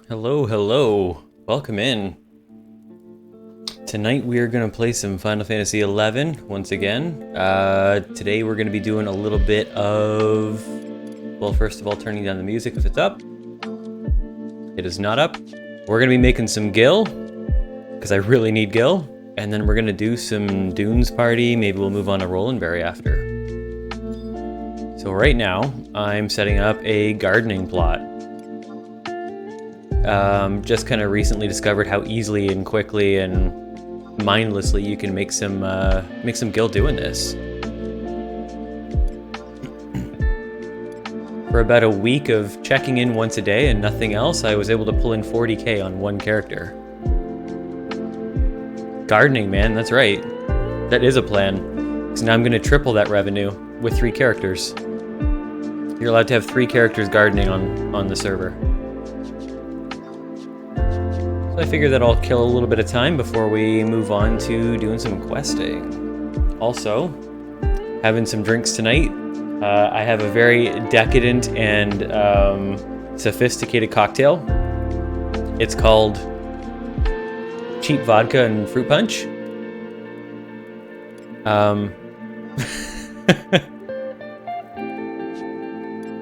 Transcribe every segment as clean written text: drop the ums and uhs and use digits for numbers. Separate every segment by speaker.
Speaker 1: Hello, hello. Welcome in. Tonight we are going to play some Final Fantasy XI once again. Today we're going to be doing a little bit of... Well, first of all, turning down the music if it's up. It is not up. We're going to be making some Gil, because I really need Gil. And then we're going to do some Dunes Party. Maybe we'll move on to Rolandberry after. So right now, I'm setting up a gardening plot. Just kind of recently discovered how easily and quickly and mindlessly you can make some Gil doing this. For about a week of checking in once a day and nothing else, I was able to pull in 40k on one character. Gardening, man, that's right. That is a plan. So now I'm going to triple that revenue with 3 characters. You're allowed to have 3 characters gardening on the server. I figured that I'll kill a little bit of time before we move on to doing some questing. Also, having some drinks tonight. I have a very decadent and sophisticated cocktail. It's called cheap vodka and fruit punch.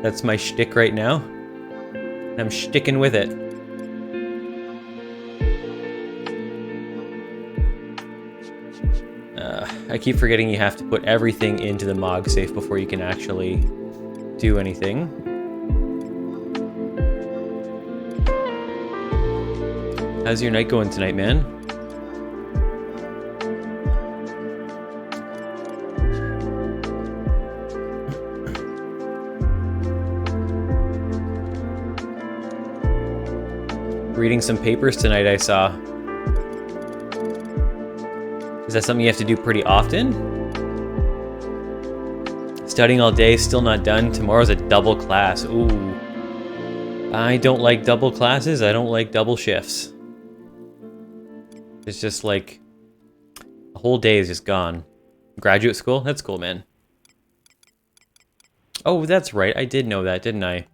Speaker 1: That's my shtick right now. And I'm sticking with it. I keep forgetting you have to put everything into the MogSafe before you can actually do anything. How's your night going tonight, man? Reading some papers tonight, I saw. Is that something you have to do pretty often? Studying all day, still not done. Tomorrow's a double class. Ooh. I don't like double classes. I don't like double shifts. It's just like... a whole day is just gone. Graduate school? That's cool, man. Oh, that's right. I did know that, didn't I?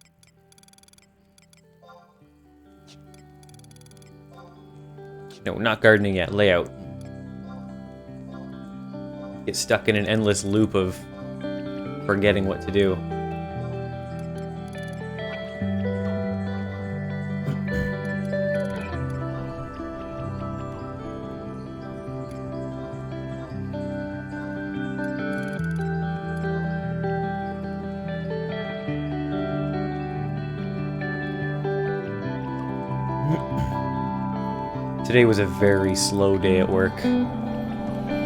Speaker 1: No, not gardening yet. Layout. Get stuck in an endless loop of forgetting what to do. Today was a very slow day at work.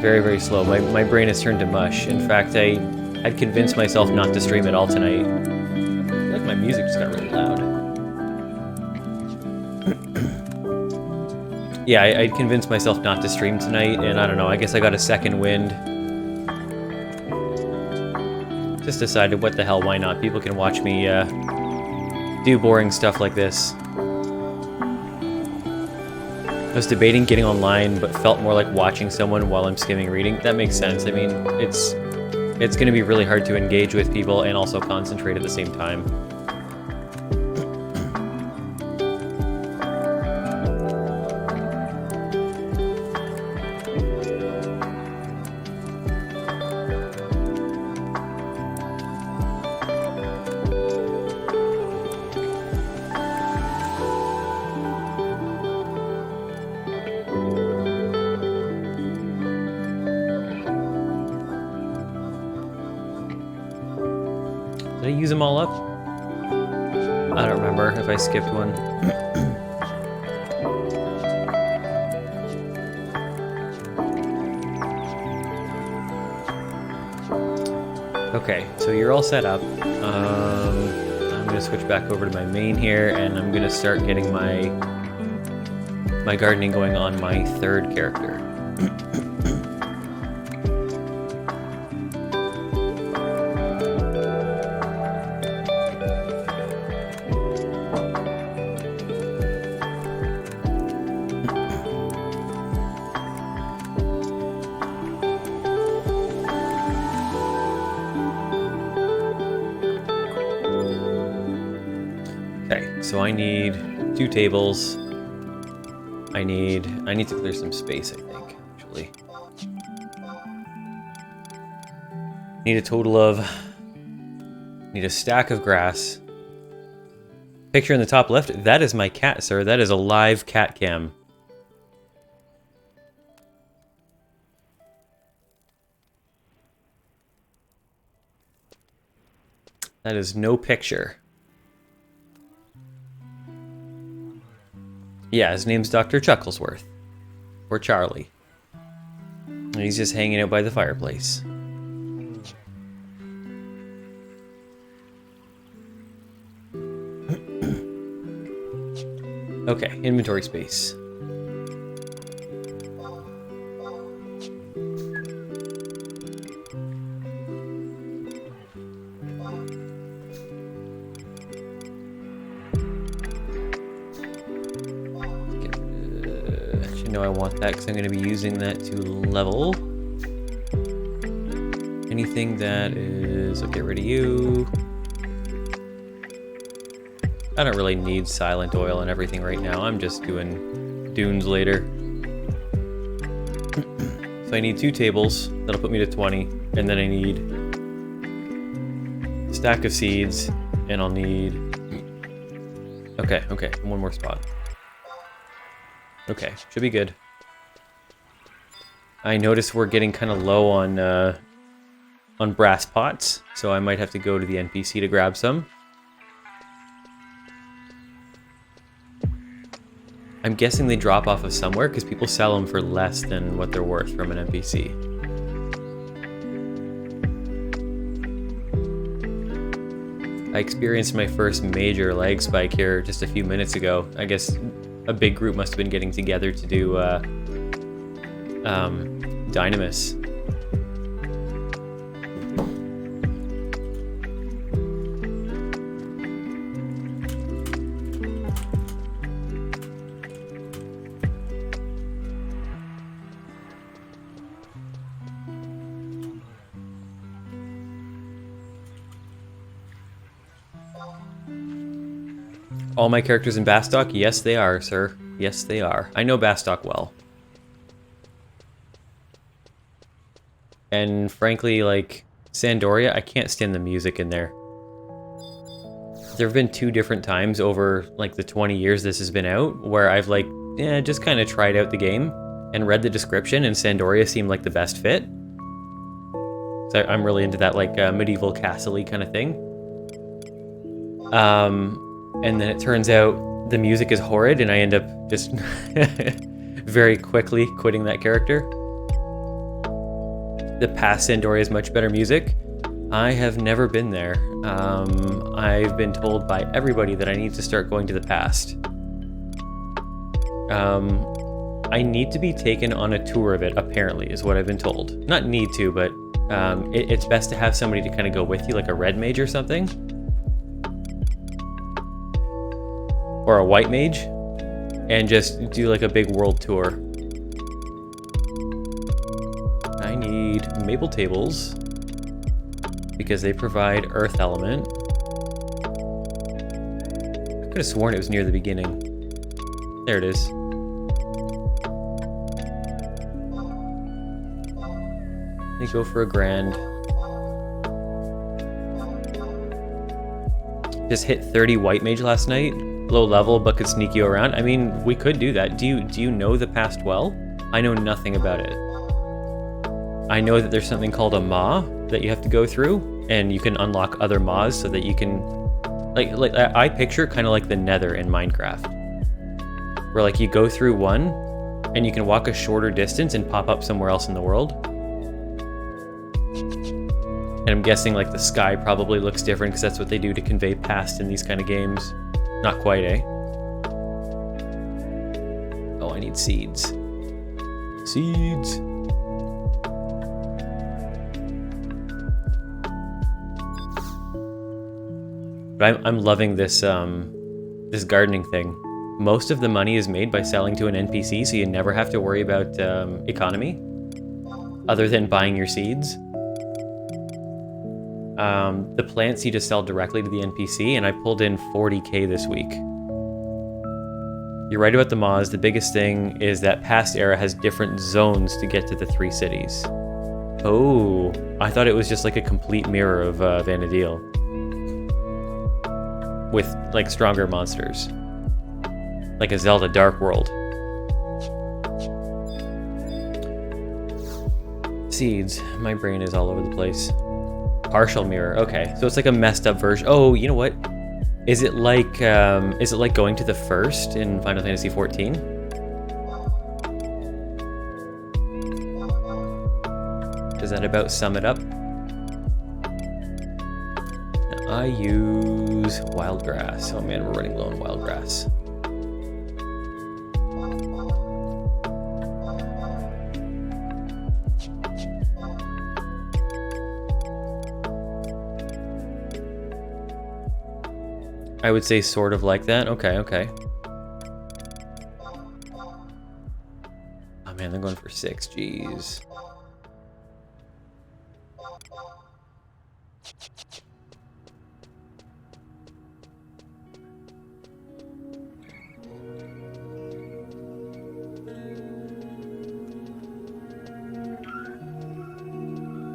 Speaker 1: Very, very slow. My brain has turned to mush. In fact, I'd convinced myself not to stream at all tonight. I feel like my music just got really loud. Yeah, I'd convinced myself not to stream tonight, and I don't know, I guess I got a second wind. Just decided, what the hell, why not? People can watch me do boring stuff like this. I was debating getting online, but felt more like watching someone while I'm skimming reading. That makes sense. I mean, it's going to be really hard to engage with people and also concentrate at the same time. Did I use them all up? I don't remember if I skipped one. Okay, so you're all set up. I'm gonna switch back over to my main here, and I'm gonna start getting my gardening going on my 3rd character. Okay, so I need 2 tables. I need to clear some space, I think, actually. Need a total of... Need a stack of grass. Picture in the top left, that is my cat, sir. That is a live cat cam. That is no picture. Yeah, his name's Dr. Chucklesworth. Or Charlie. And he's just hanging out by the fireplace. Okay, inventory space. Actually, no, I want that because I'm going to be using that to level. Anything that is... I'll get rid of you. I don't really need silent oil and everything right now. I'm just doing dunes later. So I need 2 tables. That'll put me to 20. And then I need a stack of seeds. And I'll need... Okay, one more spot. Okay, should be good. I notice we're getting kind of low on brass pots. So I might have to go to the NPC to grab some. I'm guessing they drop off of somewhere because people sell them for less than what they're worth from an NPC. I experienced my first major lag spike here just a few minutes ago. I guess a big group must have been getting together to do Dynamis. All my characters in Bastok? Yes, they are, sir. Yes, they are. I know Bastok well. And frankly, like, Sandoria, I can't stand the music in there. There have been 2 different times over, like, the 20 years this has been out, where I've, like, just kind of tried out the game and read the description, and Sandoria seemed like the best fit. So I'm really into that, like, medieval castle-y kind of thing. And then it turns out the music is horrid, and I end up just very quickly quitting that character. The past Sandoria is much better music. I have never been there. I've been told by everybody that I need to start going to the past. I need to be taken on a tour of it, apparently, is what I've been told. Not need to, but it's best to have somebody to kind of go with you, like a red mage or something. Or a white mage, and just do like a big world tour. I need maple tables because they provide earth element. I could have sworn it was near the beginning. There it is. Let me go for a grand. Just hit 30 white mage last night. Low level, but could sneak you around. I mean, we could do that. Do you know the past well? I know nothing about it. I know that there's something called a maw that you have to go through, and you can unlock other maws so that you can, like I picture kind of like the Nether in Minecraft, where like you go through one, and you can walk a shorter distance and pop up somewhere else in the world. And I'm guessing like the sky probably looks different because that's what they do to convey past in these kind of games. Not quite, eh? Oh, I need seeds. Seeds. But I'm loving this this gardening thing. Most of the money is made by selling to an NPC, so you never have to worry about economy, other than buying your seeds. The plants you just sell directly to the NPC, and I pulled in 40k this week. You're right about the Moz. The biggest thing is that past era has different zones to get to the 3 cities. Oh, I thought it was just like a complete mirror of Vana'diel. With like stronger monsters. Like a Zelda Dark World. Seeds. My brain is all over the place. Partial mirror. Okay, so it's like a messed up version. Oh, you know what? Is it like going to the first in Final Fantasy XIV? Does that about sum it up? I use wild grass. Oh man, we're running low on wild grass. I would say sort of like that. Okay, okay. Oh man, they're going for 6. Jeez.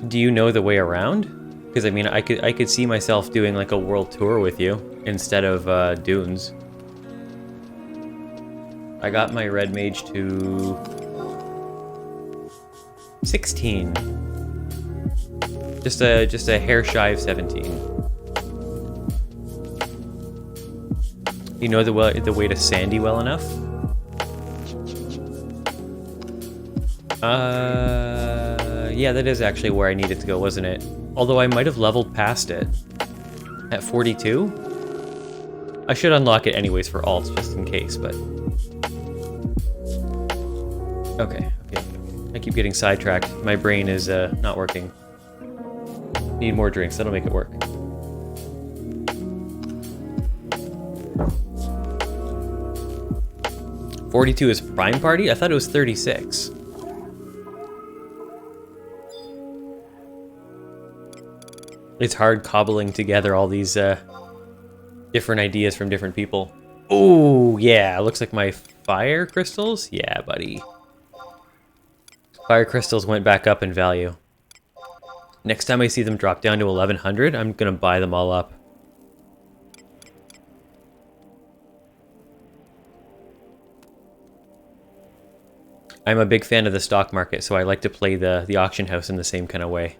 Speaker 1: Do you know the way around? Because I mean, I could see myself doing like a world tour with you instead of dunes. I got my red mage to 16. Just a hair shy of 17. You know the way to Sandy well enough? Yeah, that is actually where I needed to go, wasn't it? Although I might have leveled past it. At 42? I should unlock it anyways for alts, just in case, but... Okay. I keep getting sidetracked. My brain is not working. Need more drinks, that'll make it work. $42 is Prime Party? I thought it was 36. It's hard cobbling together all these different ideas from different people. Oh, yeah, looks like my fire crystals? Yeah, buddy. Fire crystals went back up in value. Next time I see them drop down to 1100, I'm gonna buy them all up. I'm a big fan of the stock market, so I like to play the auction house in the same kind of way.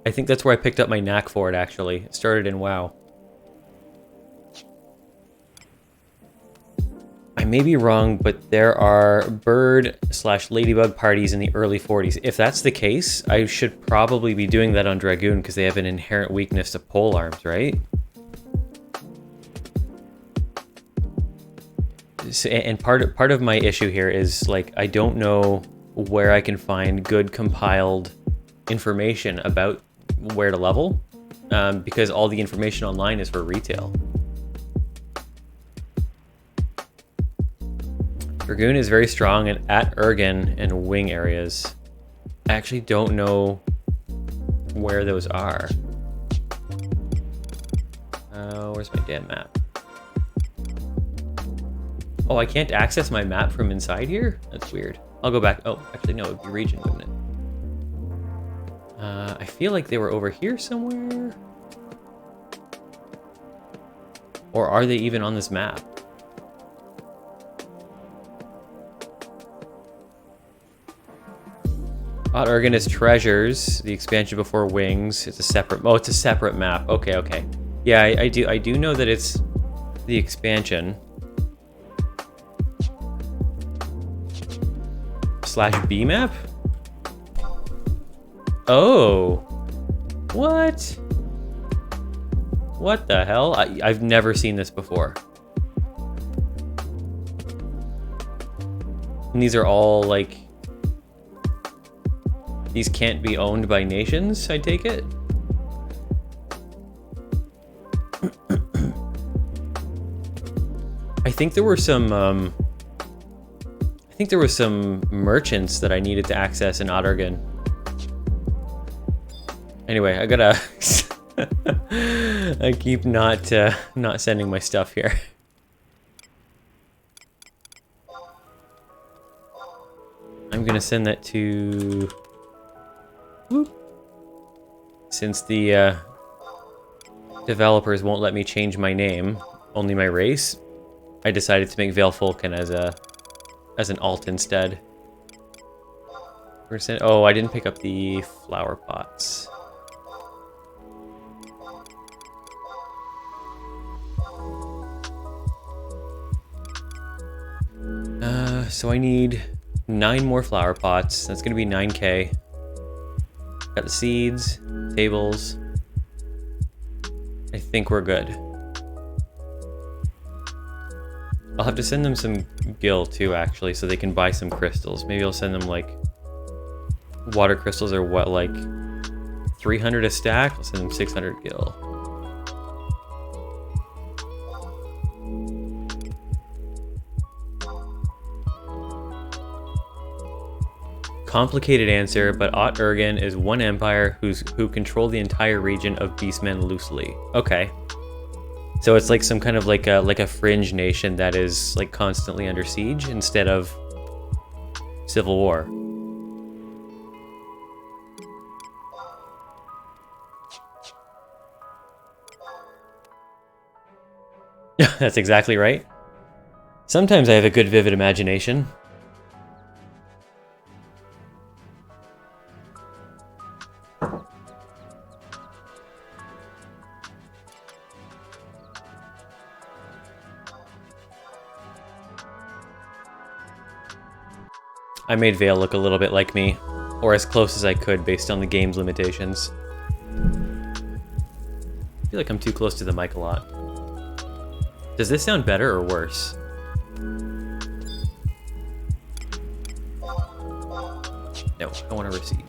Speaker 1: I think that's where I picked up my knack for it, actually. It started in WoW. I may be wrong, but there are bird/ladybug parties in the early 40s. If that's the case, I should probably be doing that on Dragoon, because they have an inherent weakness to polearms, right? And part of my issue here is, like, I don't know where I can find good compiled information about where to level, because all the information online is for retail. Dragoon is very strong at Ergen and wing areas. I actually don't know where those are. Where's my damn map? Oh, I can't access my map from inside here? That's weird. I'll go back. Oh, actually, no, it would be region, wouldn't it? I feel like they were over here somewhere. Or are they even on this map? Hot Ergen is treasures. The expansion before wings. It's a separate. Oh, it's a separate map. Okay. Yeah, I do know that it's the expansion. /B map? Oh. What? What the hell? I've never seen this before. And these are all, like... These can't be owned by nations, I take it? I think there were some, think there was some merchants that I needed to access in Ottergan. Anyway, I gotta... I keep not sending my stuff here. I'm gonna send that to... Whoop. Since the developers won't let me change my name, only my race, I decided to make Vale Fulkin as an alt instead. Oh, I didn't pick up the flower pots. So I need 9 more flower pots. That's gonna be 9k. Got the seeds, tables. I think we're good. I'll have to send them some gil too, actually, so they can buy some crystals. Maybe I'll send them like water crystals are what, like 300 a stack? I'll send them 600 gil. Complicated answer, but Ott-Ergen is one empire who control the entire region of Beastmen loosely. Okay. So it's like some kind of like a fringe nation that is like constantly under siege instead of civil war. That's exactly right. Sometimes I have a good vivid imagination. I made Vale look a little bit like me, or as close as I could based on the game's limitations. I feel like I'm too close to the mic a lot. Does this sound better or worse? No, I want to recede.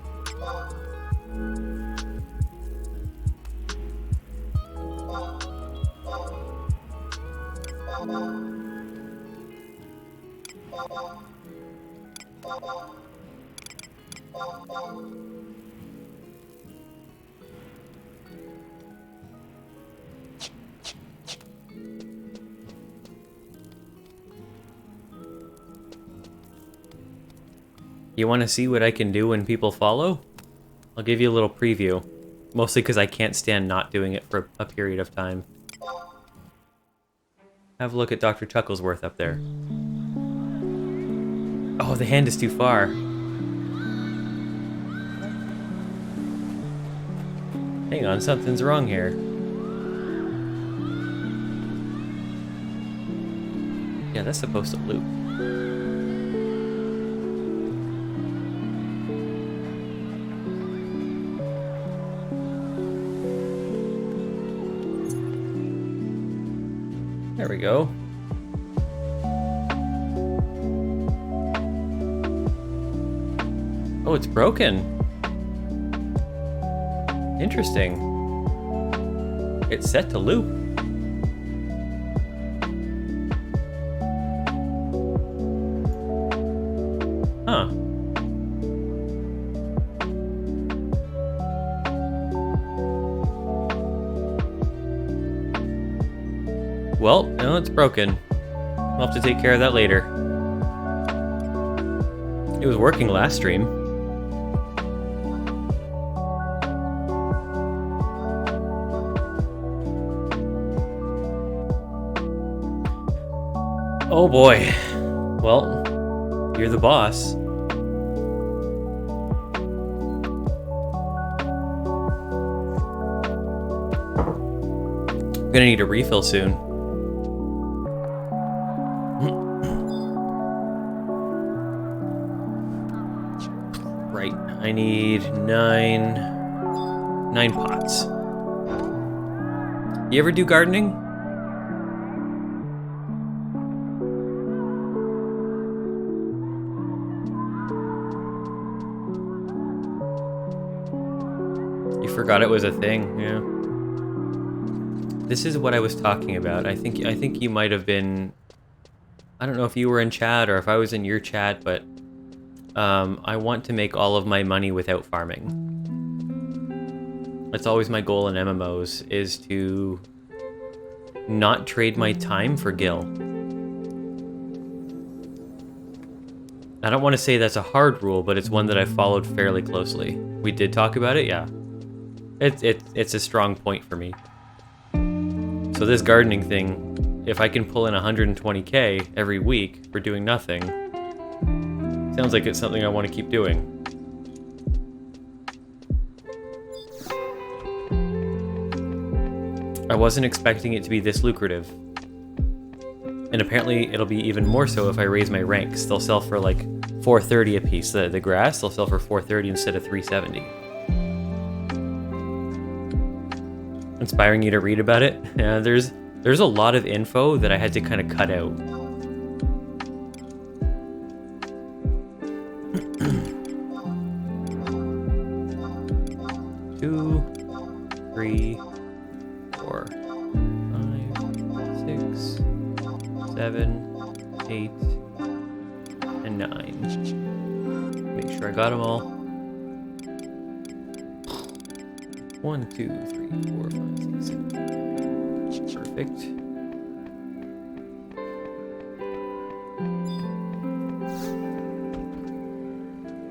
Speaker 1: You want to see what I can do when people follow? I'll give you a little preview. Mostly because I can't stand not doing it for a period of time. Have a look at Dr. Chucklesworth up there. Oh, the hand is too far. Hang on, something's wrong here. Yeah, that's supposed to loop. There we go. Oh, it's broken. Interesting. It's set to loop. Huh. Well, no, it's broken. We'll have to take care of that later. It was working last stream. Oh boy. Well, you're the boss. I'm gonna need a refill soon. Right, I need nine pots. You ever do gardening? You forgot it was a thing, yeah. This is what I was talking about. I think you might have been I don't know if you were in chat or if I was in your chat, but I want to make all of my money without farming. That's always my goal in MMOs, is to not trade my time for gil. I don't want to say that's a hard rule, but it's one that I've followed fairly closely. We did talk about it, yeah. It's a strong point for me. So this gardening thing, if I can pull in 120k every week for doing nothing, sounds like it's something I want to keep doing. I wasn't expecting it to be this lucrative. And apparently it'll be even more so if I raise my ranks. They'll sell for like 430 a piece. The grass, they'll sell for 430 instead of 370. Inspiring you to read about it? Yeah, there's a lot of info that I had to kind of cut out. Two, three, 4, 5, 6, 7, 8, and 9. Make sure I got them all. 1, 2, 3, 4, 5, 6, 7. Perfect.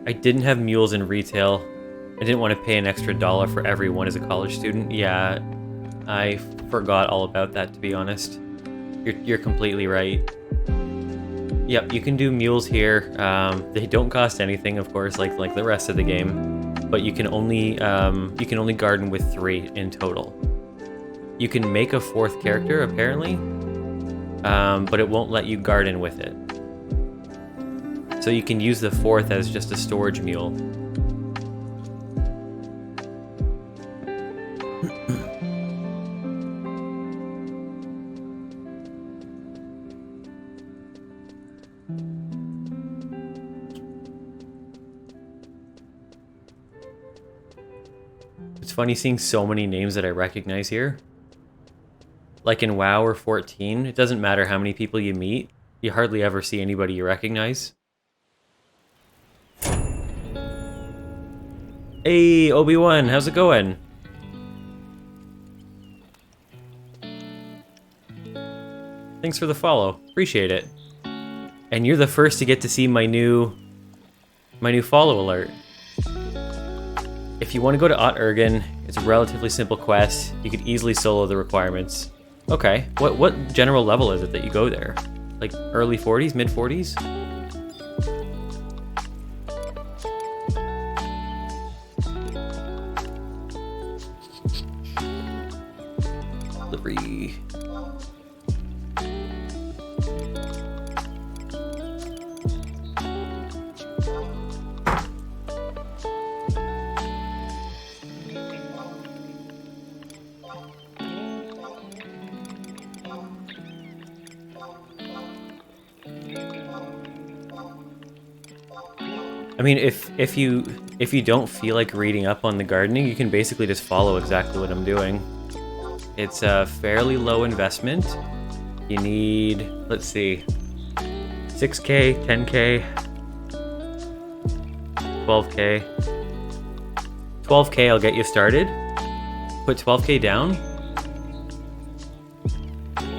Speaker 1: I didn't have mules in retail. I didn't want to pay an extra $1 for every one as a college student. Yeah, I forgot all about that, to be honest. You're completely right. Yep, you can do mules here. They don't cost anything, of course, like the rest of the game. But you can only garden with 3 in total. You can make a 4th character, apparently, but it won't let you garden with it. So you can use the 4th as just a storage mule. It's funny seeing so many names that I recognize here. Like in WoW or 14, it doesn't matter how many people you meet, you hardly ever see anybody you recognize. Hey, Obi-Wan, how's it going? Thanks for the follow. Appreciate it. And you're the first to get to see my new follow alert. If you want to go to Ot Urgen, it's a relatively simple quest. You could easily solo the requirements. Okay, what general level is it that you go there? Like early 40s, mid 40s? Delivery. I mean, if you don't feel like reading up on the gardening, you can basically just follow exactly what I'm doing. It's a fairly low investment. You need, let's see, 6k, 10k, 12k. 12k I'll get you started. Put 12k down.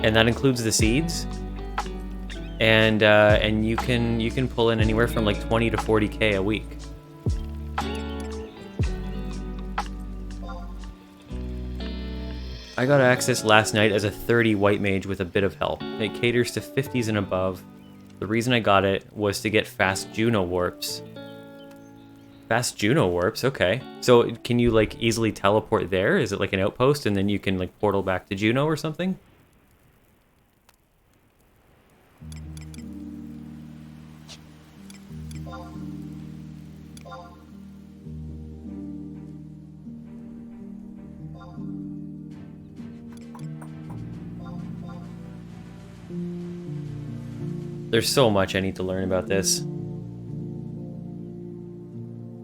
Speaker 1: And that includes the seeds. And you can pull in anywhere from like 20 to 40k a week. I got access last night as a 30 white mage with a bit of help. It caters to 50s and above. The reason I got it was to get fast Juno warps. Fast Juno warps, okay. So can you like easily teleport there? Is it like an outpost and then you can like portal back to Juno or something? There's so much I need to learn about this.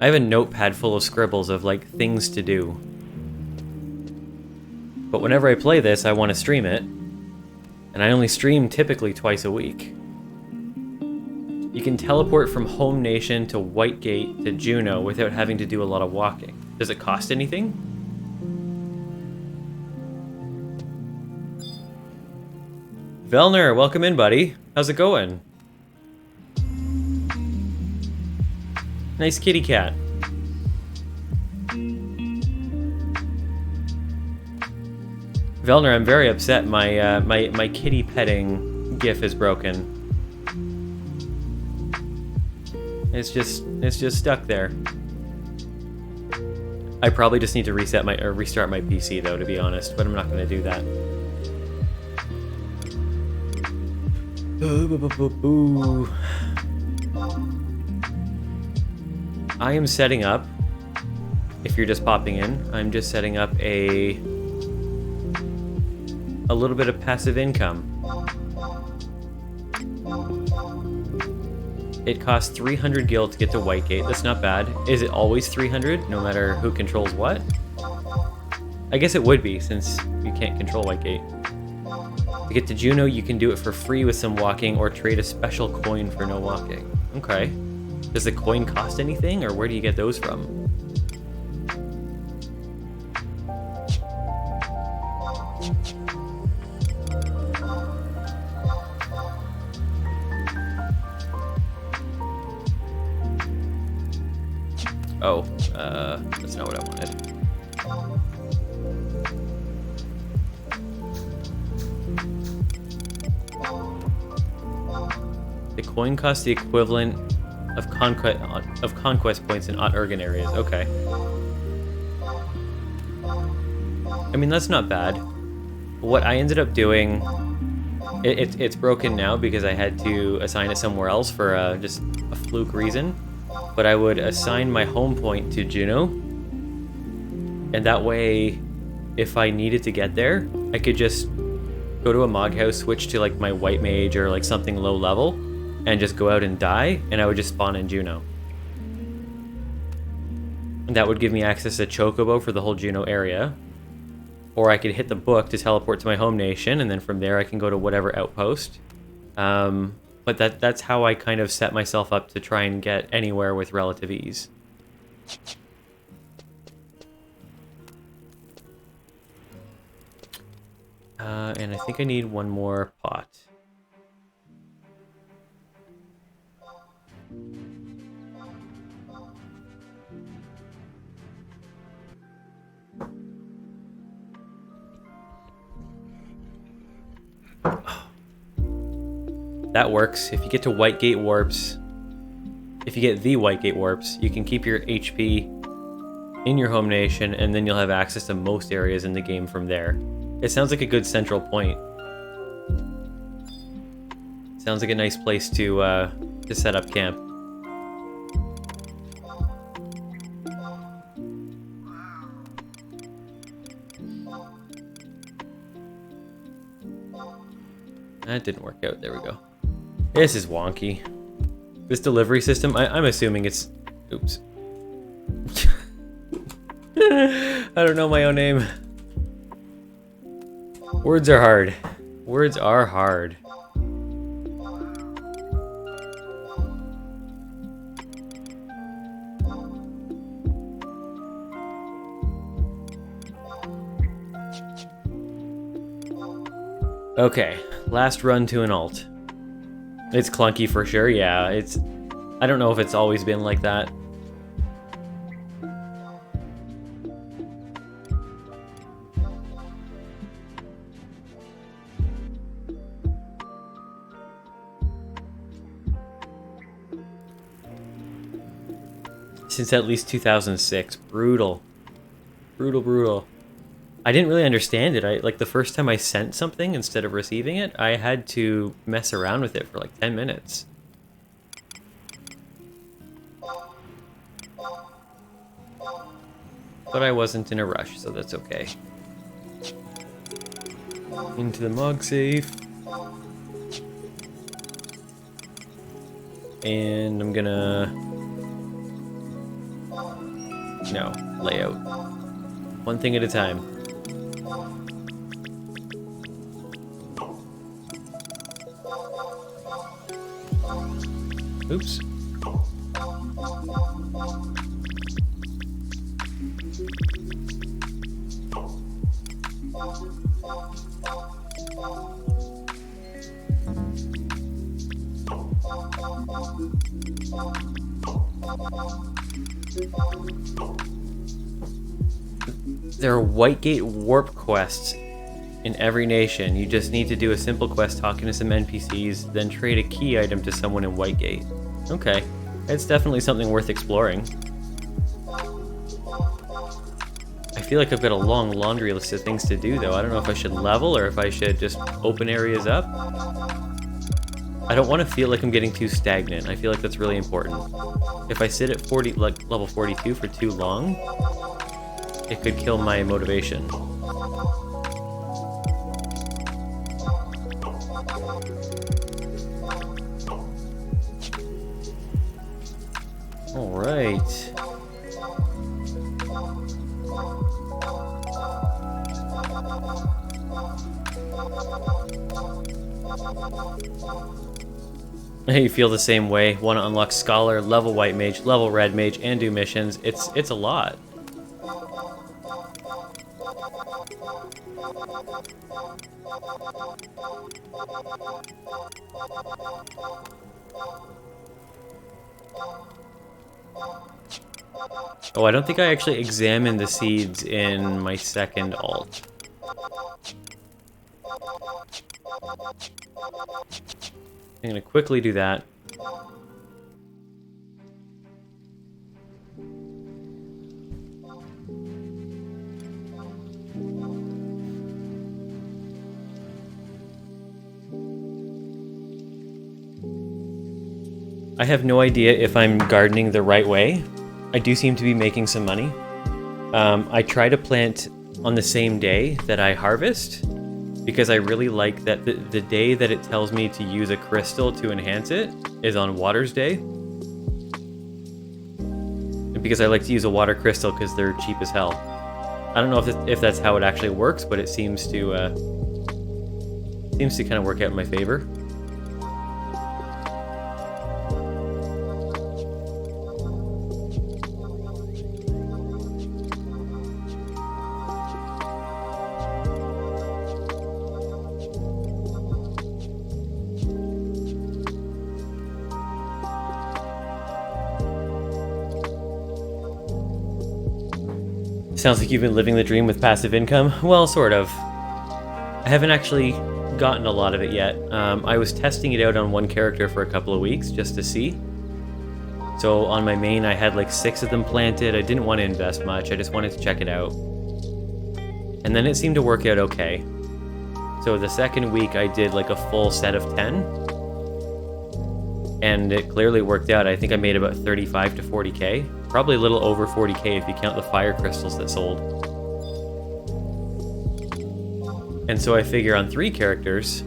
Speaker 1: I have a notepad full of scribbles of like things to do. But whenever I play this, I want to stream it. And I only stream typically twice a week. You can teleport from Home Nation to Whitegate to Juno without having to do a lot of walking. Does it cost anything? Velner, welcome in, buddy. How's it going? Nice kitty cat. Velner, I'm very upset. My kitty petting gif is broken. It's just stuck there. I probably just need to restart my PC though, to be honest, but I'm not going to do that. I am setting up, if you're just popping in, I'm just setting up a little bit of passive income. It costs 300 gil to get to Whitegate. That's not bad. Is it always 300, no matter who controls what? I guess it would be, since you can't control Whitegate. To get to Juno, you can do it for free with some walking, or trade a special coin for no walking. Okay. Does the coin cost anything, or where do you get those from? Oh, that's not what I wanted. The coin costs the equivalent of conquest points in Ott Ergen areas. Okay. I mean, that's not bad. What I ended up doing, it's broken now because I had to assign it somewhere else for just a fluke reason. But I would assign my home point to Juno, and that way, if I needed to get there, I could just go to a Mog House, switch to like my White Mage or like something low level, and just go out and die, and I would just spawn in Juno. And that would give me access to Chocobo for the whole Juno area, or I could hit the book to teleport to my home nation, and then from there I can go to whatever outpost. But that's how I kind of set myself up to try and get anywhere with relative ease. And I think I need one more pot. That works. If you get to Whitegate Warps, if you get the Whitegate Warps, you can keep your HP in your home nation, and then you'll have access to most areas in the game from there. It sounds like a good central point. Sounds like a nice place to set up camp. That didn't work out. There we go. This is wonky. This delivery system, I'm assuming it's... Oops. I don't know my own name. Words are hard. Words are hard. Okay, last run to an alt. It's clunky for sure, yeah. I don't know if it's always been like that. Since at least 2006. Brutal. Brutal, brutal. I didn't really understand it. Like the first time I sent something instead of receiving it, I had to mess around with it for like 10 minutes. But I wasn't in a rush, so that's okay. Into the Mog safe. And I'm gonna... No, layout. One thing at a time. Oops. There are Whitegate warp quests in every nation. You just need to do a simple quest talking to some NPCs, then trade a key item to someone in Whitegate. Okay, it's definitely something worth exploring. I feel like I've got a long laundry list of things to do, though. I don't know if I should level or if I should just open areas up. I don't want to feel like I'm getting too stagnant. I feel like that's really important. If I sit at level 42 for too long, it could kill my motivation. All right. You feel the same way. Want to unlock Scholar, level White Mage, level Red Mage, and do missions. It's a lot. Oh, I don't think I actually examined the seeds in my second alt. I'm gonna quickly do that. I have no idea if I'm gardening the right way. I do seem to be making some money. I try to plant on the same day that I harvest, because I really like that the day that it tells me to use a crystal to enhance it is on Water's Day. And because I like to use a water crystal because they're cheap as hell. I don't know if that's how it actually works, but it seems to kind of work out in my favor. Sounds like you've been living the dream with passive income. Well, sort of. I haven't actually gotten a lot of it yet. I was testing it out on one character for a couple of weeks just to see. So on my main, I had like 6 of them planted. I didn't want to invest much. I just wanted to check it out. And then it seemed to work out okay. So the second week, I did like a full set of 10. And it clearly worked out. I think I made about 35 to 40k. Probably a little over 40k if you count the fire crystals that sold. And so I figure on 3 characters,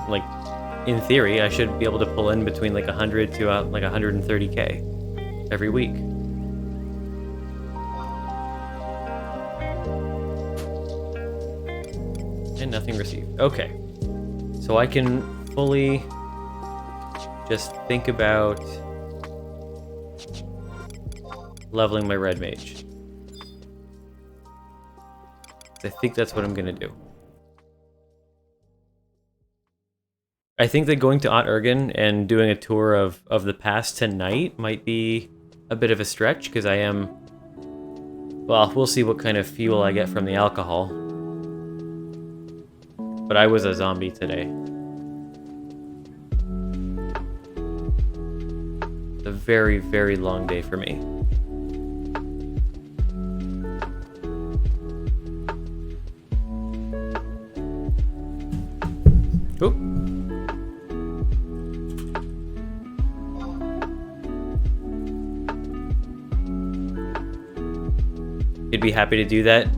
Speaker 1: like in theory, I should be able to pull in between like 100 to like 130k every week. And nothing received. Okay. So I can fully just think about leveling my Red Mage. I think that's what I'm gonna do. I think that going to Ot-Urgen and doing a tour of the past tonight might be a bit of a stretch, because I am... Well, we'll see what kind of fuel I get from the alcohol. But I was a zombie today. It's a very, very long day for me. Oop. You'd be happy to do that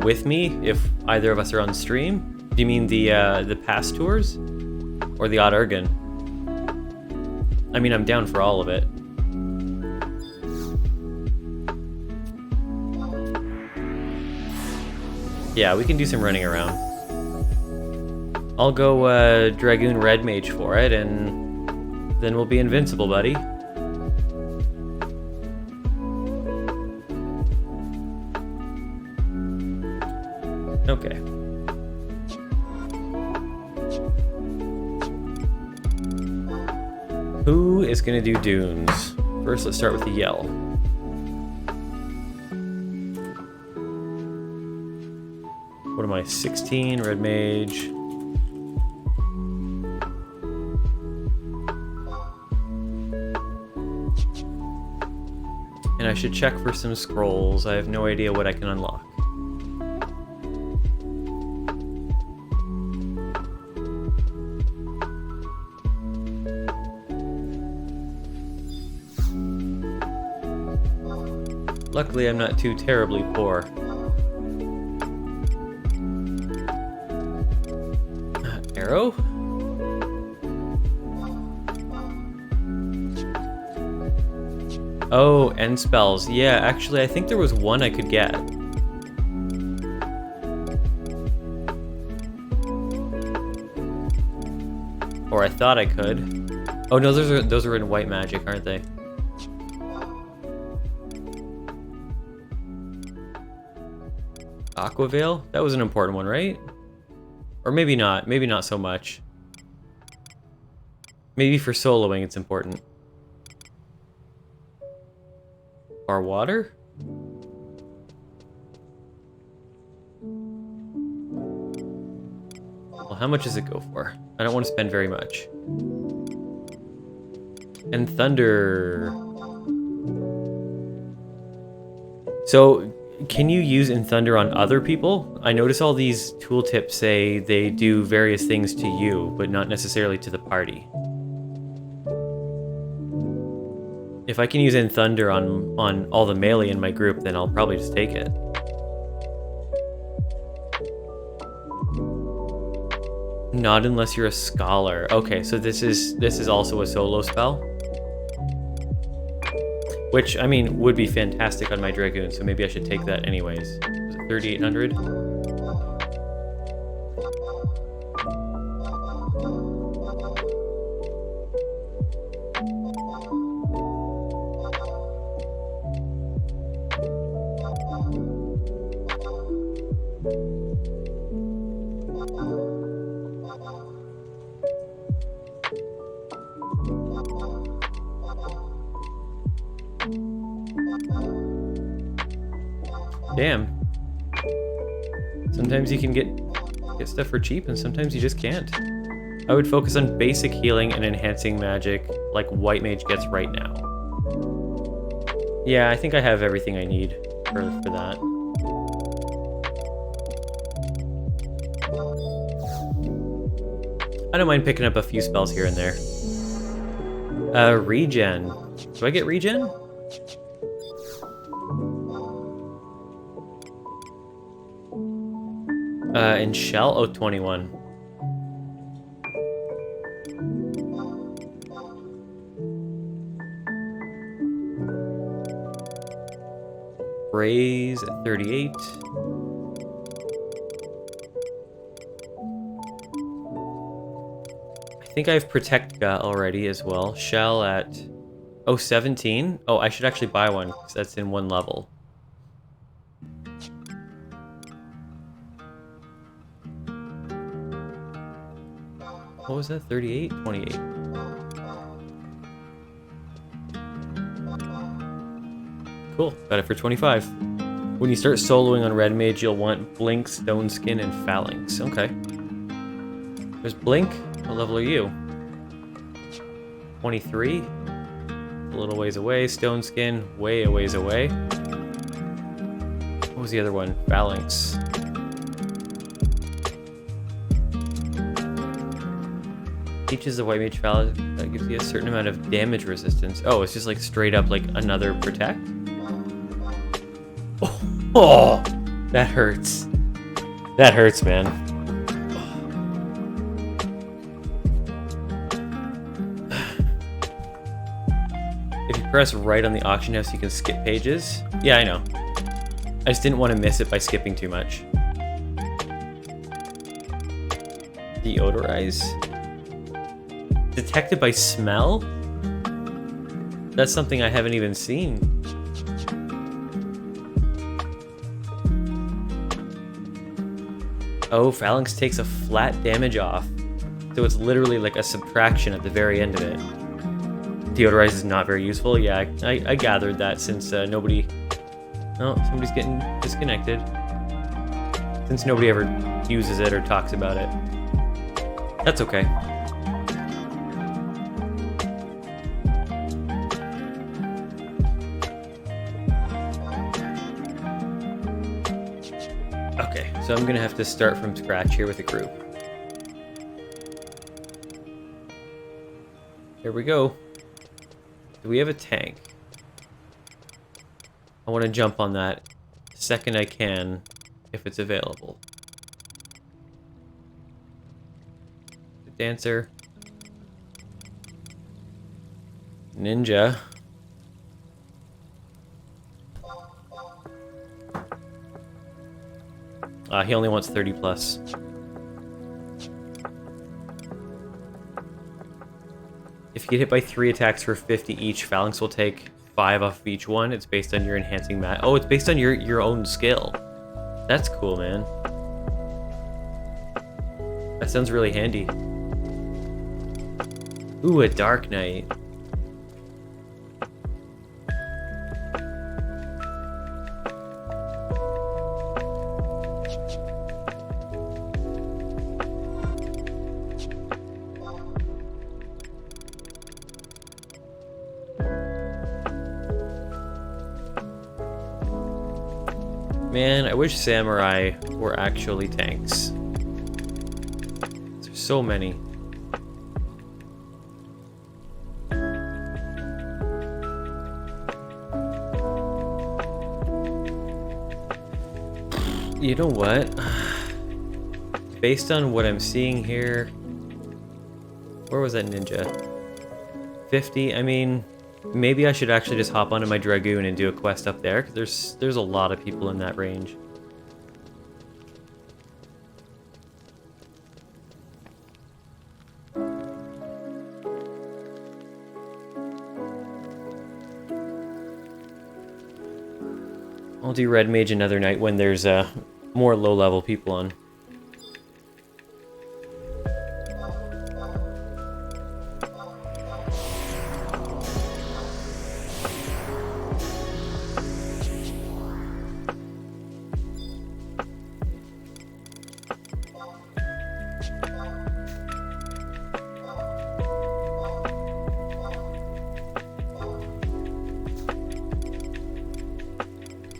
Speaker 1: with me if either of us are on stream? Do you mean the past tours? Or the Ot-Urgen? I mean, I'm down for all of it. Yeah, we can do some running around. I'll go Dragoon Red Mage for it, and then we'll be invincible, buddy. Okay. Who is gonna do dunes? First, let's start with the yell. What am I, 16, red mage. And I should check for some scrolls. I have no idea what I can unlock. Luckily, I'm not too terribly poor. Arrow? Oh, end spells. Yeah, actually, I think there was one I could get. Or I thought I could. Oh no, those are in white magic, aren't they? Aquaveil? That was an important one, right? Or maybe not. Maybe not so much. Maybe for soloing it's important. Our water? Well, how much does it go for? I don't want to spend very much. And thunder. So, can you use in thunder on other people? I notice all these tooltips say they do various things to you, but not necessarily to the party. If I can use in thunder on all the melee in my group, then I'll probably just take it. Not unless you're a scholar. Okay, so this is also a solo spell. Which, I mean, would be fantastic on my Dragoon, so maybe I should take that anyways. Was it 3,800? Damn. Sometimes you can get stuff for cheap, and sometimes you just can't. I would focus on basic healing and enhancing magic, like White Mage gets right now. Yeah, I think I have everything I need for that. I don't mind picking up a few spells here and there. Regen. Do I get regen? In Shell? Oh, 21. Raise at 38. I think I have Protectka already as well. Shell at... Oh, 17? Oh, I should actually buy one, because that's in one level. What was that? 38? 28. Cool. Got it for 25. When you start soloing on Red Mage, you'll want Blink, Stone Skin, and Phalanx. Okay. There's Blink. What level are you? 23. A little ways away. Stone Skin, way a ways away. What was the other one? Phalanx. Teaches the White Mage Phalanx that gives you a certain amount of damage resistance. Oh, it's just like straight up like another protect? Oh, that hurts. That hurts, man. If you press right on the auction house, you can skip pages. Yeah, I know. I just didn't want to miss it by skipping too much. Deodorize. Detected by smell? That's something I haven't even seen. Oh, Phalanx takes a flat damage off. So it's literally like a subtraction at the very end of it. Deodorize is not very useful. Yeah, I gathered that since nobody... Oh, somebody's getting disconnected. Since nobody ever uses it or talks about it. That's okay. Okay, so I'm gonna have to start from scratch here with a group. Here we go. Do we have a tank? I want to jump on that the second I can, if it's available. The dancer. Ninja. He only wants 30 plus. If you get hit by 3 attacks for 50 each, Phalanx will take 5 off of each one. It's based on your enhancing mat. Oh, it's based on your own skill. That's cool, man. That sounds really handy. Ooh, a Dark Knight. Man, I wish samurai were actually tanks. There's so many. You know what? Based on what I'm seeing here... Where was that ninja? 50? I mean... Maybe I should actually just hop onto my Dragoon and do a quest up there, because there's a lot of people in that range. I'll do Red Mage another night when there's more low-level people on.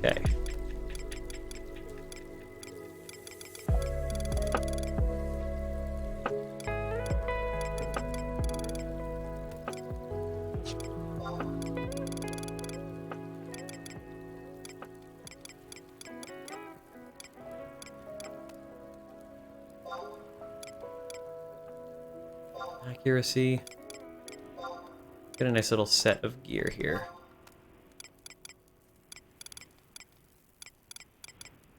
Speaker 1: Okay. Accuracy. Get a nice little set of gear here.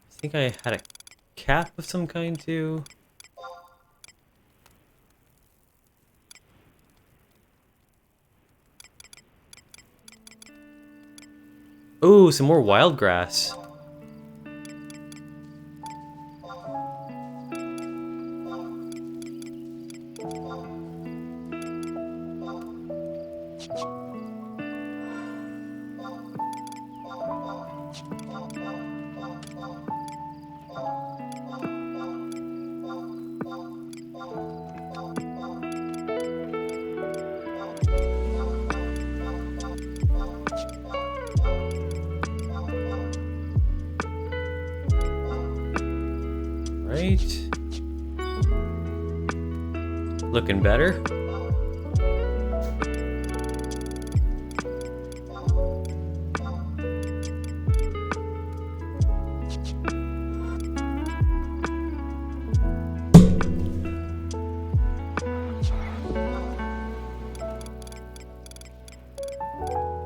Speaker 1: I think I had a cap of some kind too. Ooh, some more wild grass. Right. Looking better.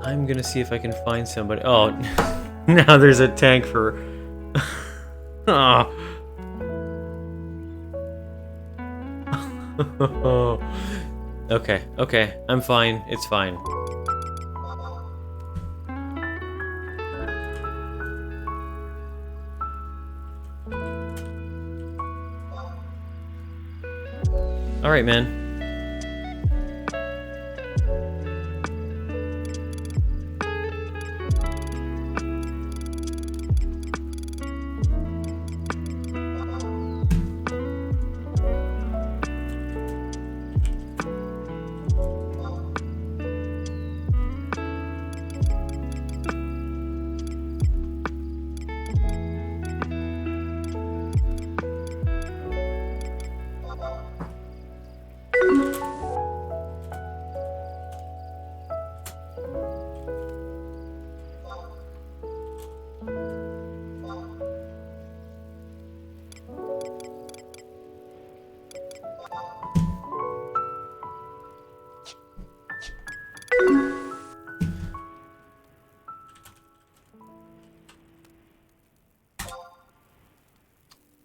Speaker 1: I'm gonna see if I can find somebody. Oh, now there's a tank for... Oh. Okay, okay. I'm fine. It's fine. Alright, man.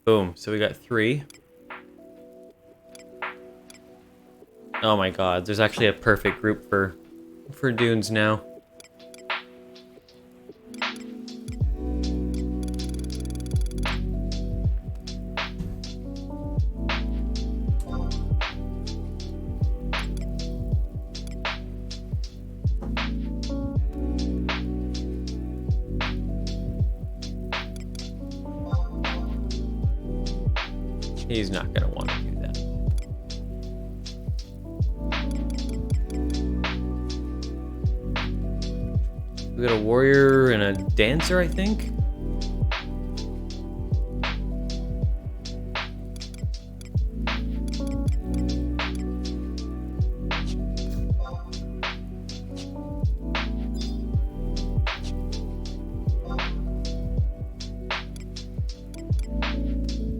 Speaker 1: Boom. So we got 3. Oh my god, there's actually a perfect group for dunes now. He's not gonna want to do that. We got a warrior and a dancer, I think.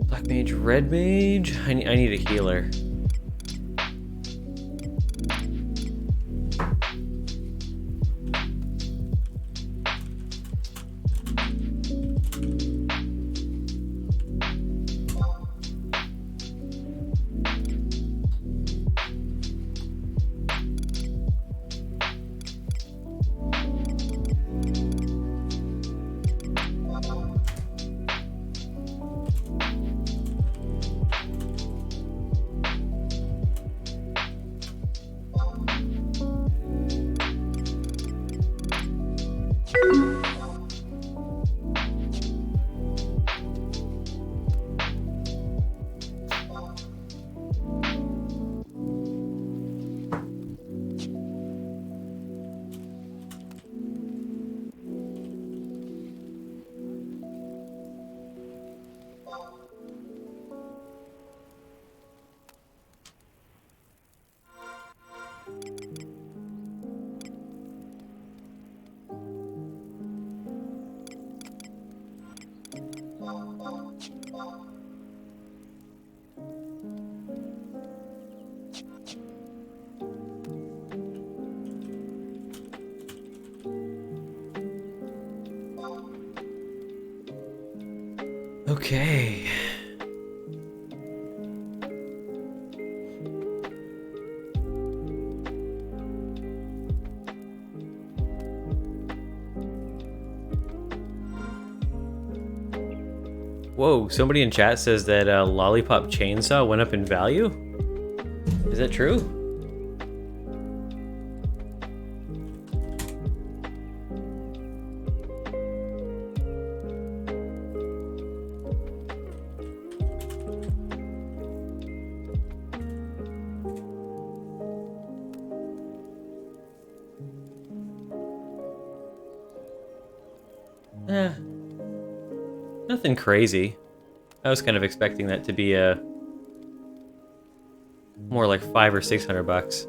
Speaker 1: Black mage, red mage. I need a healer. Okay. Whoa, somebody in chat says that Lollipop Chainsaw went up in value? Is that true? Nothing crazy. I was kind of expecting that to be more like $500 or $600.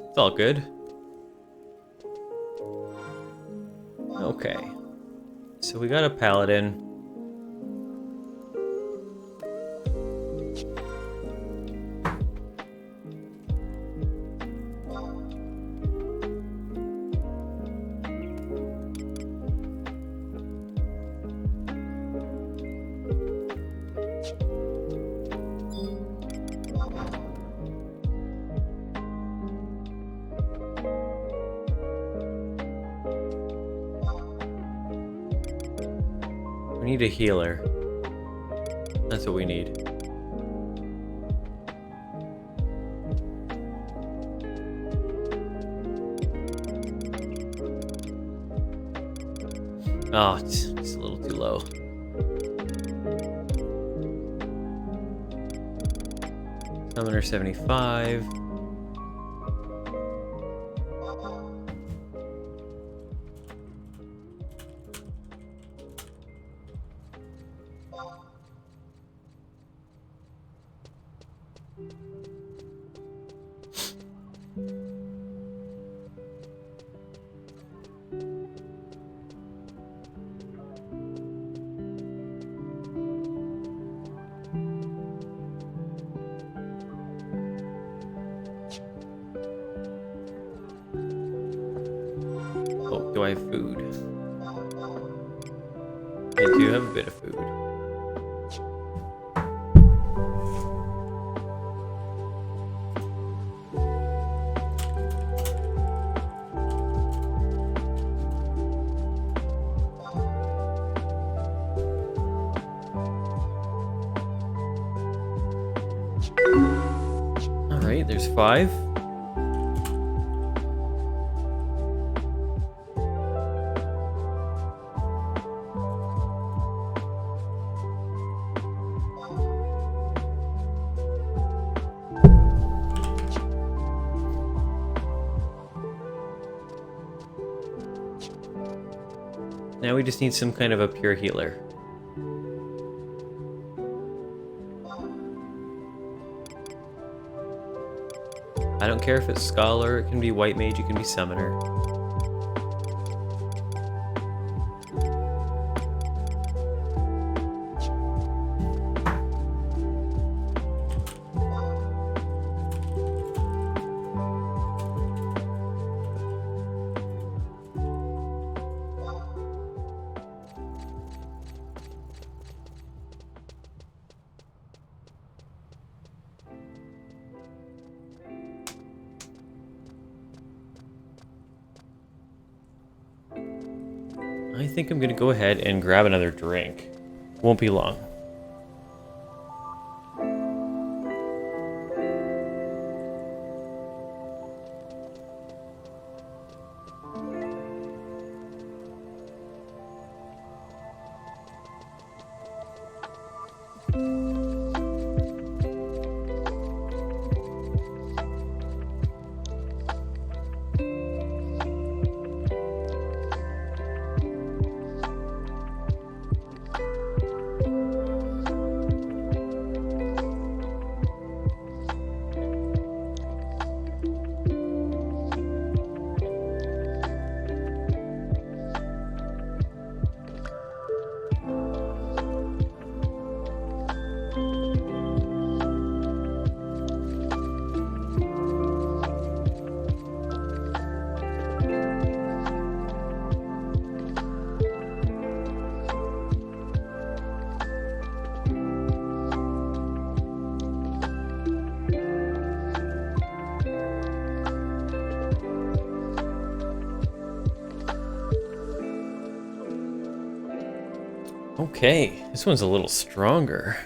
Speaker 1: It's all good. Okay. So we got a paladin. We need a healer. That's what we need. Oh, it's a little too low. Summoner 75. Oh, do I have food? I do have a bit of food. Alright, there's 5. Now we just need some kind of a pure healer. I don't care if it's Scholar, it can be White Mage, it can be Summoner. I think I'm gonna go ahead and grab another drink. Won't be long. Okay, this one's a little stronger.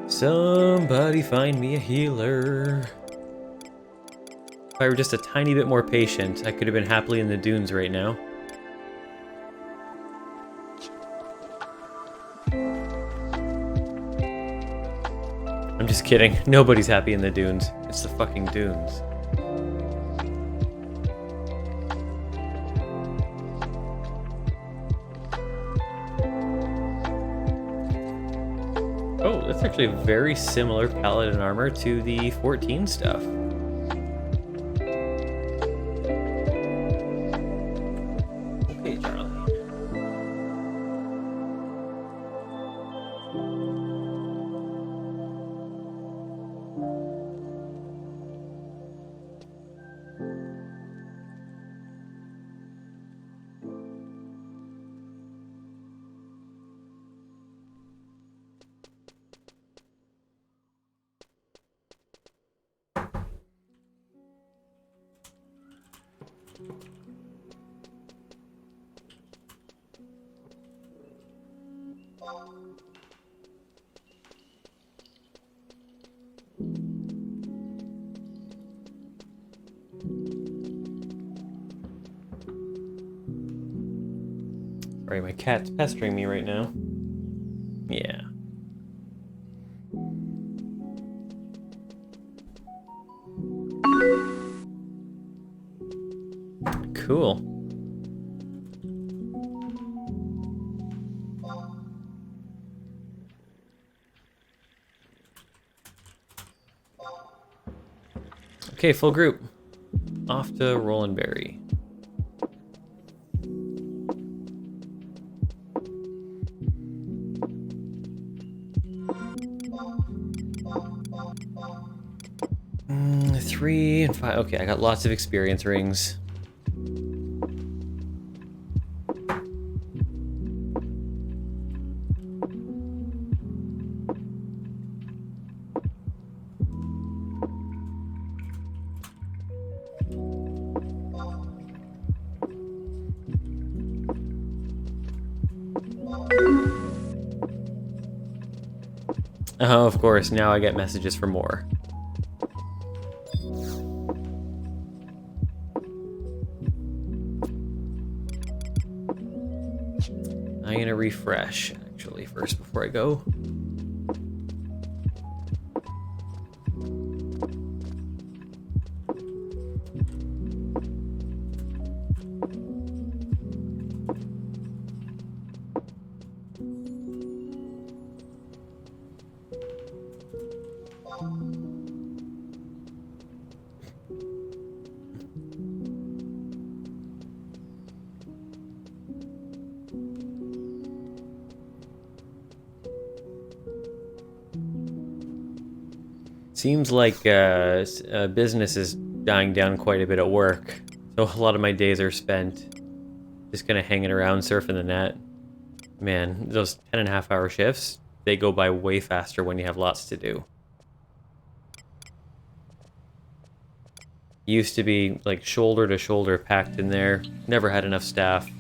Speaker 1: Somebody find me a healer. If I were just a tiny bit more patient, I could have been happily in the dunes right now. I'm just kidding. Nobody's happy in the dunes. It's the fucking dunes. Oh, that's actually very similar paladin armor to the 14 stuff. Okay, Charlie. Sorry, my cat's pestering me right now. Yeah. Cool. Okay, full group. Off to Roland Berry. Mm, 3 and 5. Okay, I got lots of experience rings. Oh, of course, now I get messages for more. I'm gonna refresh, actually, first before I go. Seems like business is dying down quite a bit at work, so a lot of my days are spent just kind of hanging around surfing the net. Man, those 10.5-hour shifts, they go by way faster when you have lots to do. Used to be like shoulder to shoulder packed in there, never had enough staff.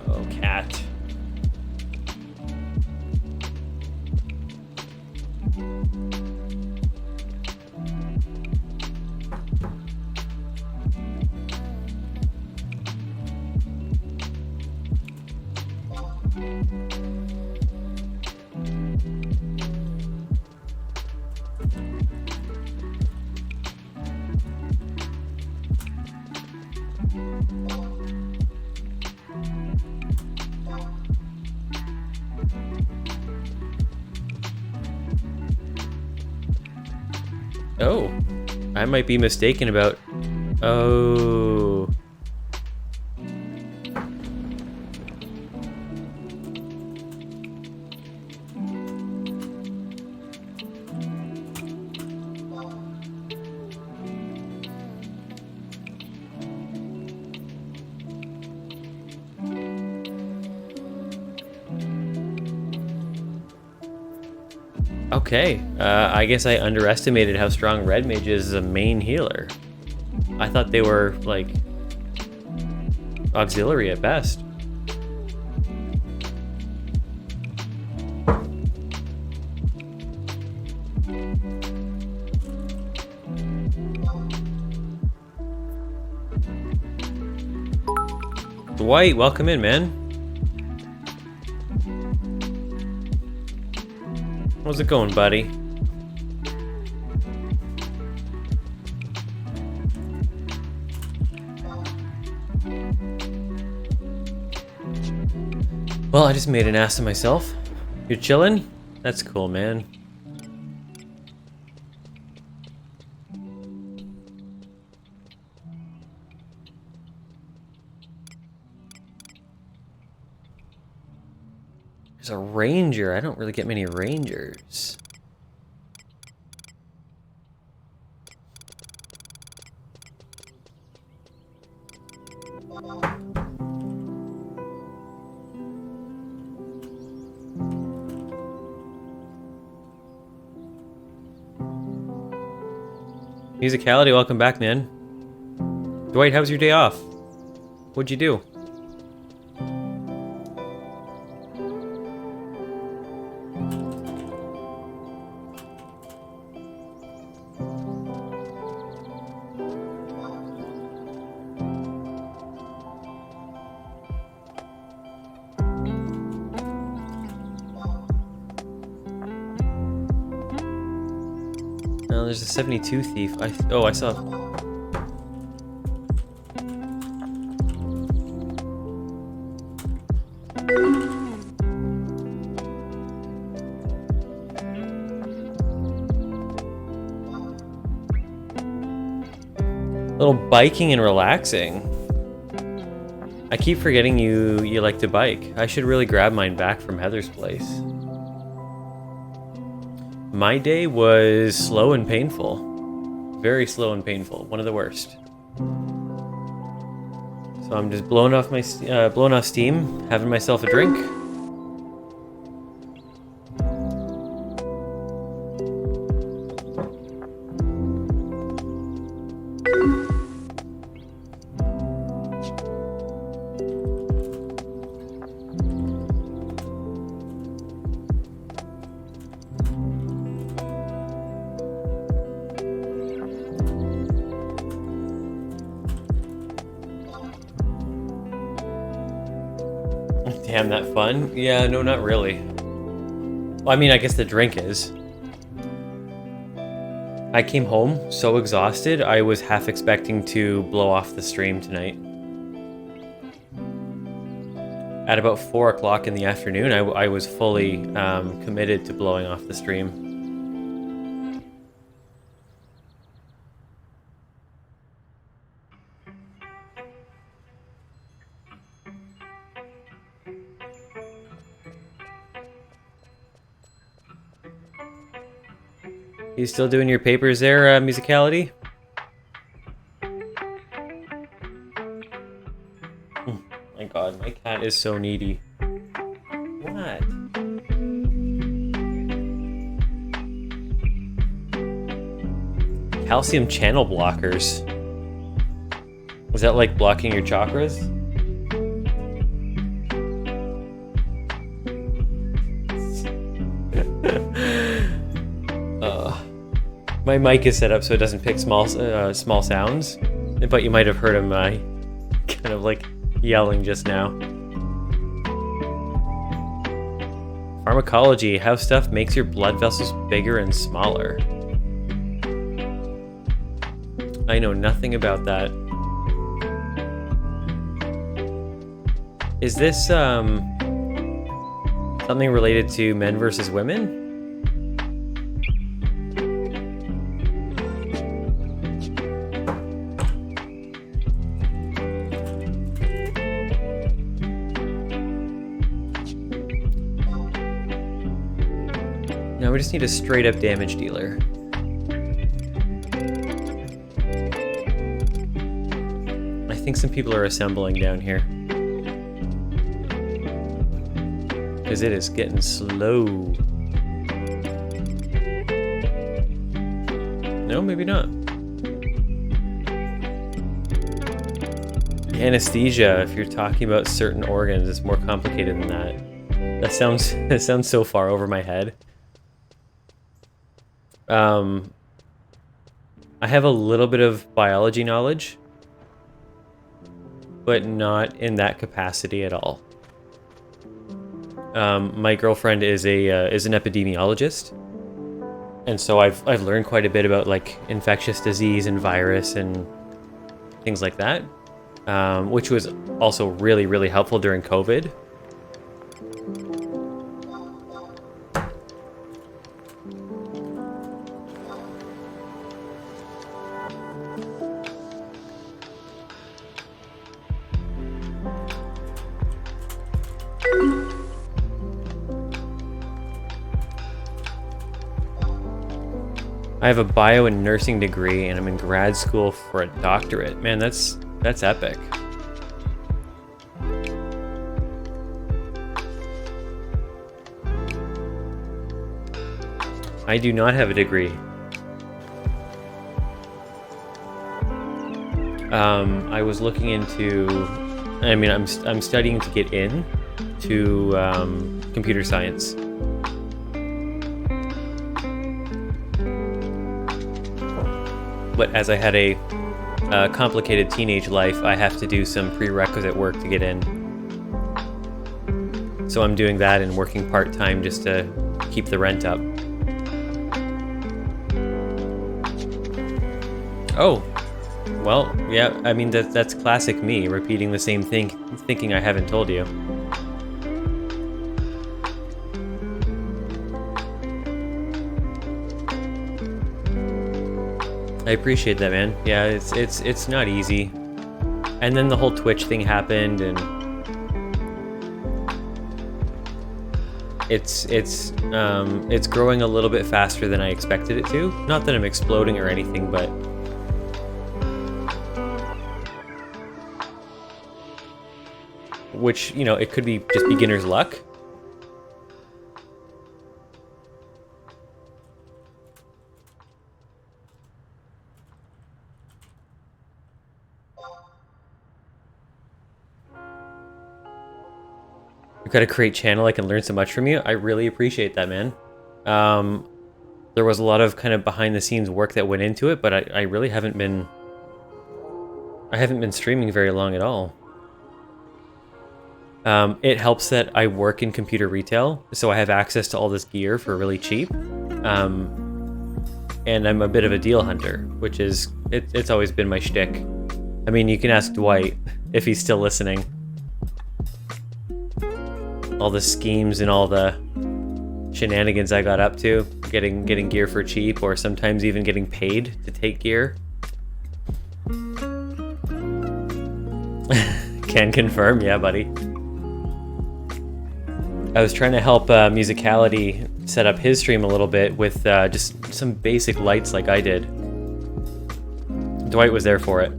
Speaker 1: Oh, cat. Oh, I might be mistaken about... Oh. Okay, I guess I underestimated how strong Red Mage is as a main healer. I thought they were, like, auxiliary at best. Dwight, welcome in, man. How's it going, buddy? Well, I just made an ass of myself. You're chilling? That's cool, man. There's a ranger. I don't really get many rangers. Musicality, welcome back, man. Dwight, how was your day off? What'd you do? No, there's a 72 thief. I saw. Little biking and relaxing. I keep forgetting you like to bike. I should really grab mine back from Heather's place. My day was slow and painful. Very slow and painful. One of the worst. So I'm just blowing off steam, having myself a drink. Damn, that fun? Yeah, no, not really. Well, I mean, I guess the drink is. I came home so exhausted, I was half expecting to blow off the stream tonight. At about 4 o'clock in the afternoon, I was fully committed to blowing off the stream. You still doing your papers there, Musicality? My god, my cat is so needy. What? Calcium channel blockers. Is that like blocking your chakras? My mic is set up so it doesn't pick small sounds, but you might have heard him kind of like yelling just now. Pharmacology, how stuff makes your blood vessels bigger and smaller. I know nothing about that. Is this something related to men versus women? No, we just need a straight up damage dealer. I think some people are assembling down here. Because it is getting slow. No, maybe not. Anesthesia, if you're talking about certain organs, it's more complicated than that. That sounds so far over my head. I have a little bit of biology knowledge, but not in that capacity at all. My girlfriend is an epidemiologist, and so I've learned quite a bit about like infectious disease and virus and things like that, which was also really, really helpful during COVID. I have a bio and nursing degree, and I'm in grad school for a doctorate. Man, that's epic. I do not have a degree. I was looking into. I mean, I'm studying to get in to computer science. But as I had a complicated teenage life, I have to do some prerequisite work to get in. So I'm doing that and working part-time just to keep the rent up. Oh, well, yeah, I mean, that's classic me, repeating the same thing, thinking I haven't told you. I appreciate that, man. Yeah, it's not easy. And then the whole Twitch thing happened, and it's growing a little bit faster than I expected it to. Not that I'm exploding or anything, but which, you know, it could be just beginner's luck. You've got a great channel. I can learn so much from you. I really appreciate that, man. There was a lot of kind of behind-the-scenes work that went into it, but I really haven't been... I haven't been streaming very long at all. It helps that I work in computer retail, so I have access to all this gear for really cheap. And I'm a bit of a deal hunter, which is... It's always been my shtick. I mean, you can ask Dwight if he's still listening. All the schemes and all the shenanigans I got up to, getting gear for cheap, or sometimes even getting paid to take gear. Can confirm, yeah, buddy. I was trying to help Musicality set up his stream a little bit with just some basic lights like I did. Dwight was there for it.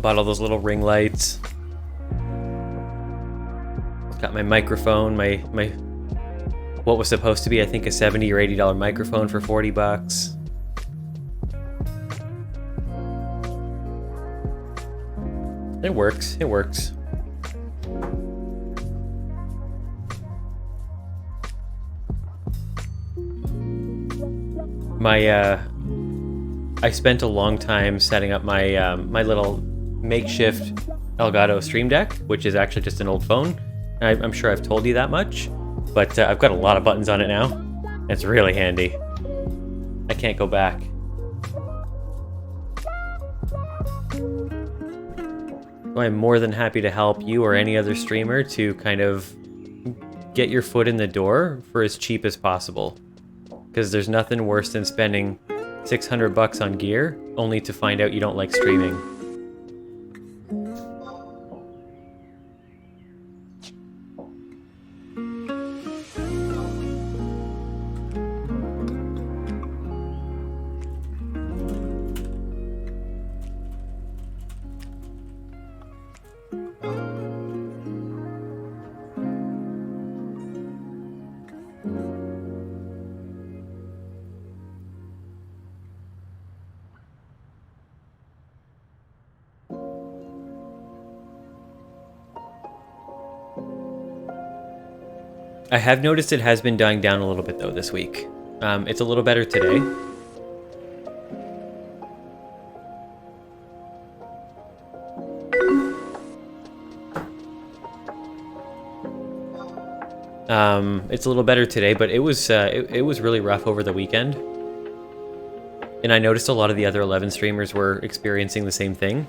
Speaker 1: Bought all those little ring lights. Got my microphone, my what was supposed to be, I think, a $70 or $80 microphone for $40. It works. It works. I spent a long time setting up my my little makeshift Elgato Stream Deck, which is actually just an old phone. I'm sure I've told you that much, but I've got a lot of buttons on it now. It's really handy. I can't go back. So I'm more than happy to help you or any other streamer to kind of get your foot in the door for as cheap as possible. Because there's nothing worse than spending $600 on gear only to find out you don't like streaming. I have noticed it has been dying down a little bit though this week. It's a little better today. It's a little better today, but it was really rough over the weekend. And I noticed a lot of the other 11 streamers were experiencing the same thing.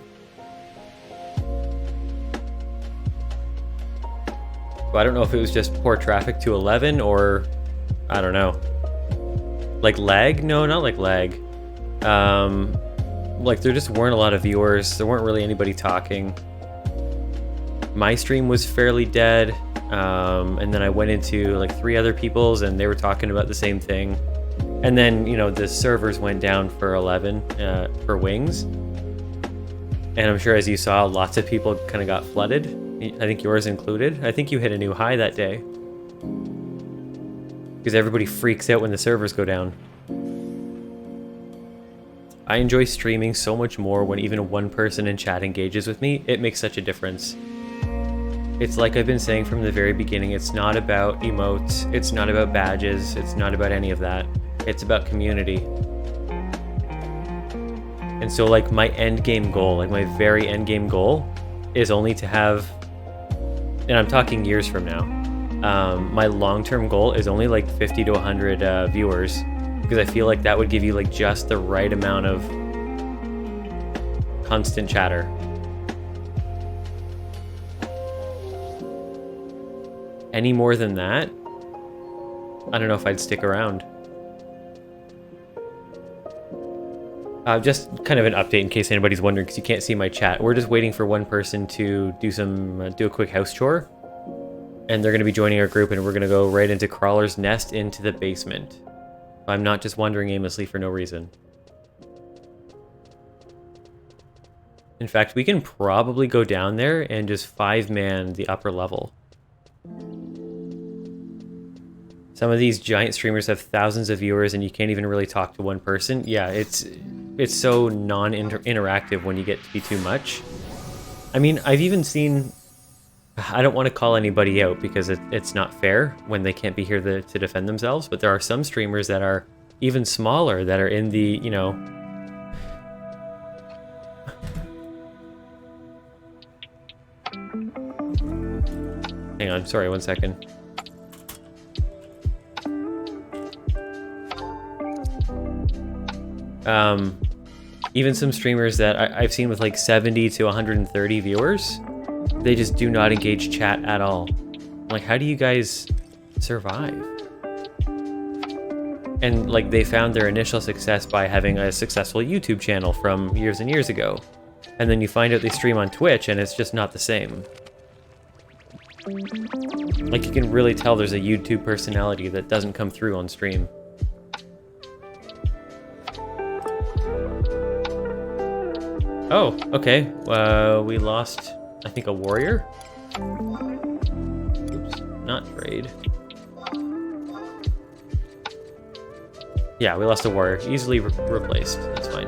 Speaker 1: So I don't know if it was just poor traffic to 11 or, I don't know. Like lag? No, not like lag. Like there just weren't a lot of viewers. There weren't really anybody talking. My stream was fairly dead. And then I went into like 3 other people's and they were talking about the same thing. And then, you know, the servers went down for 11 for Wings. And I'm sure as you saw, lots of people kind of got flooded. I think yours included. I think you hit a new high that day. Because everybody freaks out when the servers go down. I enjoy streaming so much more when even one person in chat engages with me. It makes such a difference. It's like I've been saying from the very beginning, it's not about emotes, it's not about badges, it's not about any of that. It's about community. And so like my end game goal, like my very end game goal is only to have, and I'm talking years from now, my long-term goal is only like 50 to 100 viewers, because I feel like that would give you like just the right amount of constant chatter. Any more than that, I don't know if I'd stick around. Just kind of an update in case anybody's wondering, because you can't see my chat. We're just waiting for one person to do a quick house chore, and they're going to be joining our group, and we're going to go right into Crawler's Nest into the basement. I'm not just wandering aimlessly for no reason. In fact, we can probably go down there and just 5-man the upper level. Some of these giant streamers have thousands of viewers and you can't even really talk to one person. Yeah, it's so non-interactive when you get to be too much. I mean, I've even seen... I don't want to call anybody out because it's not fair when they can't be here to defend themselves, but there are some streamers that are even smaller that are in the, you know... Hang on, sorry, 1 second. Even some streamers that I've seen with like 70 to 130 viewers, they just do not engage chat at all. Like, how do you guys survive? And like, they found their initial success by having a successful YouTube channel from years and years ago. And then you find out they stream on Twitch and it's just not the same. Like, you can really tell there's a YouTube personality that doesn't come through on stream. Oh, okay. We lost, I think, a warrior? Oops, not trade. Yeah, we lost a warrior. Easily replaced. That's fine.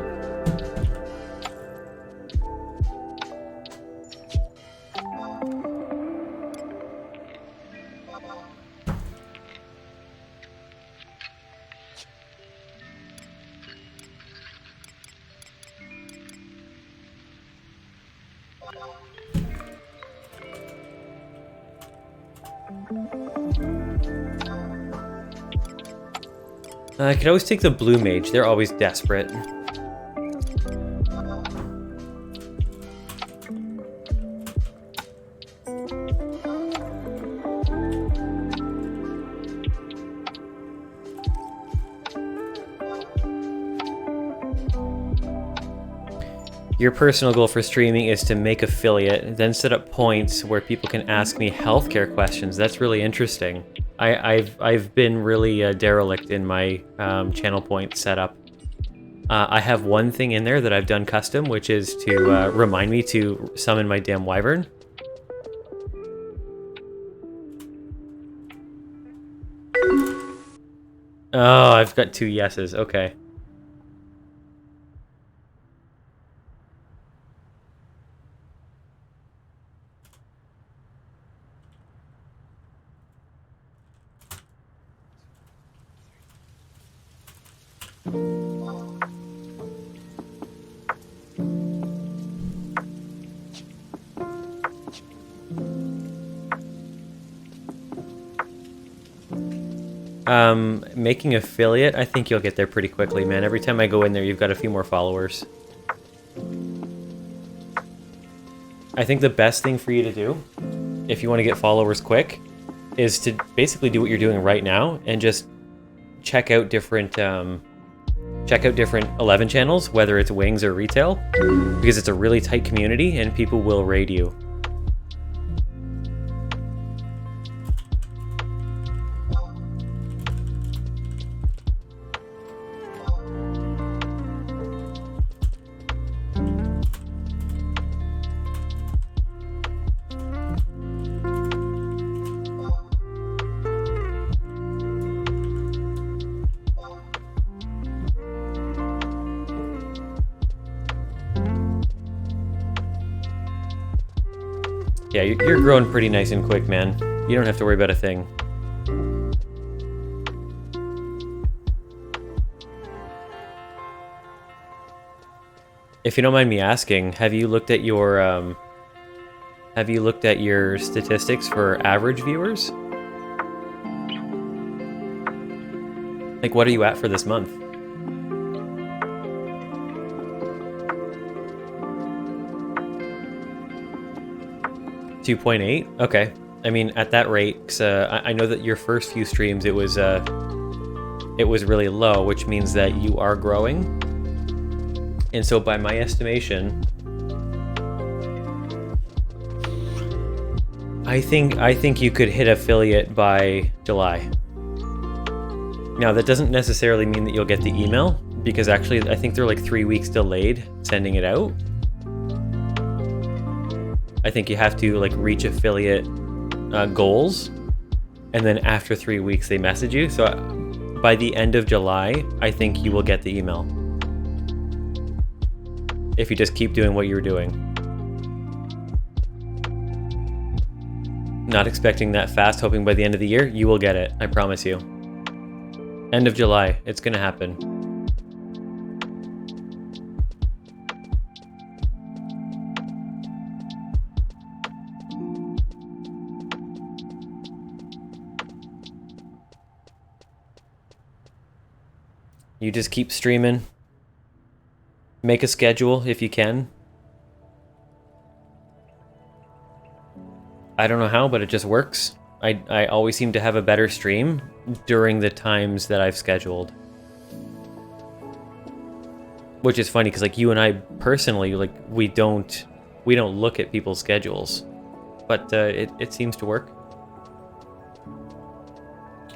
Speaker 1: I could always take the blue mage. They're always desperate. Your personal goal for streaming is to make affiliate, then set up points where people can ask me healthcare questions. That's really interesting. I've been really derelict in my channel point setup. I have one thing in there that I've done custom, which is to remind me to summon my damn wyvern. Oh, I've got 2 yeses. Okay. Making affiliate, I think you'll get there pretty quickly, man. Every time I go in there, you've got a few more followers. I think the best thing for you to do, if you want to get followers quick, is to basically do what you're doing right now and just check out different 11 channels, whether it's wings or retail, because it's a really tight community and people will raid you. Yeah, you're growing pretty nice and quick, man. You don't have to worry about a thing. If you don't mind me asking, have you looked at your statistics for average viewers? Like, what are you at for this month? 2.8? Okay. I mean, at that rate, 'cause, I know that your first few streams, it was really low, which means that you are growing. And so by my estimation, I think you could hit affiliate by July. Now, that doesn't necessarily mean that you'll get the email, because actually I think they're like 3 weeks delayed sending it out. I think you have to like reach affiliate goals, and then after 3 weeks they message you. So by the end of July, I think you will get the email. If you just keep doing what you're doing. Not expecting that fast, hoping by the end of the year, you will get it. I promise you. End of July, it's gonna happen. You just keep streaming. Make a schedule if you can. I don't know how, but it just works. I always seem to have a better stream during the times that I've scheduled. Which is funny, because like you and I personally, like we don't look at people's schedules. But it seems to work.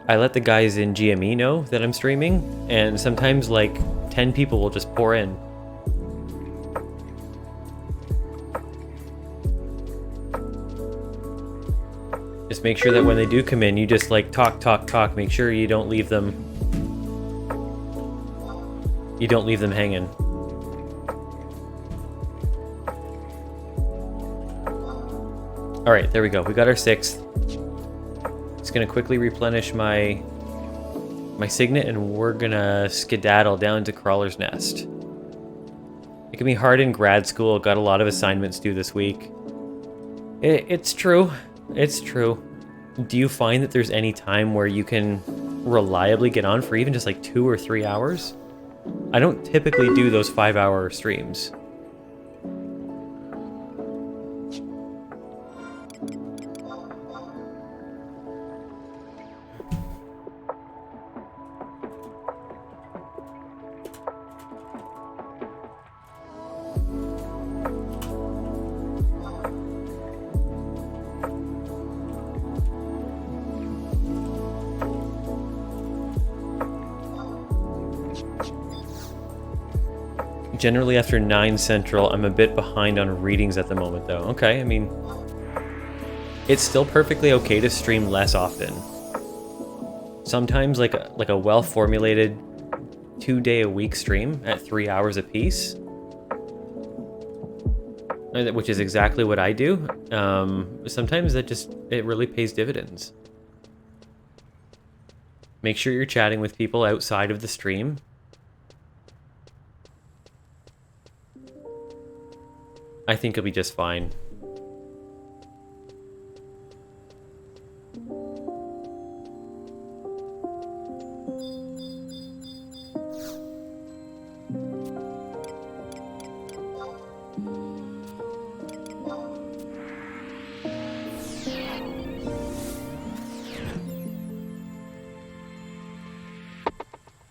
Speaker 1: I let the guys in GME know that I'm streaming, and sometimes like 10 people will just pour in. Just make sure that when they do come in, you just like talk. Make sure you don't leave them hanging. All right, there we go. We got our 6th. Just gonna quickly replenish my signet, and we're gonna skedaddle down to Crawler's Nest. It can be hard in grad school. Got a lot of assignments due this week. It's true. It's true. Do you find that there's any time where you can reliably get on for even just like 2 or 3 hours? I don't typically do those 5-hour streams. Generally after 9 Central, I'm a bit behind on readings at the moment though. Okay, I mean, it's still perfectly okay to stream less often. Sometimes like a well-formulated 2-day-a-week stream at 3 hours a piece, which is exactly what I do. Sometimes it really pays dividends. Make sure you're chatting with people outside of the stream. I think it'll be just fine.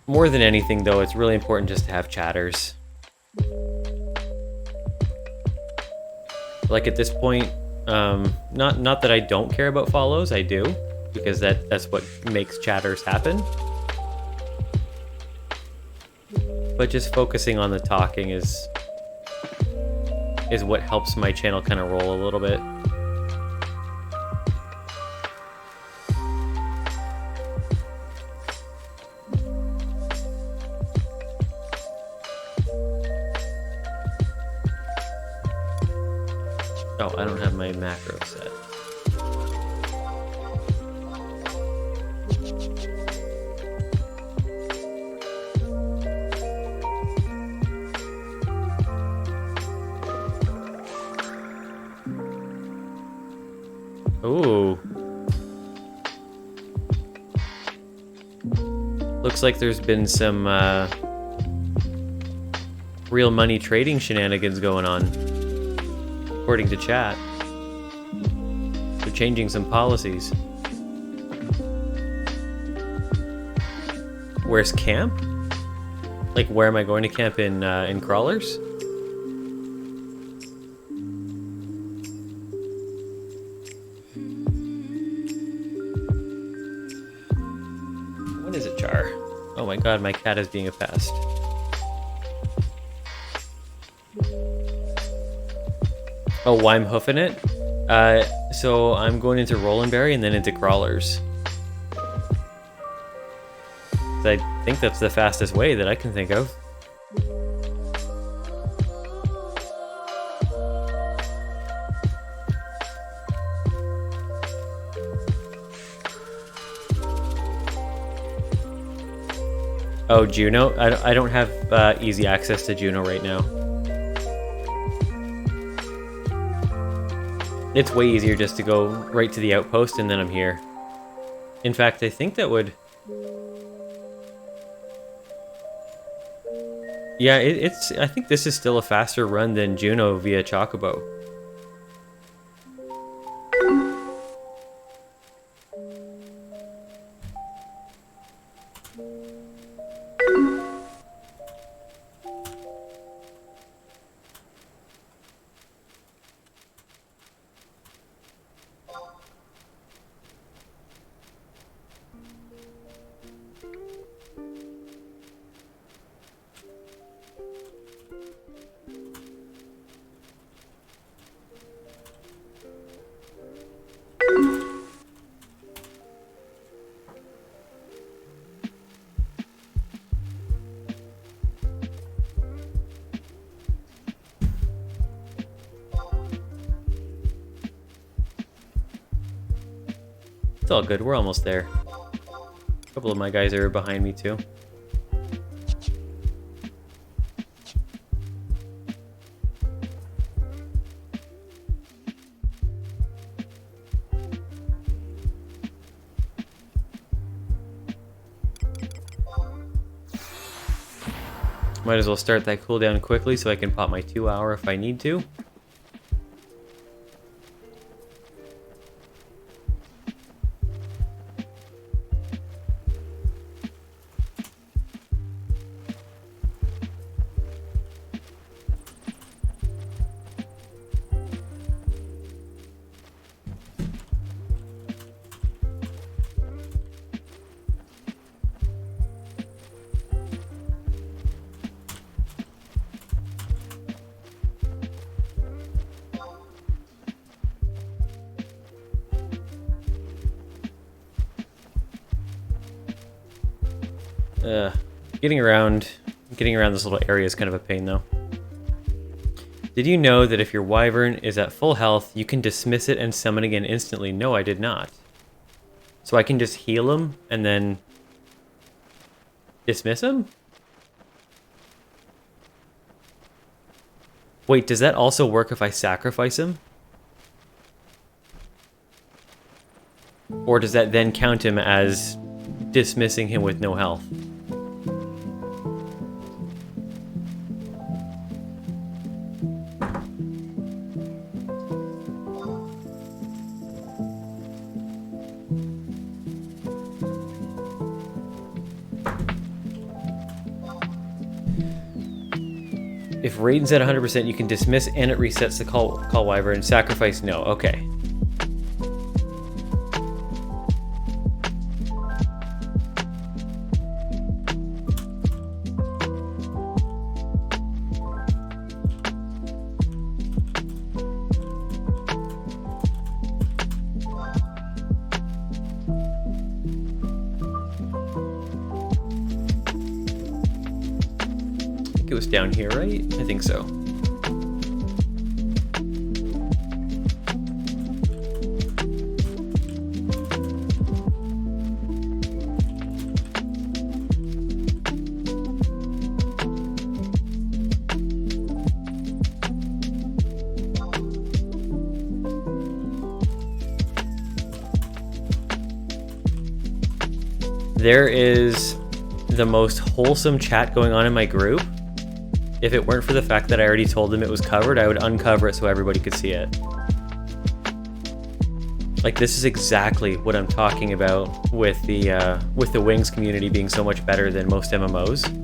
Speaker 1: More than anything, though, it's really important just to have chatters. Like at this point, not that I don't care about follows, I do, because that's what makes chatters happen. But just focusing on the talking is what helps my channel kind of roll a little bit. Oh, I don't have my macro set. Ooh. Looks like there's been some real money trading shenanigans going on, according to chat. They're changing some policies. Where's camp? Like, where am I going to camp in crawlers? What is it, Char? Oh my god, my cat is being a pest. Oh, why I'm hoofing it? So I'm going into Rolandberry and then into crawlers. I think that's the fastest way that I can think of. Oh, Juno? I don't have easy access to Juno right now. It's way easier just to go right to the outpost and then I'm here. In fact, I think that would... Yeah, I think this is still a faster run than Juno via Chocobo. It's all good, we're almost there. A couple of my guys are behind me too. Might as well start that cooldown quickly so I can pop my 2-hour if I need to. Getting around this little area is kind of a pain though. Did you know that if your wyvern is at full health, you can dismiss it and summon again instantly? No, I did not. So I can just heal him and then dismiss him? Wait, does that also work if I sacrifice him? Or does that then count him as dismissing him with no health? If Raiden's at 100%, you can dismiss and it resets the call wyvern. Sacrifice, no. Okay. It was down here, right? I think so. There is the most wholesome chat going on in my group. If it weren't for the fact that I already told them it was covered, I would uncover it so everybody could see it. Like, this is exactly what I'm talking about with the Wings community being so much better than most MMOs.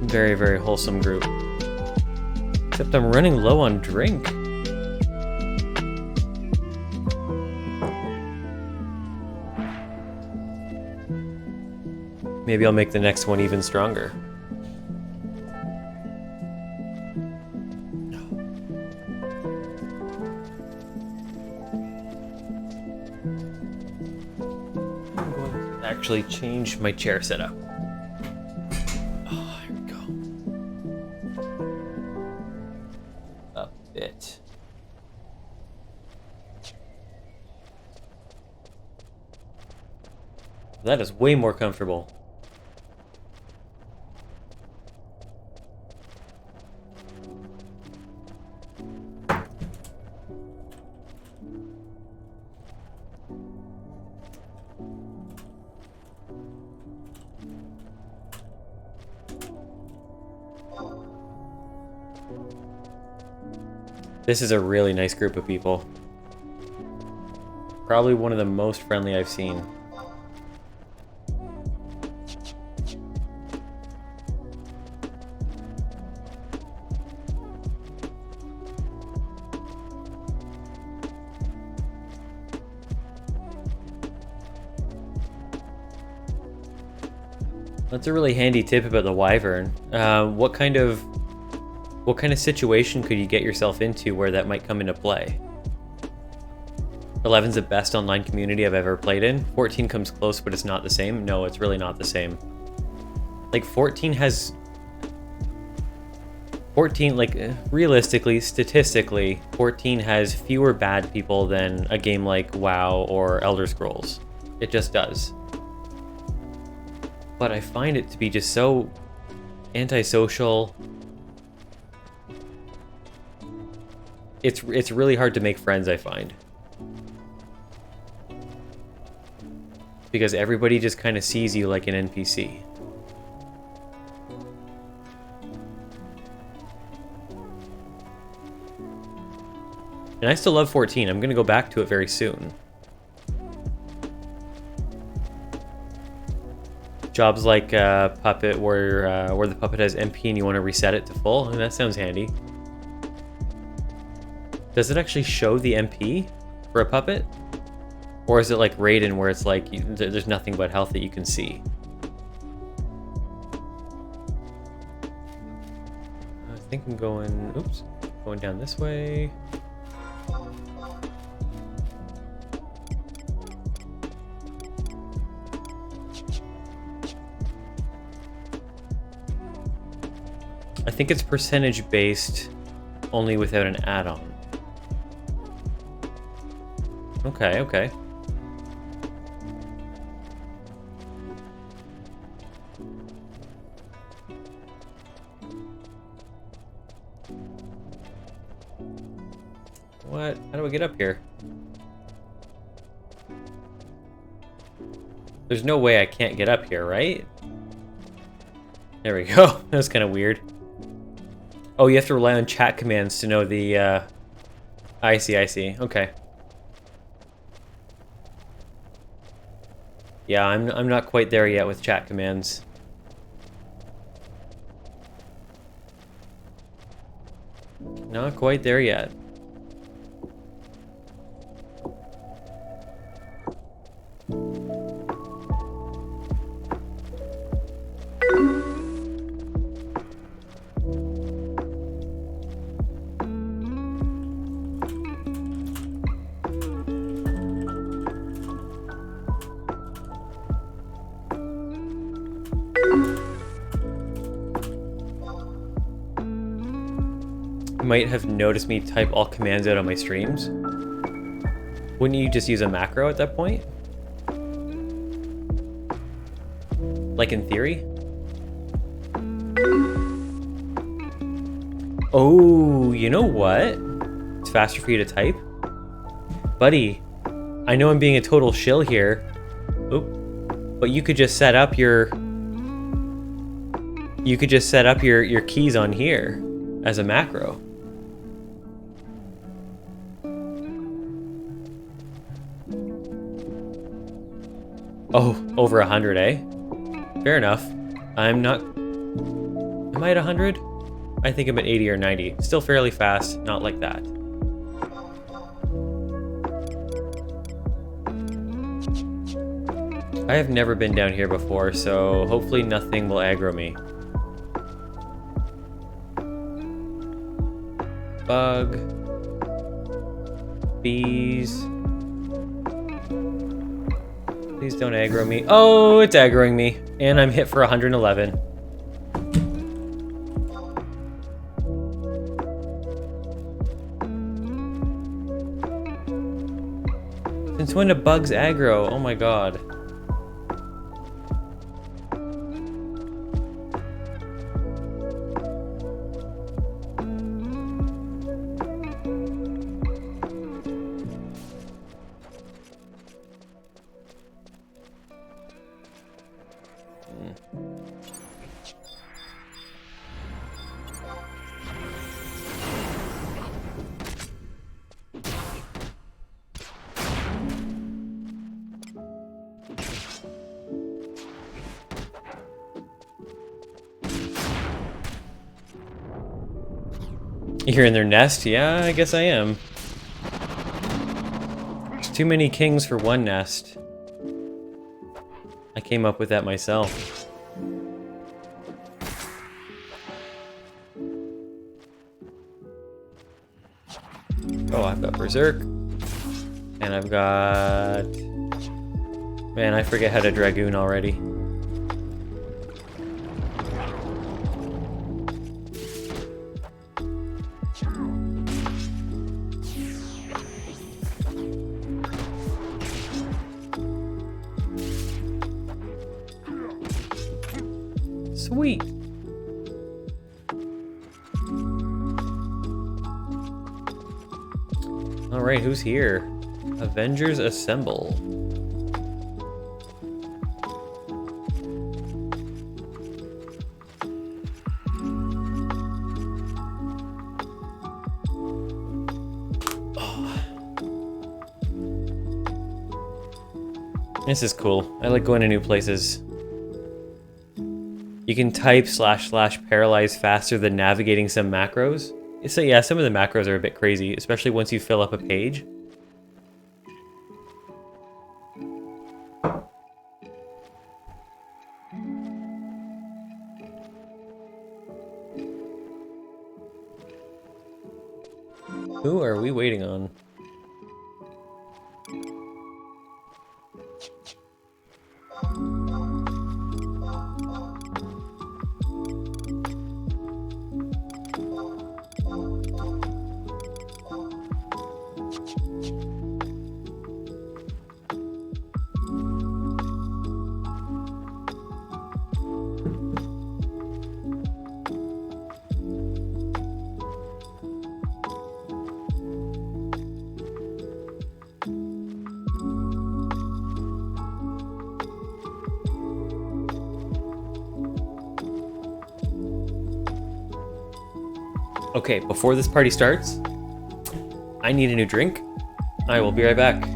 Speaker 1: Very, very wholesome group. Except I'm running low on drink. Maybe I'll make the next one even stronger. I'm going to actually change my chair setup. Oh, here we go. A bit. That is way more comfortable. This is a really nice group of people. Probably one of the most friendly I've seen. That's a really handy tip about the Wyvern. What kind of situation could you get yourself into where that might come into play? 11's the best online community I've ever played in. 14 comes close, but it's not the same. No, it's really not the same. Like 14, like realistically, statistically, 14 has fewer bad people than a game like WoW or Elder Scrolls. It just does. But I find it to be just so antisocial. It's really hard to make friends, I find. Because everybody just kind of sees you like an NPC. And I still love 14. I'm going to go back to it very soon. Jobs like Puppet, where the Puppet has MP and you want to reset it to full. I mean, that sounds handy. Does it actually show the MP for a Puppet? Or is it like Raiden where it's like there's nothing but health that you can see? I think I'm going down this way. I think it's percentage based only without an add-on. Okay. What? How do I get up here? There's no way I can't get up here, right? There we go. That was kind of weird. Oh, you have to rely on chat commands to know the, I see. Okay. Yeah, I'm not quite there yet with chat commands. Not quite there yet. Might have noticed me type all commands out on my streams. Wouldn't you just use a macro at that point? Like in theory? Oh, you know what? It's faster for you to type. Buddy, I know I'm being a total shill here. Oop. But you could just set up your... You could just set up your keys on here as a macro. Oh, over 100, eh? Fair enough. I'm not... Am I at 100? I think I'm at 80 or 90. Still fairly fast, not like that. I have never been down here before, so hopefully nothing will aggro me. Bug. Bees. Please don't aggro me. Oh, it's aggroing me. And I'm hit for 111. Since when do bugs aggro? Oh my god. You're in their nest? Yeah, I guess I am. There's too many kings for one nest. I came up with that myself. Oh, I've got Berserk. And I've got... Man, I forget how to Dragoon already. Sweet. All right, who's here? Avengers Assemble. Oh. This is cool. I like going to new places. You can type / paralyze faster than navigating some macros. So yeah, some of the macros are a bit crazy, especially once you fill up a page. Who are we waiting on? Okay, before this party starts, I need a new drink. I will be right back.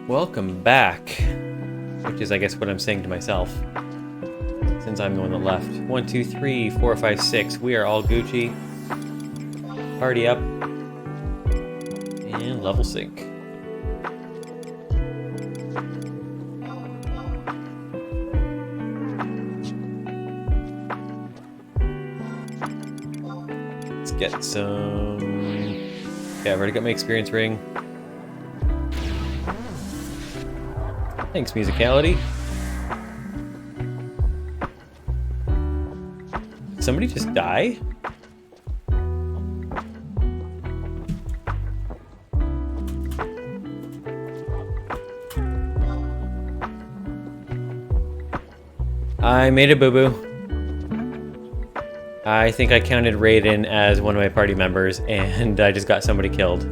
Speaker 1: Welcome back. Which is, I guess, what I'm saying to myself. Since I'm the one that left. 1, 2, 3, 4, 5, 6. We are all Gucci. Party up. And level sync. Let's get some... Okay, I've already got my experience ring. Thanks, musicality. Did somebody just die? I made a boo-boo. I think I counted Raiden as one of my party members, and I just got somebody killed.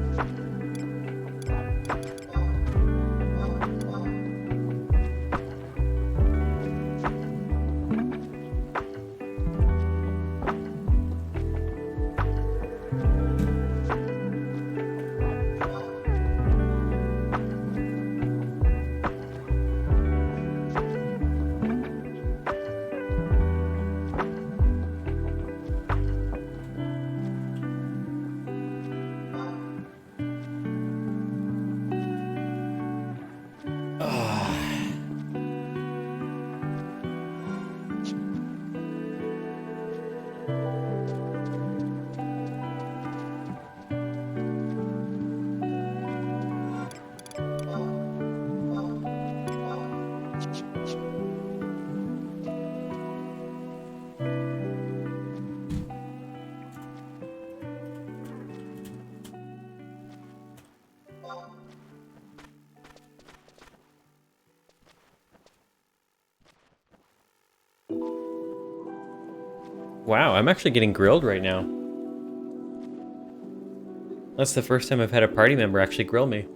Speaker 1: Wow, I'm actually getting grilled right now. That's the first time I've had a party member actually grill me.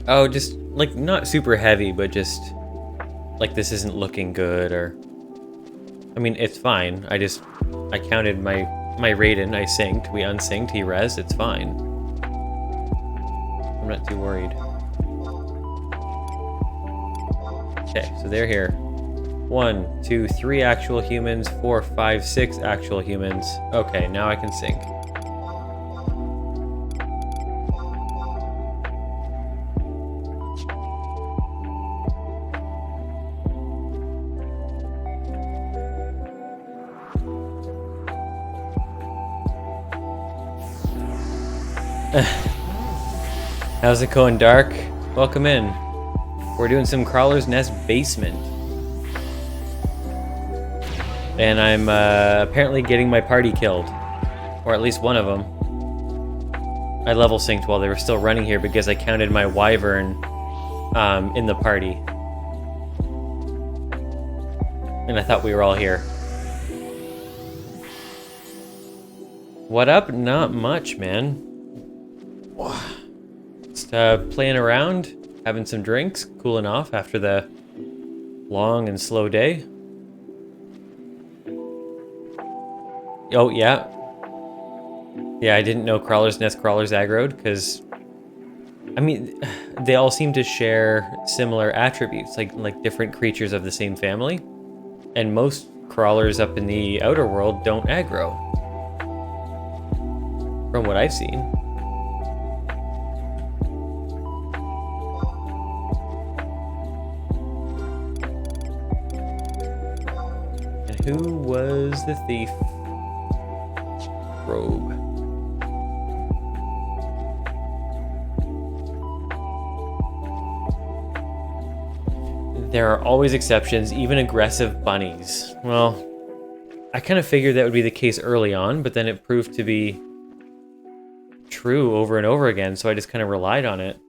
Speaker 1: Oh, just, like, not super heavy, but just, like, this isn't looking good, or... I mean, it's fine. I counted my Raiden, I synced, we unsynced, he rezzed, it's fine. I'm not too worried. Okay, so they're here. 1, 2, 3 actual humans, 4, 5, 6 actual humans. Okay, now I can sync. How's it going, Dark? Welcome in. We're doing some Crawler's Nest Basement. And I'm apparently getting my party killed. Or at least one of them. I level synced while they were still running here because I counted my Wyvern in the party. And I thought we were all here. What up? Not much, man. Just playing around, having some drinks, cooling off after the long and slow day. Oh, yeah. Yeah, I didn't know Crawler's Nest crawlers aggroed, because... I mean, they all seem to share similar attributes, like different creatures of the same family. And most crawlers up in the outer world don't aggro. From what I've seen. And who was the thief? Robe. There are always exceptions, even aggressive bunnies. Well, I kind of figured that would be the case early on, but then it proved to be true over and over again, so I just kind of relied on it.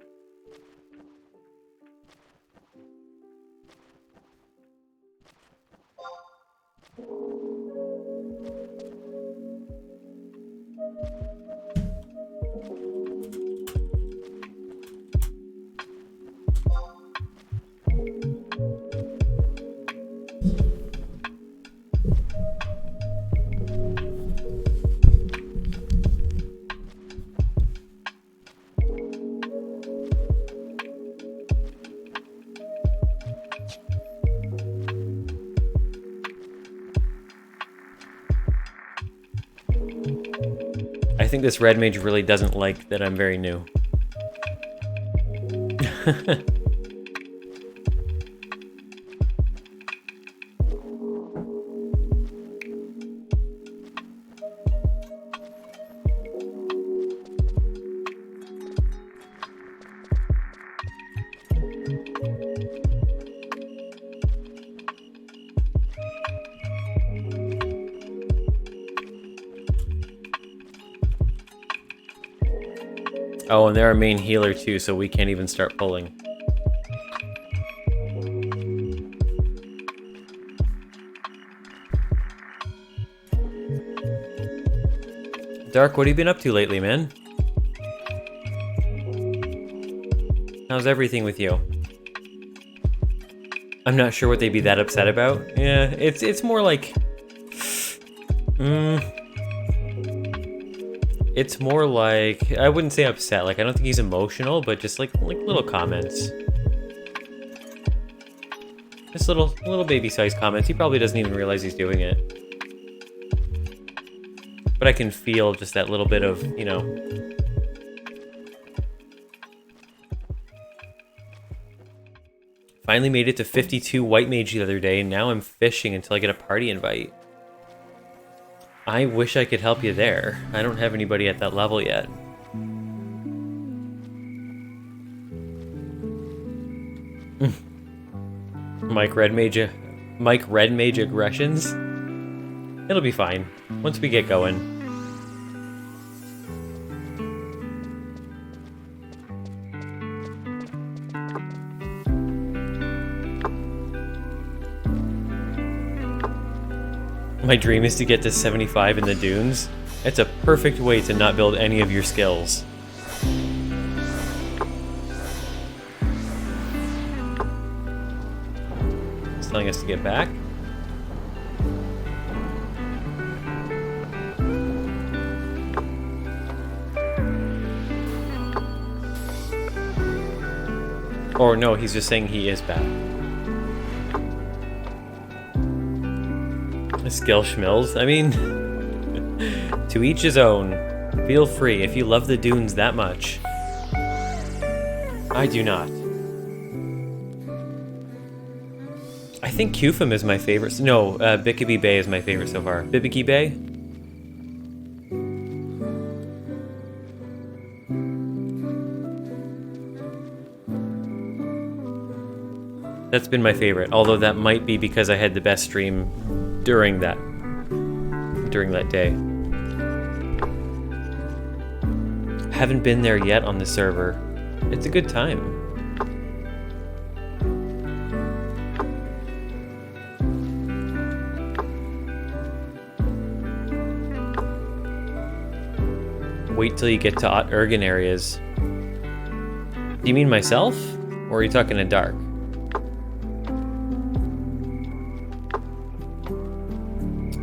Speaker 1: think this red mage really doesn't like that I'm very new. Oh, and they're our main healer too, so we can't even start pulling. Dark, what have you been up to lately, man? How's everything with you? I'm not sure what they'd be that upset about. Yeah, it's more like... It's more like, I wouldn't say upset, like I don't think he's emotional, but just like little comments. Just little baby-sized comments. He probably doesn't even realize he's doing it. But I can feel just that little bit of, you know... Finally made it to 52 white mage the other day, and now I'm fishing until I get a party invite. I wish I could help you there. I don't have anybody at that level yet. Mike Red Mage aggressions? It'll be fine once we get going. My dream is to get to 75 in the dunes. It's a perfect way to not build any of your skills. It's telling us to get back. Or no, he's just saying he is back. Skill schmills. I mean, to each his own. Feel free if you love the dunes that much. I do not. I think Kufum is my favorite. No, Bikini Bay is my favorite so far. Bibiki Bay? That's been my favorite, although that might be because I had the best stream during that day. Haven't been there yet on the server. It's a good time. Wait till you get to Ergen areas. Do you mean myself? Or are you talking to Dark?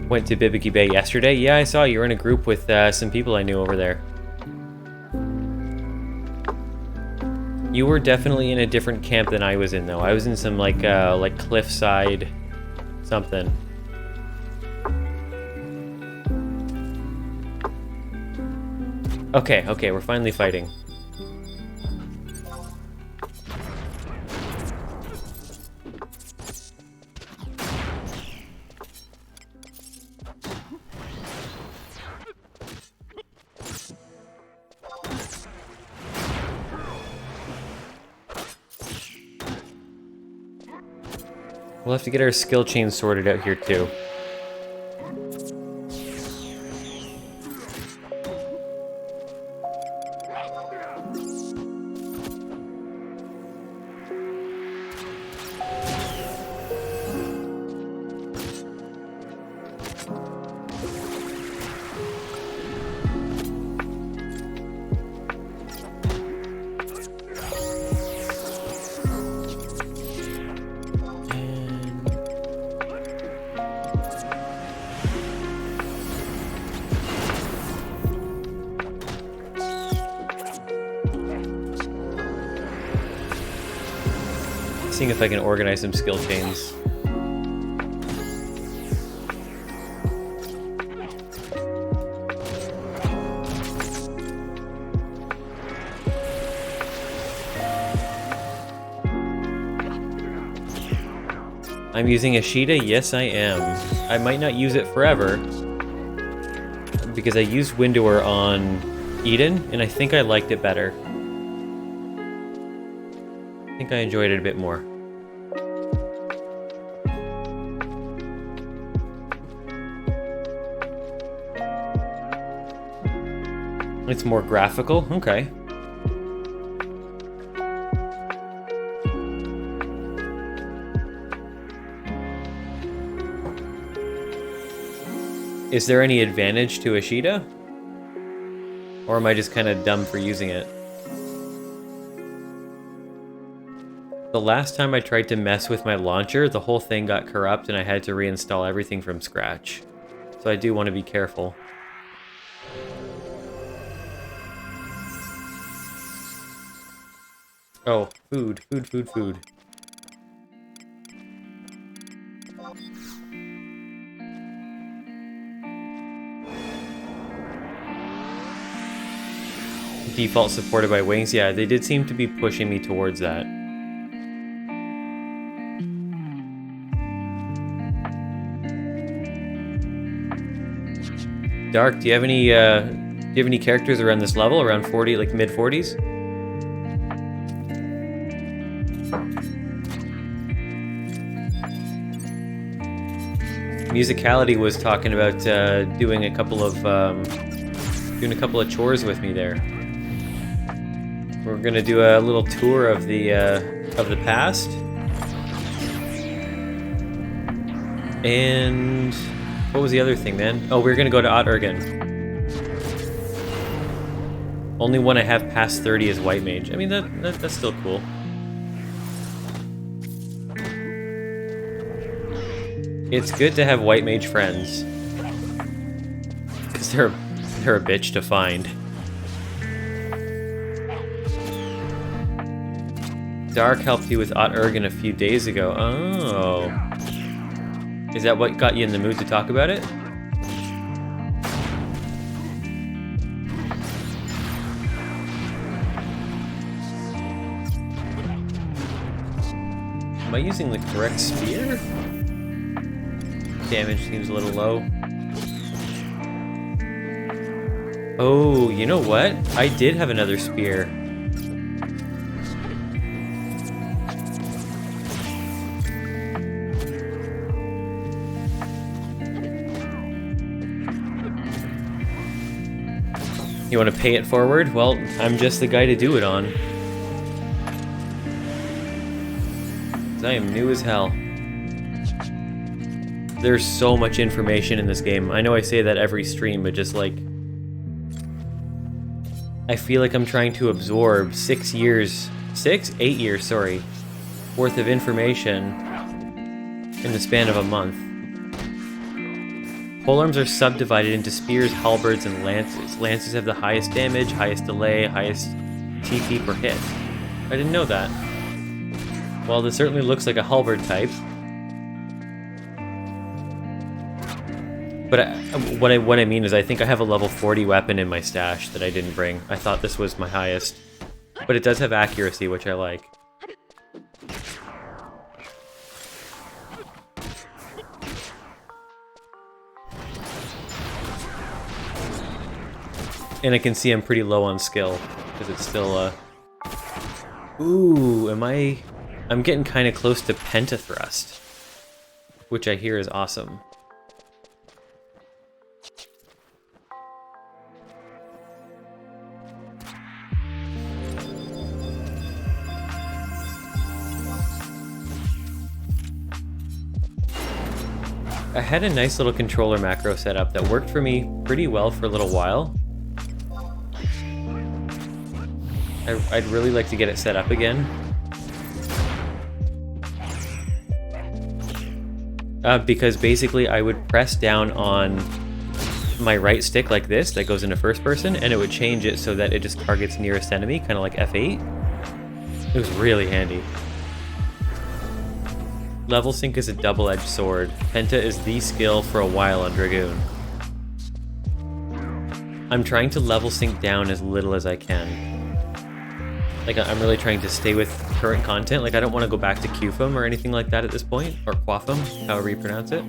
Speaker 1: Went to Bibiki Bay yesterday. Yeah, I saw you were in a group with some people I knew over there. You were definitely in a different camp than I was in, though. I was in some like cliffside something. Okay, we're finally fighting. We'll have to get our skill chain sorted out here too. Seeing if I can organize some skill chains. I'm using Ashita? Yes, I am. I might not use it forever, because I used Windower on Eden, and I think I liked it better. I think I enjoyed it a bit more. It's more graphical? Okay. Is there any advantage to Ashita? Or am I just kind of dumb for using it? The last time I tried to mess with my launcher, the whole thing got corrupt and I had to reinstall everything from scratch. So I do want to be careful. Oh, food. Default supported by Wings. Yeah, they did seem to be pushing me towards that. Dark, do you have any characters around this level, around 40, like mid 40s? Musicality was talking about doing a couple of chores with me there. We're gonna do a little tour of the past, and what was the other thing, man? Oh, we're gonna go to Ott Ergen. Only one I have past 30 is White Mage. I mean, that's still cool. It's good to have White Mage friends, because they're a bitch to find. Dark helped you with Ott Ergen a few days ago. Oh. Is that what got you in the mood to talk about it? Am I using the correct spear? Damage seems a little low. Oh, you know what? I did have another spear. You want to pay it forward? Well, I'm just the guy to do it on. 'Cause I am new as hell. There's so much information in this game. I know I say that every stream, but just like... I feel like I'm trying to absorb 8 years, sorry, worth of information in the span of a month. Polearms are subdivided into spears, halberds, and lances. Lances have the highest damage, highest delay, highest TP per hit. I didn't know that. Well, this certainly looks like a halberd type. But what I mean is I think I have a level 40 weapon in my stash that I didn't bring. I thought this was my highest. But it does have accuracy, which I like. And I can see I'm pretty low on skill, because it's still, Ooh, I'm getting kind of close to Pentathrust, which I hear is awesome. I had a nice little controller macro setup that worked for me pretty well for a little while. I'd really like to get it set up again. Because basically I would press down on my right stick like this, that goes into first person, and it would change it so that it just targets nearest enemy, kind of like F8. It was really handy. Level sync is a double-edged sword. Penta is the skill for a while on Dragoon. I'm trying to level sync down as little as I can. Like, I'm really trying to stay with current content. Like, I don't want to go back to QFM or anything like that at this point, or Quafum, however you pronounce it.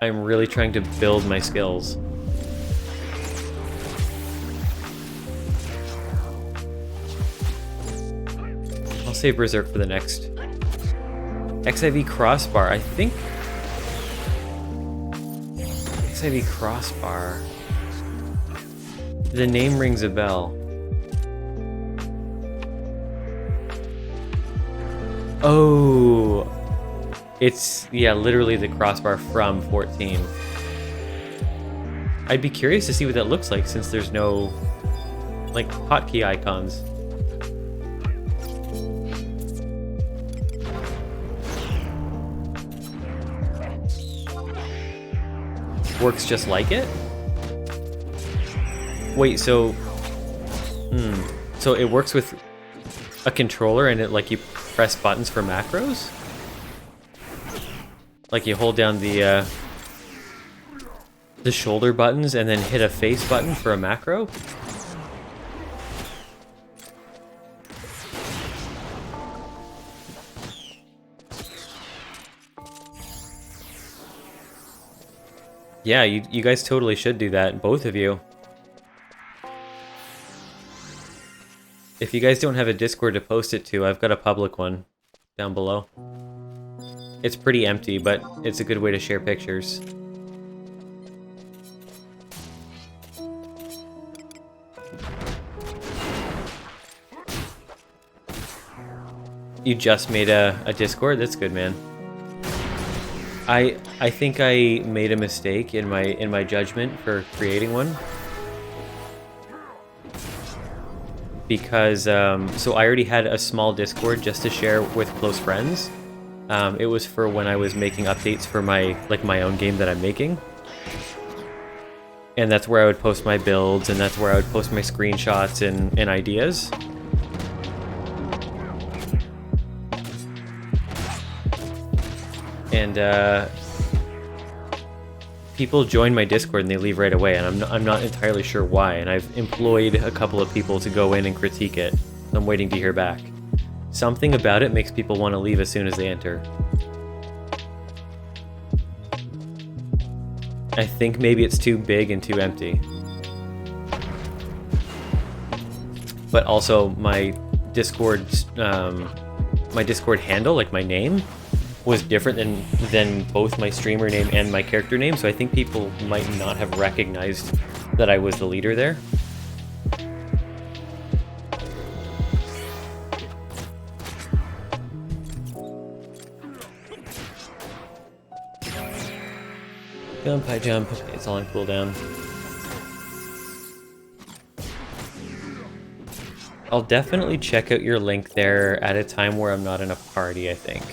Speaker 1: I'm really trying to build my skills. I'll save Berserk for the next. XIV Crossbar, I think. XIV Crossbar. The name rings a bell. Oh, it's, yeah, literally the crossbar from 14. I'd be curious to see what that looks like since there's no, like, hotkey icons. Works just like it? Wait, so... So it works with a controller and it, like, you press buttons for macros? Like you hold down the shoulder buttons and then hit a face button for a macro? Yeah, you guys totally should do that, both of you. If you guys don't have a Discord to post it to, I've got a public one down below. It's pretty empty, but it's a good way to share pictures. You just made a Discord? That's good, man. I think I made a mistake in my judgment for creating one. Because so I already had a small Discord just to share with close friends. It was for when I was making updates for my own game that I'm making. And that's where I would post my builds, and that's where I would post my screenshots and ideas. And people join my Discord and they leave right away, and I'm not entirely sure why, and I've employed a couple of people to go in and critique it. I'm waiting to hear back. Something about it makes people want to leave as soon as they enter. I think maybe it's too big and too empty. But also my Discord handle, like my name, was different than both my streamer name and my character name, so I think people might not have recognized that I was the leader there. Jump, I jump. It's all on cooldown. I'll definitely check out your link there at a time where I'm not in a party, I think.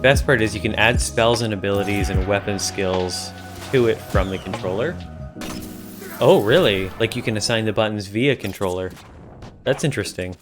Speaker 1: Best part is you can add spells and abilities and weapon skills to it from the controller. Oh, really? Like you can assign the buttons via controller. That's interesting.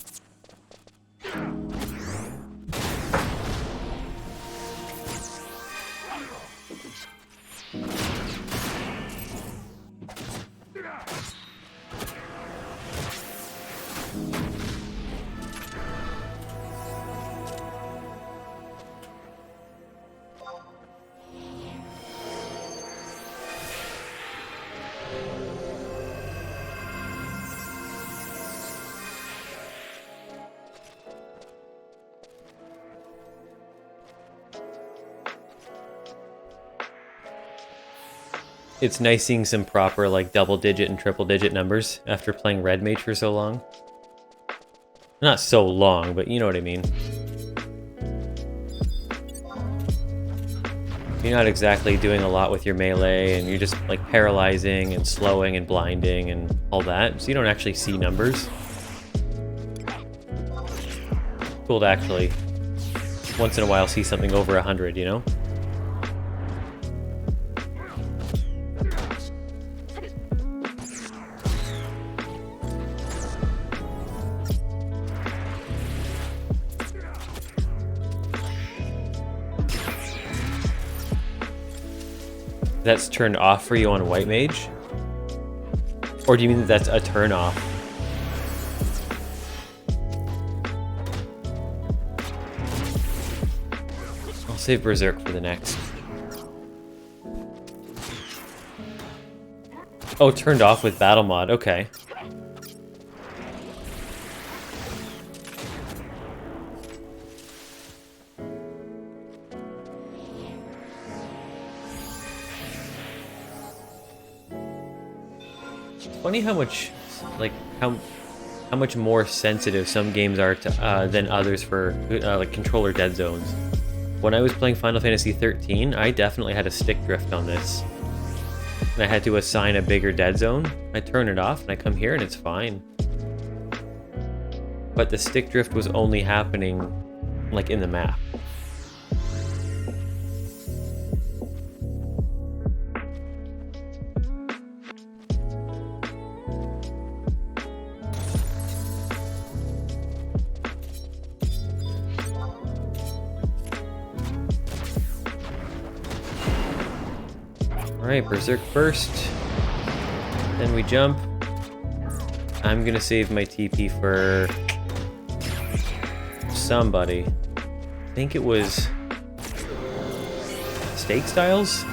Speaker 1: it's nice seeing some proper like double-digit and triple-digit numbers after playing Red Mage for so long. Not so long, but you know what I mean. You're not exactly doing a lot with your melee, and you're just like paralyzing and slowing and blinding and all that, so you don't actually see numbers. Cool to actually, once in a while, see something over 100, you know? That's turned off for you on White Mage? Or do you mean that that's a turn off? I'll save Berserk for the next. Oh, turned off with Battle Mod, okay. Funny how much, like, how much more sensitive some games are to than others for like controller dead zones. When I was playing Final Fantasy 13, I definitely had a stick drift on this, and I had to assign a bigger dead zone. I turn it off, and I come here, and it's fine. But the stick drift was only happening, like, in the map. Alright, Berserk first. Then we jump. I'm gonna save my TP for somebody. I think it was Stake Styles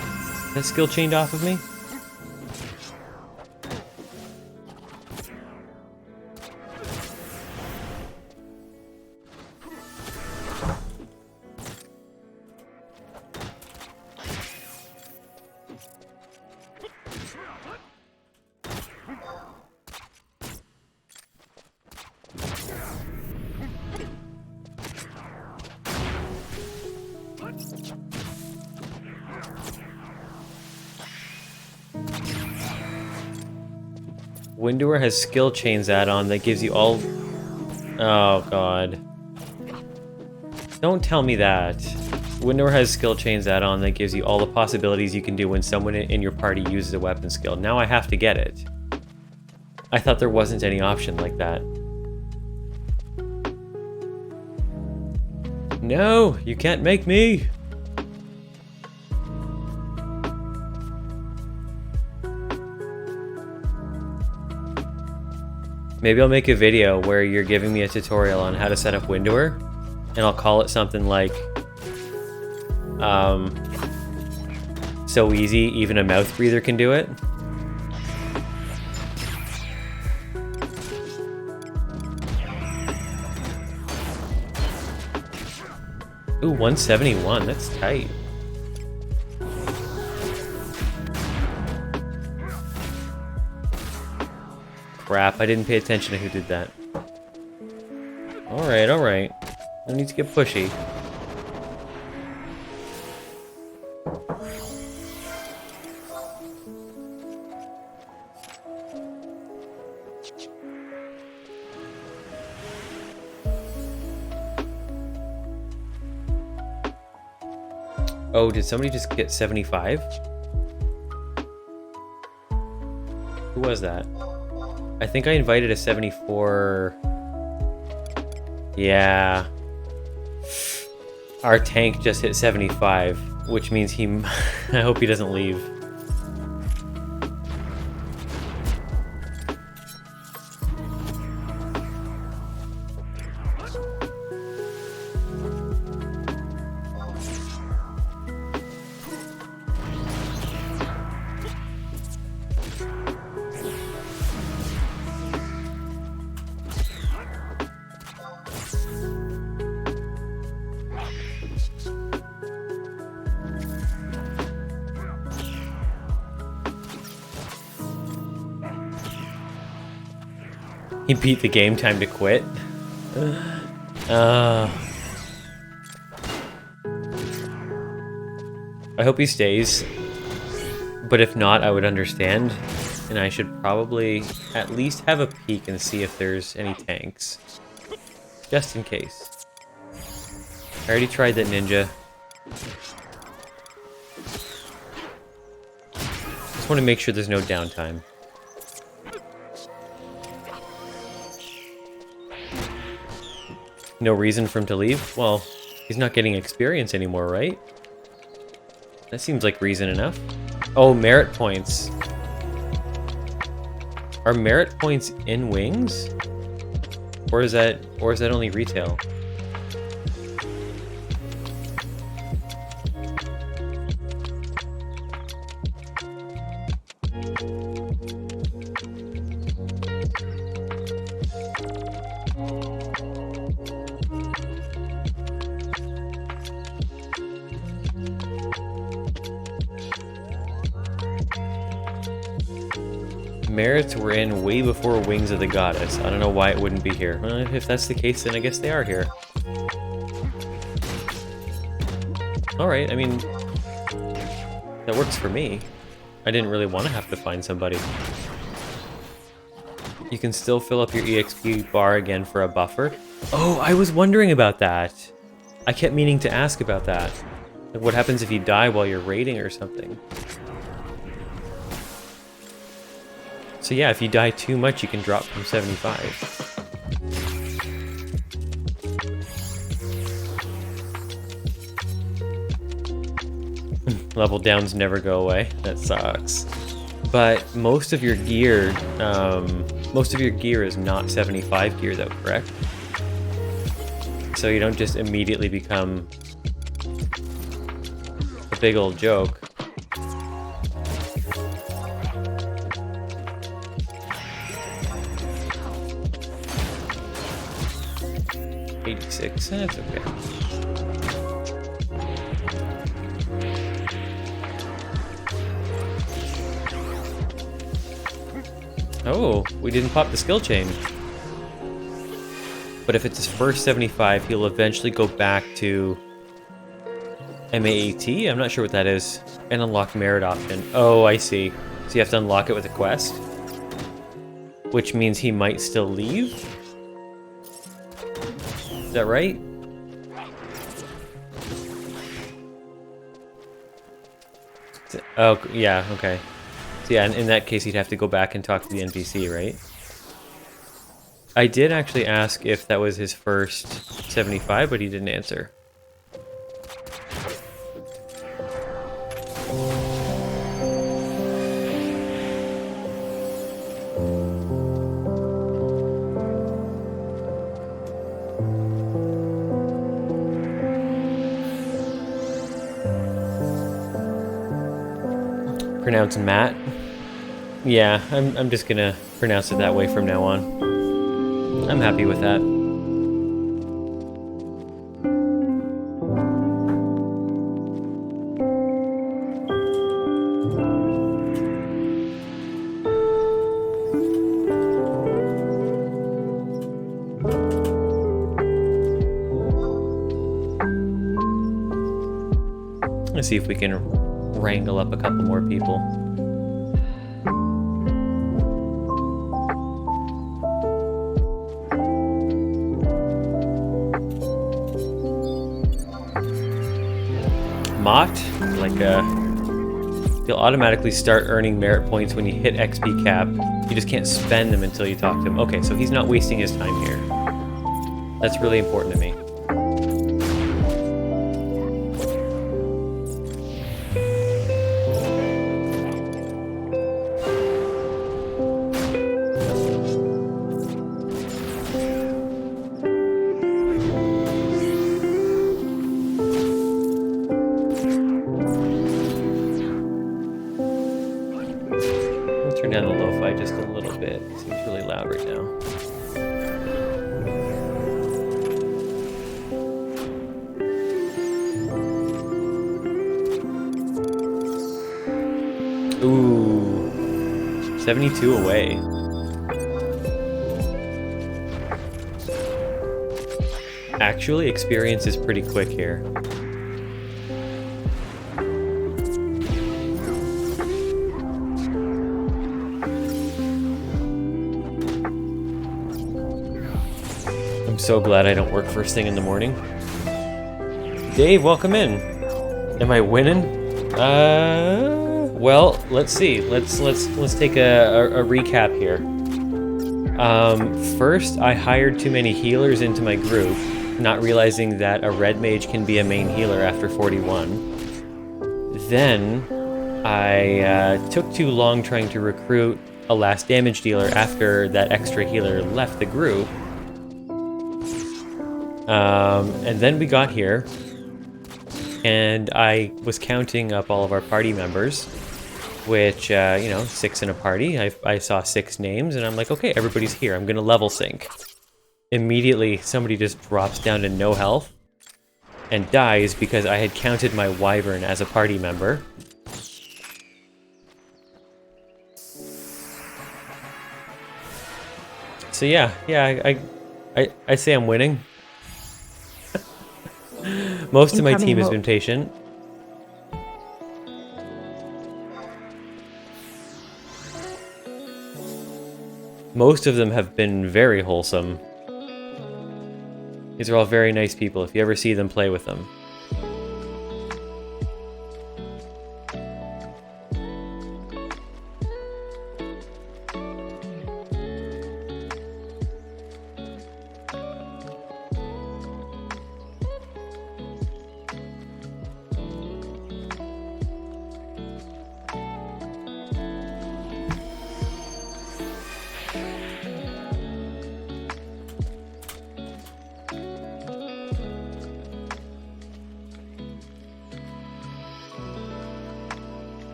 Speaker 1: that skill chained off of me. Windower has skill chains add-on that gives you all... Oh, God. Don't tell me that. Windower has skill chains add-on that gives you all the possibilities you can do when someone in your party uses a weapon skill. Now I have to get it. I thought there wasn't any option like that. No, you can't make me! Maybe I'll make a video where you're giving me a tutorial on how to set up Windower, and I'll call it something like, so easy, even a mouth breather can do it. Ooh, 171, that's tight. Crap, I didn't pay attention to who did that. Alright, alright. No need to get pushy. Oh, did somebody just get 75? Who was that? I think I invited a 74... Yeah. Our tank just hit 75, which means he... I hope he doesn't leave. He beat the game, time to quit. I hope he stays, but if not, I would understand, and I should probably at least have a peek and see if there's any tanks, just in case. I already tried that ninja. Just want to make sure there's no downtime. No reason for him to leave? Well, he's not getting experience anymore, right? That seems like reason enough. Oh, merit points. Are merit points in wings? Or is that only retail? Merits were in way before Wings of the Goddess. I don't know why it wouldn't be here. If that's the case, then I guess they are here. Alright, I mean, that works for me. I didn't really want to have to find somebody. You can still fill up your EXP bar again for a buffer. Oh, I was wondering about that. I kept meaning to ask about that. Like, what happens if you die while you're raiding or something? So yeah, if you die too much, you can drop from 75. Level downs never go away. That sucks. But most of your gear is not 75 gear though, correct? So you don't just immediately become a big old joke. That's okay. Oh, we didn't pop the skill chain. But if it's his first 75, he'll eventually go back to MAAT? I'm not sure what that is. And unlock merit option. Oh, I see. So you have to unlock it with a quest? Which means he might still leave? Is that right? Oh, yeah, okay. So yeah, in that case, he'd have to go back and talk to the NPC, right? I did actually ask if that was his first 75, but he didn't answer. Pronounce Matt. Yeah, I'm just gonna pronounce it that way from now on. I'm happy with that. Let's see if we can wrangle up a couple more people. Mott, like he'll automatically start earning merit points when you hit XP cap. You just can't spend them until you talk to him. Okay, so he's not wasting his time here. That's really important to me. Turn down the lo-fi just a little bit. It seems really loud right now. Ooh, 72 away. Actually, experience is pretty quick here. I'm so glad I don't work first thing in the morning. Dave, welcome in. Am I winning? Well, let's see. Let's take a recap here. First, I hired too many healers into my group, not realizing that a red mage can be a main healer after 41. Then, I took too long trying to recruit a last damage dealer after that extra healer left the group. And then we got here, and I was counting up all of our party members, which, 6 in a party. I saw 6 names, and I'm like, okay, everybody's here. I'm gonna level sync. Immediately, somebody just drops down to no health and dies because I had counted my wyvern as a party member. So yeah, I say I'm winning. Most of my team has been patient. Most of them have been very wholesome. These are all very nice people if you ever see them, play with them.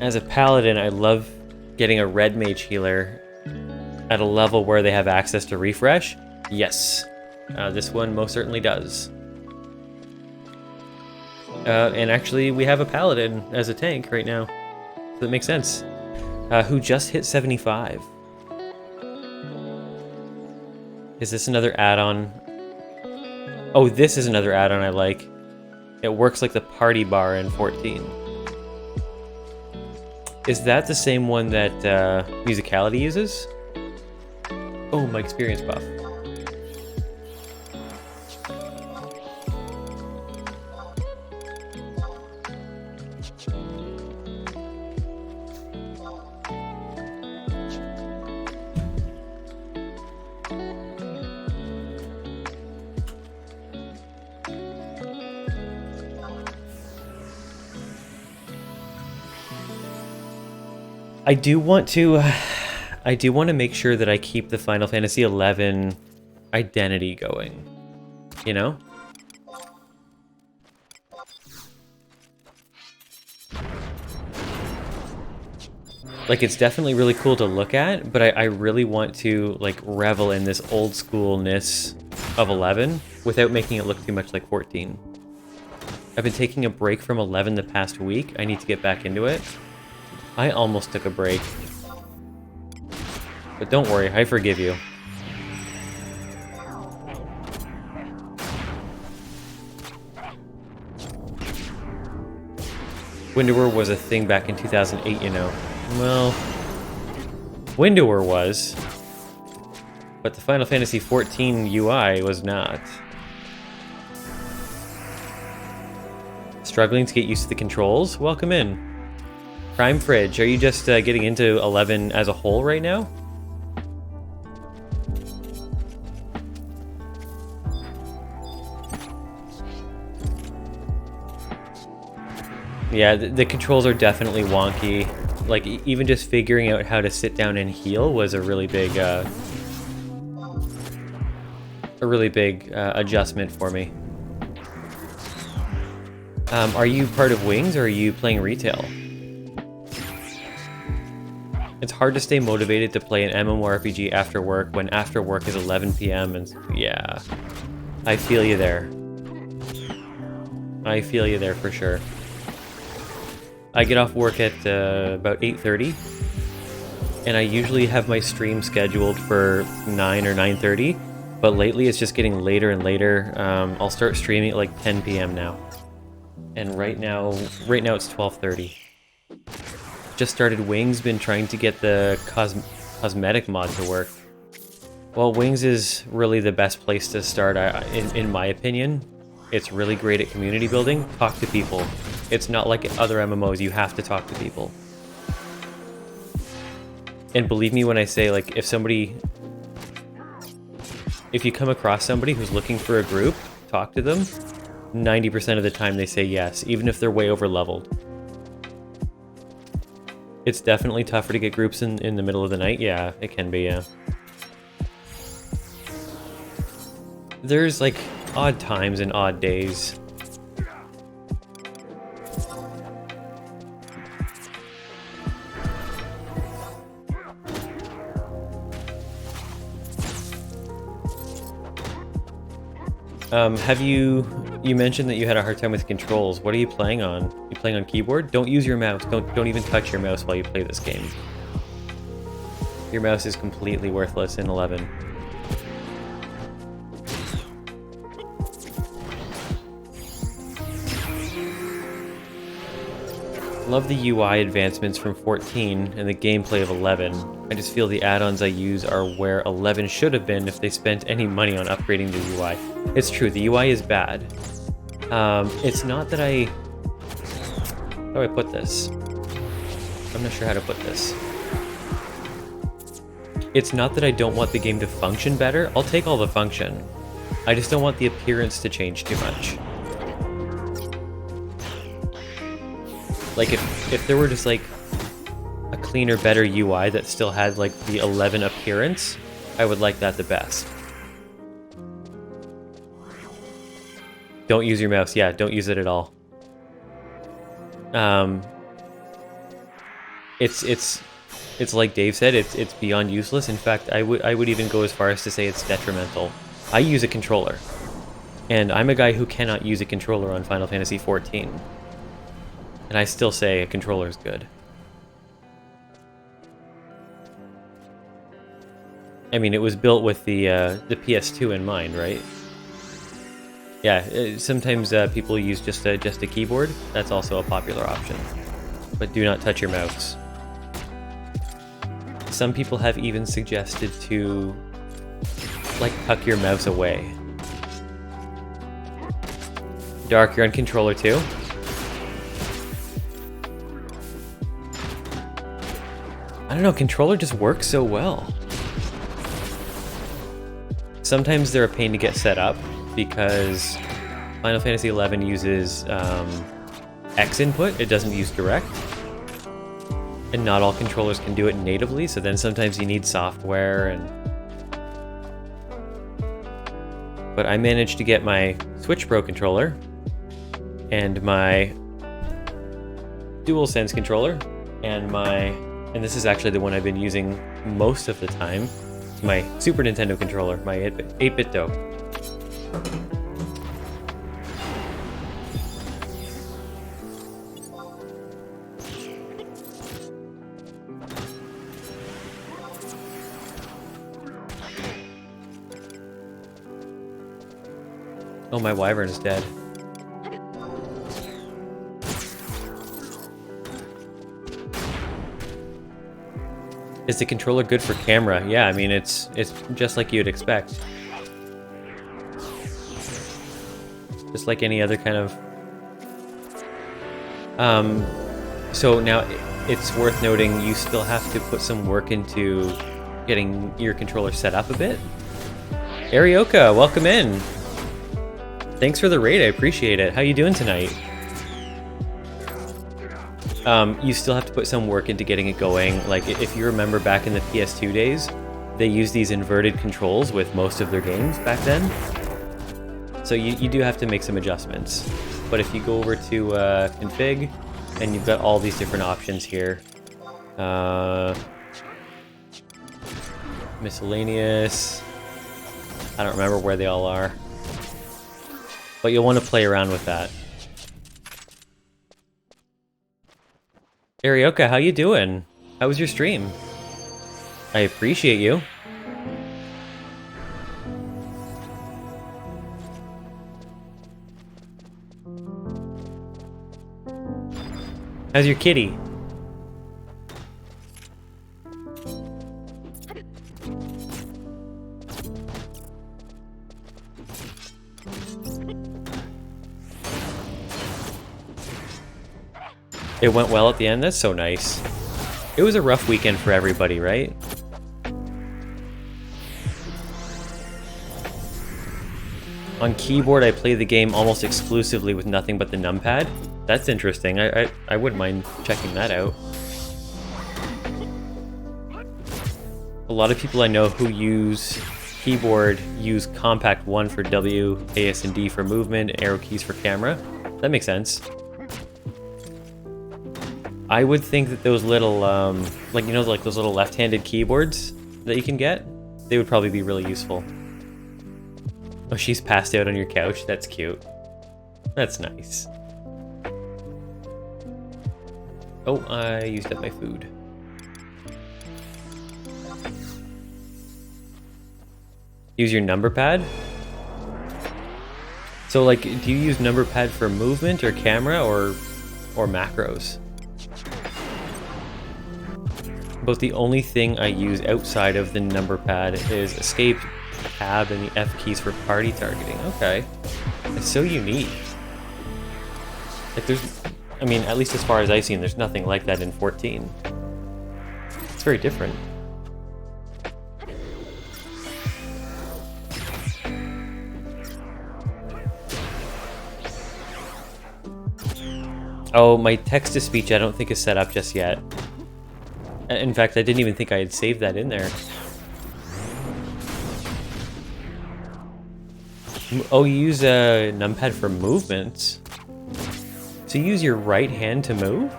Speaker 1: As a paladin, I love getting a red mage healer at a level where they have access to refresh. Yes, this one most certainly does. And actually, we have a paladin as a tank right now, so that makes sense. Who just hit 75. Is this another add-on? Oh, this is another add-on I like. It works like the party bar in 14. Is that the same one that Musicality uses? Oh, my experience buff. I do want to make sure that I keep the Final Fantasy XI identity going, you know? Like, it's definitely really cool to look at, but I really want to, like, revel in this old schoolness of 11 without making it look too much like 14. I've been taking a break from 11 the past week. I need to get back into it. I almost took a break. But don't worry, I forgive you. Windower was a thing back in 2008, you know. Well, Windower was, but the Final Fantasy XIV UI was not. Struggling to get used to the controls? Welcome in. Prime Fridge, are you just getting into 11 as a whole right now? Yeah, the controls are definitely wonky. Like, even just figuring out how to sit down and heal was a really big adjustment for me. Are you part of Wings, or are you playing retail? It's hard to stay motivated to play an MMORPG after work when after work is 11 p.m. and yeah, I feel you there. I feel you there for sure. I get off work at about 8:30, and I usually have my stream scheduled for 9 or 9:30. But lately it's just getting later and later. I'll start streaming at like 10 p.m. now. And right now it's 12:30. Just started Wings, been trying to get the cosmetic mod to work. Well, Wings is really the best place to start, in my opinion. It's really great at community building. Talk to people. It's not like other MMOs, you have to talk to people. And believe me when I say, like, if you come across somebody who's looking for a group, talk to them. 90% of the time they say yes, even if they're way over leveled. It's definitely tougher to get groups in the middle of the night. Yeah, it can be, yeah. There's like odd times and odd days. You mentioned that you had a hard time with controls. What are you playing on? You playing on keyboard? Don't use your mouse. Don't even touch your mouse while you play this game. Your mouse is completely worthless in 11. Love the UI advancements from 14 and the gameplay of 11. I just feel the add-ons I use are where 11 should have been if they spent any money on upgrading the UI. It's true, the UI is bad. It's not that how do I put this? I'm not sure how to put this. It's not that I don't want the game to function better. I'll take all the function. I just don't want the appearance to change too much. Like, if there were just, like, a cleaner, better UI that still had, like, the 11 appearance, I would like that the best. Don't use your mouse. Yeah, don't use it at all. It's like Dave said, it's beyond useless. In fact, I would even go as far as to say it's detrimental. I use a controller, and I'm a guy who cannot use a controller on Final Fantasy XIV. And I still say a controller is good. I mean, it was built with the PS2 in mind, right? Yeah, sometimes people use just a keyboard. That's also a popular option. But do not touch your mouse. Some people have even suggested to, like, tuck your mouse away. Dark, you're on controller too? I don't know, controller just works so well. Sometimes they're a pain to get set up because Final Fantasy XI uses X input, it doesn't use direct. And not all controllers can do it natively, so then sometimes you need software But I managed to get my Switch Pro controller and my DualSense controller and this is actually the one I've been using most of the time. It's my Super Nintendo controller, my 8-bit dough. Oh, my wyvern is dead. Is the controller good for camera? Yeah, I mean, it's just like you'd expect. Just like any other kind of... So now, it's worth noting you still have to put some work into getting your controller set up a bit. Arioka, welcome in! Thanks for the raid, I appreciate it. How you doing tonight? You still have to put some work into getting it going. Like, if you remember back in the PS2 days, they used these inverted controls with most of their games back then. So you do have to make some adjustments. But if you go over to config, and you've got all these different options here. Miscellaneous. I don't remember where they all are. But you'll want to play around with that. Arioka, how you doing? How was your stream? I appreciate you. How's your kitty? It went well at the end? That's so nice. It was a rough weekend for everybody, right? On keyboard, I play the game almost exclusively with nothing but the numpad. That's interesting. I wouldn't mind checking that out. A lot of people I know who use keyboard use compact 1 for W, AS and D for movement, arrow keys for camera. That makes sense. I would think that those little, like, you know, like those little left-handed keyboards that you can get, they would probably be really useful. Oh, she's passed out on your couch. That's cute. That's nice. Oh, I used up my food. Use your number pad? So, like, do you use number pad for movement or camera or macros? About the only thing I use outside of the number pad is escape, tab, and the F keys for party targeting. Okay. It's so unique. Like there's, I mean, at least as far as I've seen, there's nothing like that in 14. It's very different. Oh, my text-to-speech I don't think is set up just yet. In fact, I didn't even think I had saved that in there. Oh, you use a numpad for movements. So you use your right hand to move?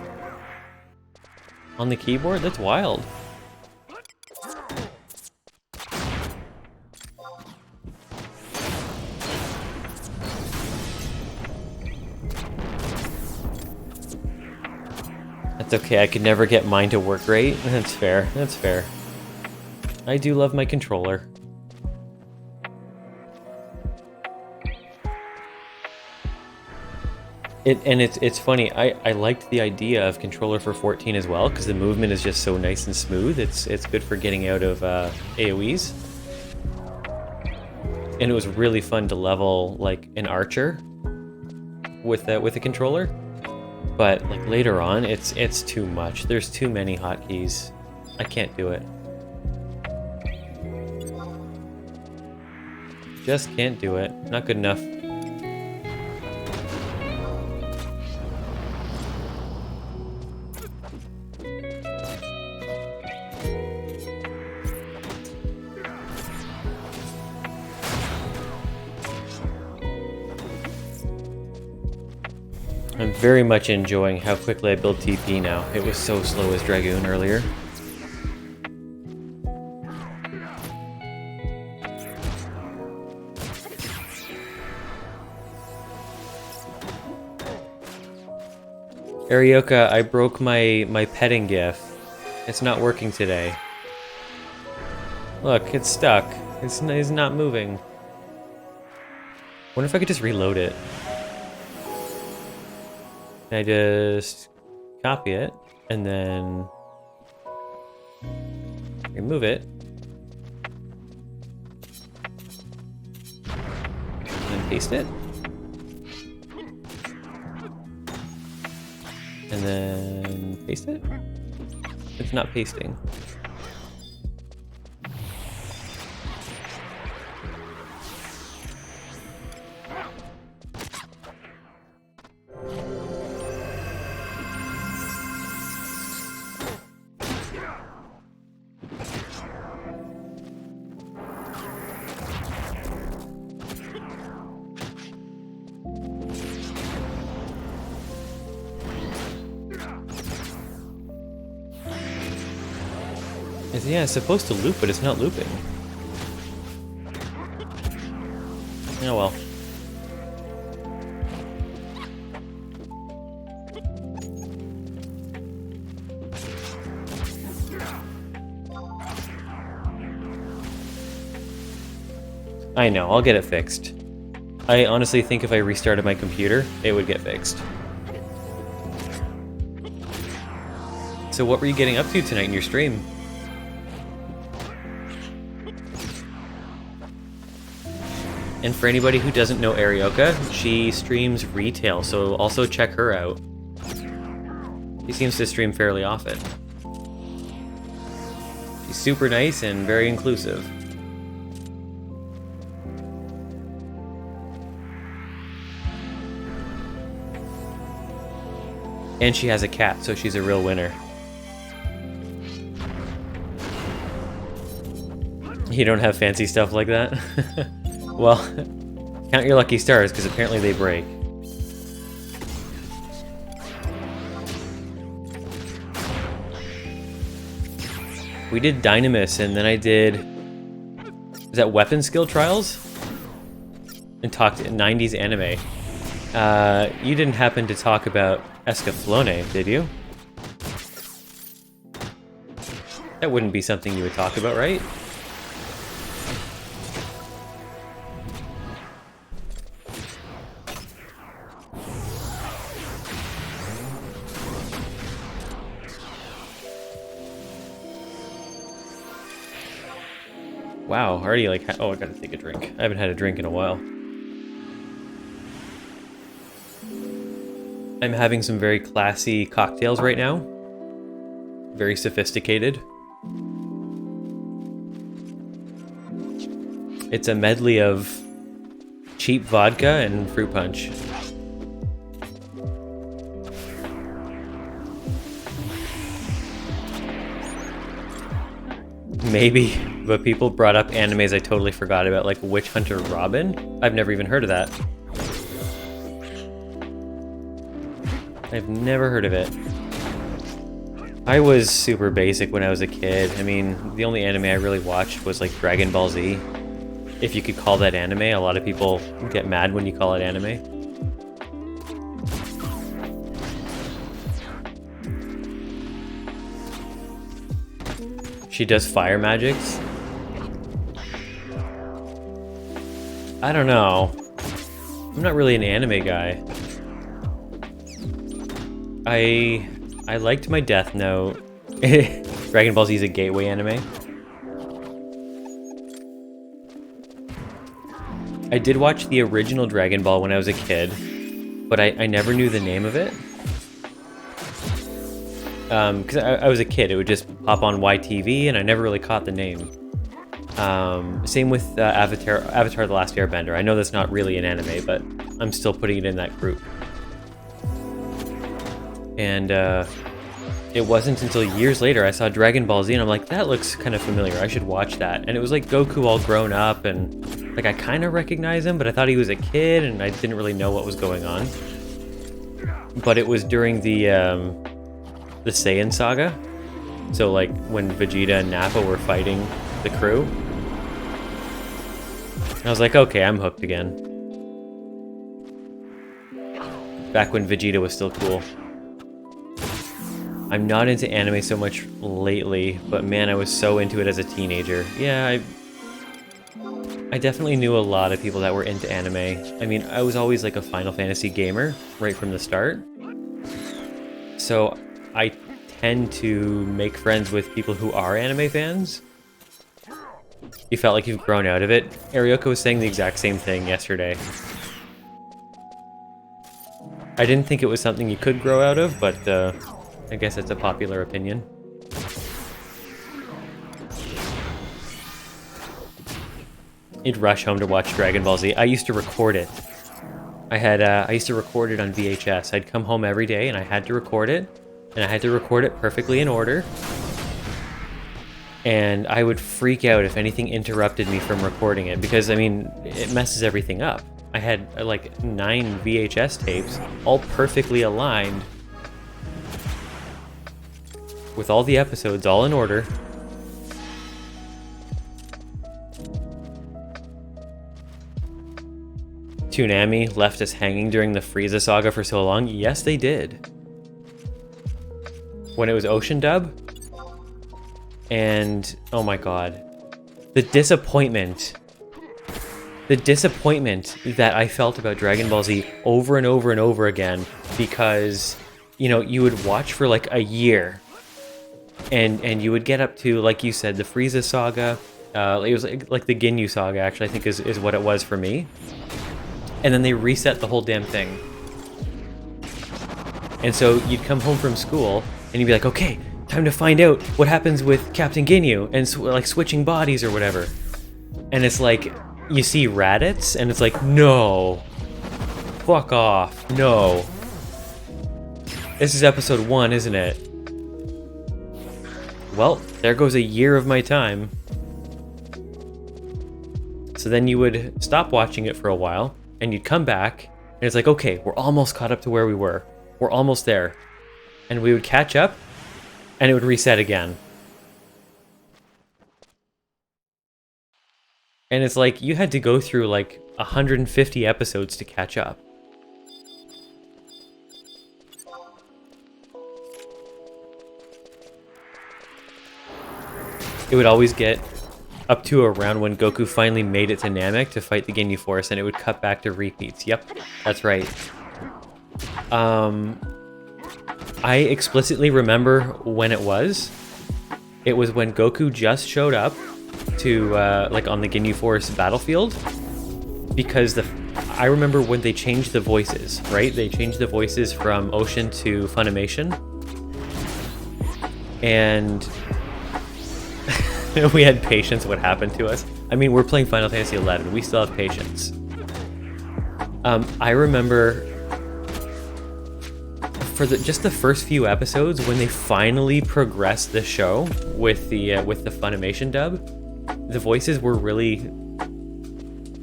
Speaker 1: On the keyboard? That's wild. That's okay, I could never get mine to work right. That's fair, that's fair. I do love my controller. It's funny, I liked the idea of controller for 14 as well, because the movement is just so nice and smooth. It's good for getting out of AoEs. And it was really fun to level like an archer with a controller. But like later on, it's too much. There's too many hotkeys. I can't do it. Just can't do it. Not good enough. I'm very much enjoying how quickly I build TP now. It was so slow as Dragoon earlier. Arioka, I broke my petting gif. It's not working today. Look, it's stuck. It's not moving. Wonder if I could just reload it. I just copy it and then remove it and then paste it and then paste it. It's not pasting. Yeah, it's supposed to loop, but it's not looping. Oh well. I know, I'll get it fixed. I honestly think if I restarted my computer, it would get fixed. So what were you getting up to tonight in your stream? And for anybody who doesn't know Arioka, she streams retail, so also check her out. She seems to stream fairly often. She's super nice and very inclusive. And she has a cat, so she's a real winner. You don't have fancy stuff like that? Well, count your lucky stars, because apparently they break. We did Dynamis, and then I did... Is that Weapon Skill Trials? And talked 90s anime. You didn't happen to talk about Escaflowne, did you? That wouldn't be something you would talk about, right? Wow, already like... Oh, I gotta take a drink. I haven't had a drink in a while. I'm having some very classy cocktails right now. Very sophisticated. It's a medley of cheap vodka and fruit punch. Maybe, but people brought up animes I totally forgot about, like Witch Hunter Robin. I've never even heard of that. I've never heard of it. I was super basic when I was a kid. I mean, the only anime I really watched was like Dragon Ball Z. If you could call that anime, a lot of people get mad when you call it anime. She does fire magics. I don't know. I'm not really an anime guy. I liked my Death Note. Dragon Ball Z is a gateway anime. I did watch the original Dragon Ball when I was a kid, but I never knew the name of it. Because I was a kid, it would just pop on YTV, and I never really caught the name. Same with Avatar The Last Airbender. I know that's not really an anime, but I'm still putting it in that group. And it wasn't until years later I saw Dragon Ball Z, and I'm like, that looks kind of familiar, I should watch that. And it was like Goku all grown up, and like I kind of recognize him, but I thought he was a kid, and I didn't really know what was going on. But it was during the Saiyan saga. So like when Vegeta and Nappa were fighting the crew. I was like, okay, I'm hooked again. Back when Vegeta was still cool. I'm not into anime so much lately, but man, I was so into it as a teenager. Yeah, I definitely knew a lot of people that were into anime. I mean, I was always like a Final Fantasy gamer right from the start. So I tend to make friends with people who are anime fans. You felt like you've grown out of it. Arioka was saying the exact same thing yesterday. I didn't think it was something you could grow out of, but I guess it's a popular opinion. You'd rush home to watch Dragon Ball Z. I used to record it. I used to record it on VHS. I'd come home every day and I had to record it. And I had to record it perfectly in order. And I would freak out if anything interrupted me from recording it, because, I mean, it messes everything up. I had, like, 9 VHS tapes, all perfectly aligned, with all the episodes all in order. Toonami left us hanging during the Frieza saga for so long. Yes, they did. When it was Ocean Dub. And, oh my god. The disappointment. The disappointment that I felt about Dragon Ball Z over and over and over again, because, you know, you would watch for like a year, and you would get up to, like you said, the Frieza saga. It was like the Ginyu saga, actually, I think is what it was for me. And then they reset the whole damn thing. And so you'd come home from school and you'd be like, okay, time to find out what happens with Captain Ginyu and like switching bodies or whatever. And it's like, you see Raditz and it's like, no, fuck off, no. This is episode 1, isn't it? Well, there goes a year of my time. So then you would stop watching it for a while and you'd come back and it's like, okay, we're almost caught up to where we were. We're almost there. And we would catch up and it would reset again. And it's like you had to go through like 150 episodes to catch up. It would always get up to around when Goku finally made it to Namek to fight the Ginyu Force, and it would cut back to repeats. Yep, that's right. I explicitly remember when it was. It was when Goku just showed up to, like, on the Ginyu Force battlefield. Because I remember when they changed the voices, right? They changed the voices from Ocean to Funimation. And we had patience. What happened to us? I mean, we're playing Final Fantasy XI. We still have patience. I remember for just the first few episodes when they finally progressed the show with the Funimation dub, the voices were really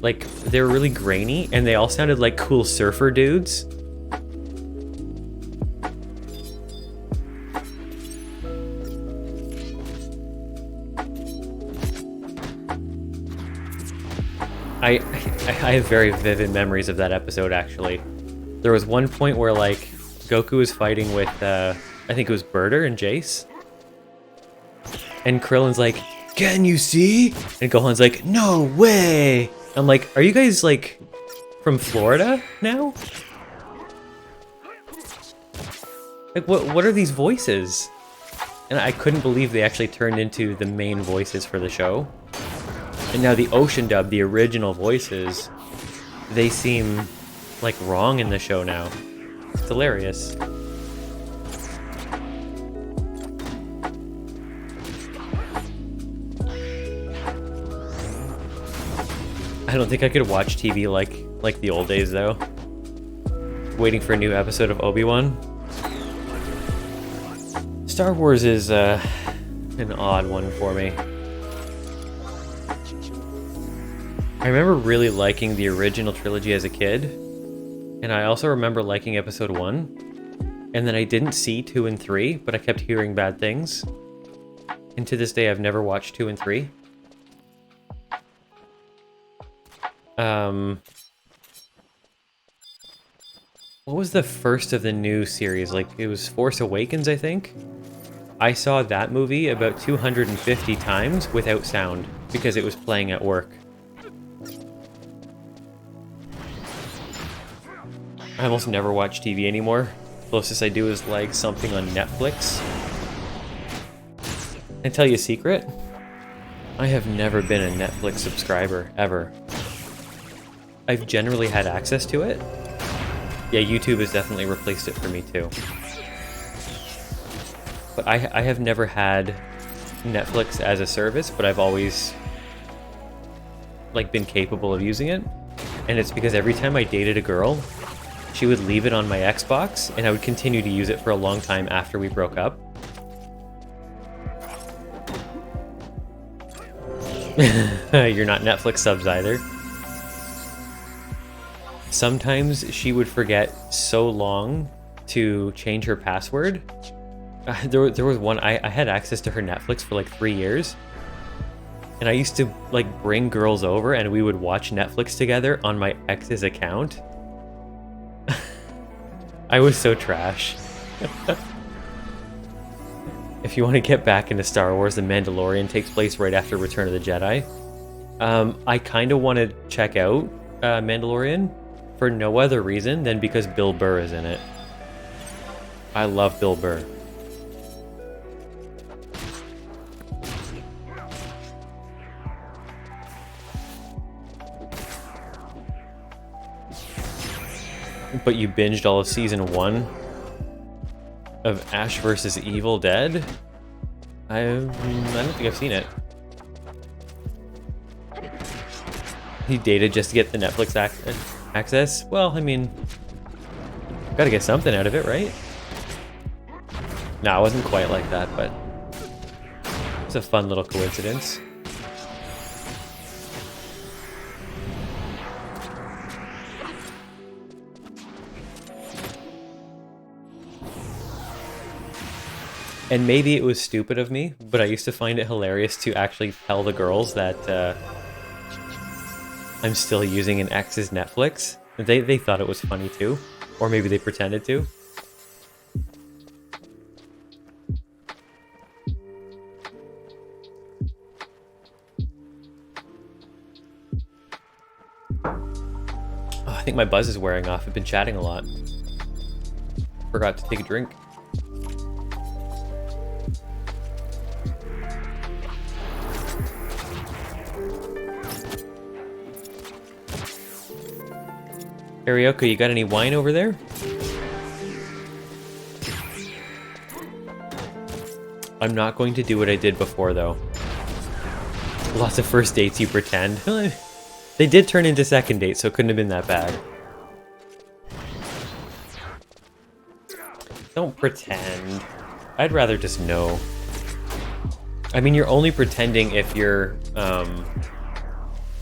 Speaker 1: like they were really grainy, and they all sounded like cool surfer dudes. I have very vivid memories of that episode, actually. There was one point where, like, Goku was fighting with, I think it was Birder and Jace. And Krillin's like, "Can you see?" And Gohan's like, "No way!" I'm like, are you guys, like, from Florida now? Like, what are these voices? And I couldn't believe they actually turned into the main voices for the show. And now the Ocean dub, the original voices, they seem like wrong in the show now. It's hilarious. I don't think I could watch TV like the old days though. Waiting for a new episode of Obi-Wan. Star Wars is an odd one for me. I remember really liking the original trilogy as a kid, and I also remember liking episode 1, and then I didn't see 2 and 3, but I kept hearing bad things. And to this day, I've never watched 2 and 3. What was the first of the new series? Like, it was Force Awakens, I think? I saw that movie about 250 times without sound, because it was playing at work. I almost never watch TV anymore. Closest I do is like something on Netflix. Can I tell you a secret? I have never been a Netflix subscriber, ever. I've generally had access to it. Yeah, YouTube has definitely replaced it for me too. But I have never had Netflix as a service, but I've always like been capable of using it. And it's because every time I dated a girl, she would leave it on my Xbox, and I would continue to use it for a long time after we broke up. You're not Netflix subs either. Sometimes she would forget so long to change her password. There was one, I had access to her Netflix for like 3 years. And I used to like bring girls over and we would watch Netflix together on my ex's account. I was so trash. If you want to get back into Star Wars, The Mandalorian takes place right after Return of the Jedi. I kind of want to check out Mandalorian for no other reason than because Bill Burr is in it. I love Bill Burr. But you binged all of season 1 of Ash vs. Evil Dead? I don't think I've seen it. He dated just to get the Netflix access? Well, I mean, gotta get something out of it, right? No, it wasn't quite like that, but it's a fun little coincidence. And maybe it was stupid of me, but I used to find it hilarious to actually tell the girls that I'm still using an ex's Netflix. They thought it was funny too, or maybe they pretended to. Oh, I think my buzz is wearing off. I've been chatting a lot. Forgot to take a drink. Arioko, you got any wine over there? I'm not going to do what I did before, though. Lots of first dates you pretend. They did turn into second dates, so it couldn't have been that bad. Don't pretend. I'd rather just know. I mean, you're only pretending if you're,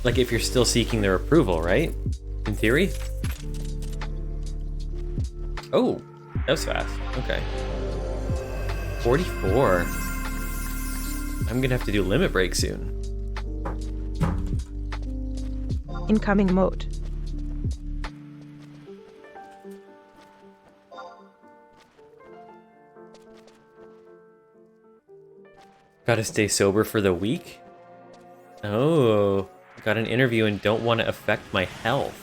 Speaker 1: like if you're still seeking their approval, right? In theory? Oh, that was fast. Okay. 44. I'm gonna have to do limit break soon.
Speaker 2: Incoming mode.
Speaker 1: Gotta stay sober for the week? Oh, got an interview and don't want to affect my health.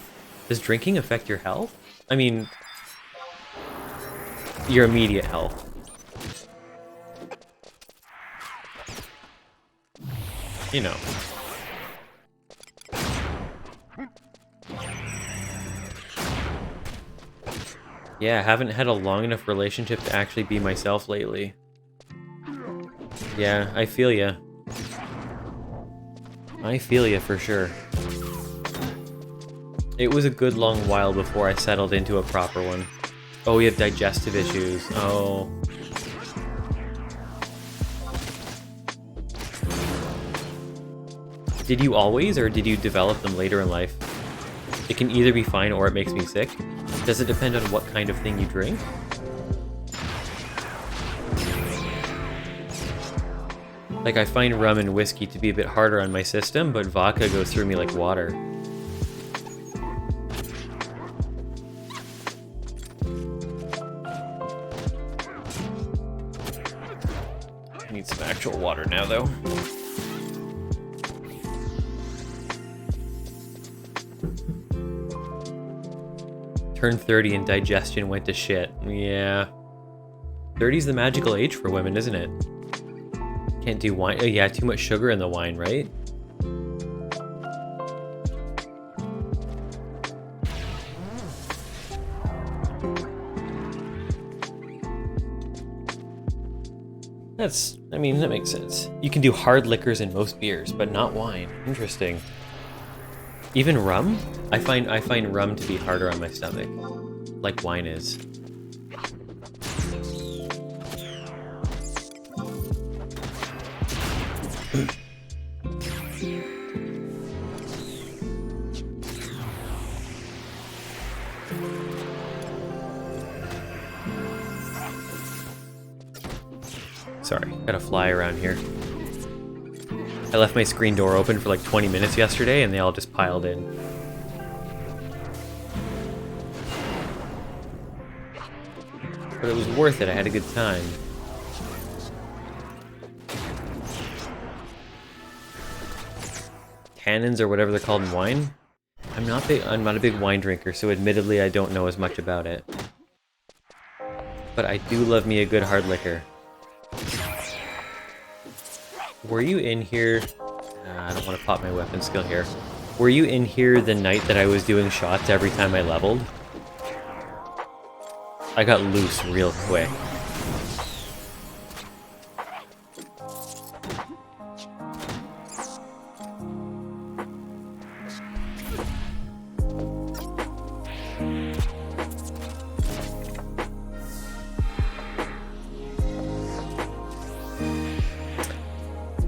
Speaker 1: Does drinking affect your health? I mean, your immediate health. You know. Yeah, I haven't had a long enough relationship to actually be myself lately. Yeah, I feel ya. I feel ya for sure. It was a good long while before I settled into a proper one. Oh, we have digestive issues. Oh. Did you always, or did you develop them later in life? It can either be fine or it makes me sick. Does it depend on what kind of thing you drink? Like, I find rum and whiskey to be a bit harder on my system, but vodka goes through me like water. I need some actual water now, though. Turned 30 and digestion went to shit. Yeah. 30's the magical age for women, isn't it? Can't do wine. Oh, yeah, too much sugar in the wine, right? I mean, that makes sense. You can do hard liquors in most beers, but not wine. Interesting. Even rum? I find rum to be harder on my stomach, like wine is. Sorry, gotta fly around here. I left my screen door open for like 20 minutes yesterday and they all just piled in. But it was worth it, I had a good time. Tannins or whatever they're called in wine? I'm not a big wine drinker, so admittedly I don't know as much about it. But I do love me a good hard liquor. Were you in here? I don't want to pop my weapon skill here. Were you in here the night that I was doing shots every time I leveled? I got loose real quick.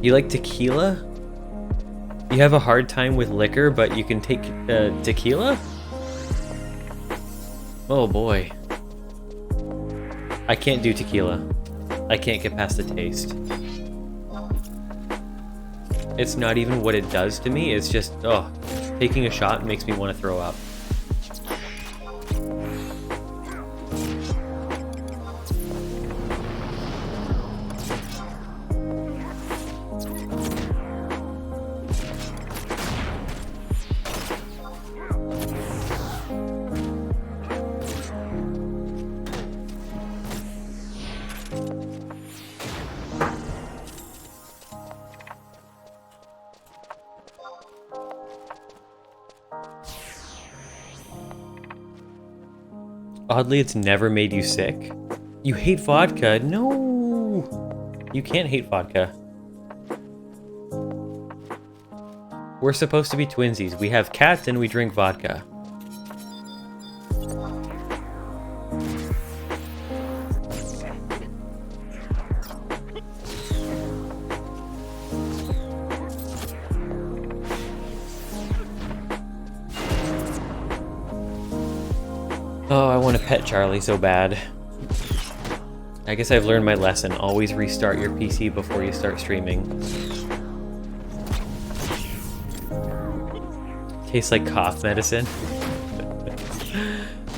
Speaker 1: You like tequila? You have a hard time with liquor, but you can take tequila? Oh boy. I can't do tequila. I can't get past the taste. It's not even what it does to me, it's just, oh, taking a shot makes me want to throw up. Oddly, it's never made you sick. You hate vodka? No! You can't hate vodka. We're supposed to be twinsies. We have cats and we drink vodka. Oh, I want to pet Charlie so bad. I guess I've learned my lesson. Always restart your PC before you start streaming. Tastes like cough medicine.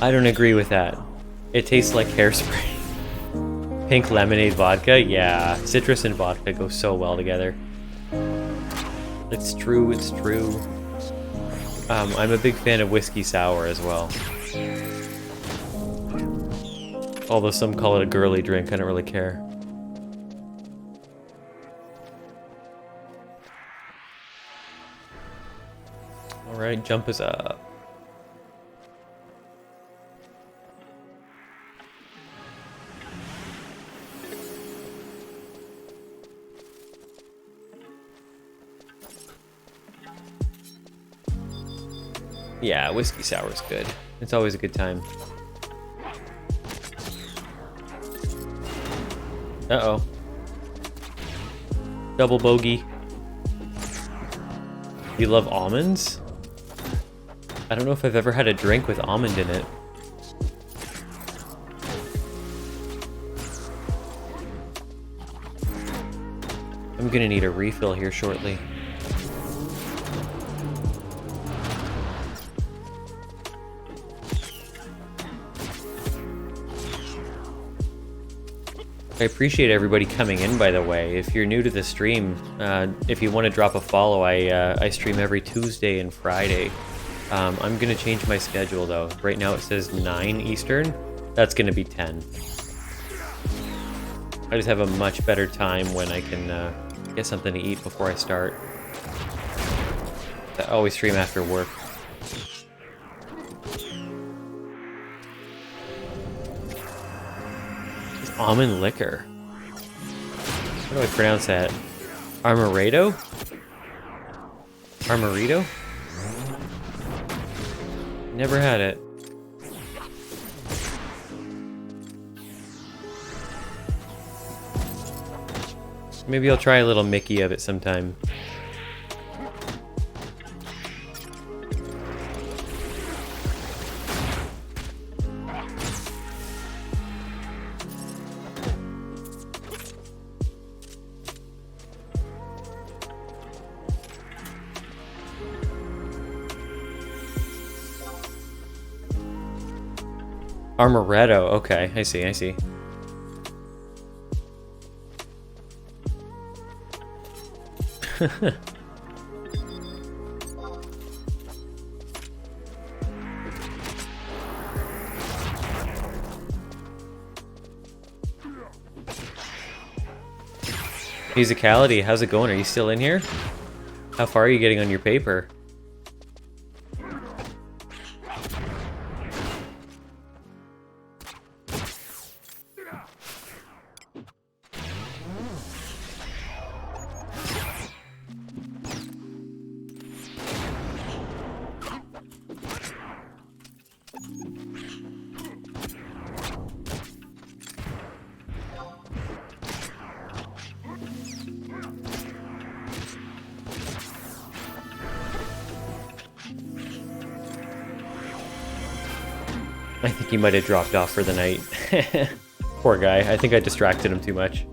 Speaker 1: I don't agree with that. It tastes like hairspray. Pink lemonade vodka? Yeah, citrus and vodka go so well together. It's true, it's true. I'm a big fan of whiskey sour as well. Although some call it a girly drink, I don't really care. Alright, jump is up. Yeah, whiskey sour is good. It's always a good time. Uh-oh. Double bogey. You love almonds? I don't know if I've ever had a drink with almond in it. I'm gonna need a refill here shortly. I appreciate everybody coming in, by the way. If you're new to the stream, if you want to drop a follow, I stream every Tuesday and Friday. I'm going to change my schedule, though. Right now it says 9 Eastern. That's going to be 10. I just have a much better time when I can get something to eat before I start. I always stream after work. Almond liquor. How do I pronounce that? Armoredo? Armorito? Never had it. Maybe I'll try a little Mickey of it sometime. Armoretto, okay, I see, I see. Musicality, how's it going? Are you still in here? How far are you getting on your paper? I think he might have dropped off for the night. Poor guy. I think I distracted him too much.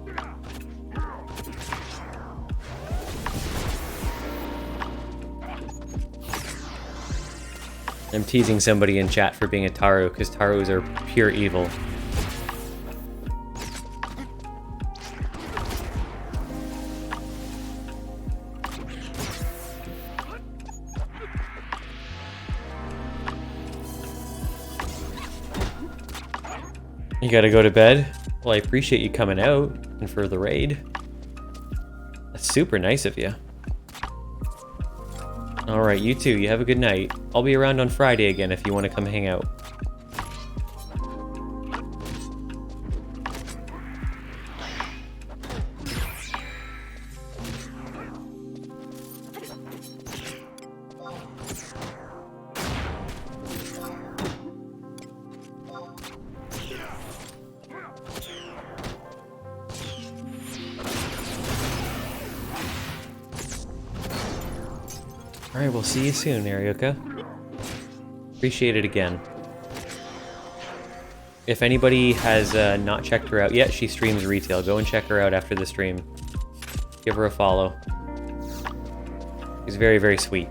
Speaker 1: I'm teasing somebody in chat for being a Taro, because Taros are pure evil. You gotta go to bed? Well, I appreciate you coming out and for the raid. That's super nice of you. Alright, you too. You have a good night. I'll be around on Friday again if you want to come hang out. Alright, we'll see you soon, Arioka. Appreciate it again. If anybody has not checked her out yet, she streams retail. Go and check her out after the stream. Give her a follow. She's very, very sweet.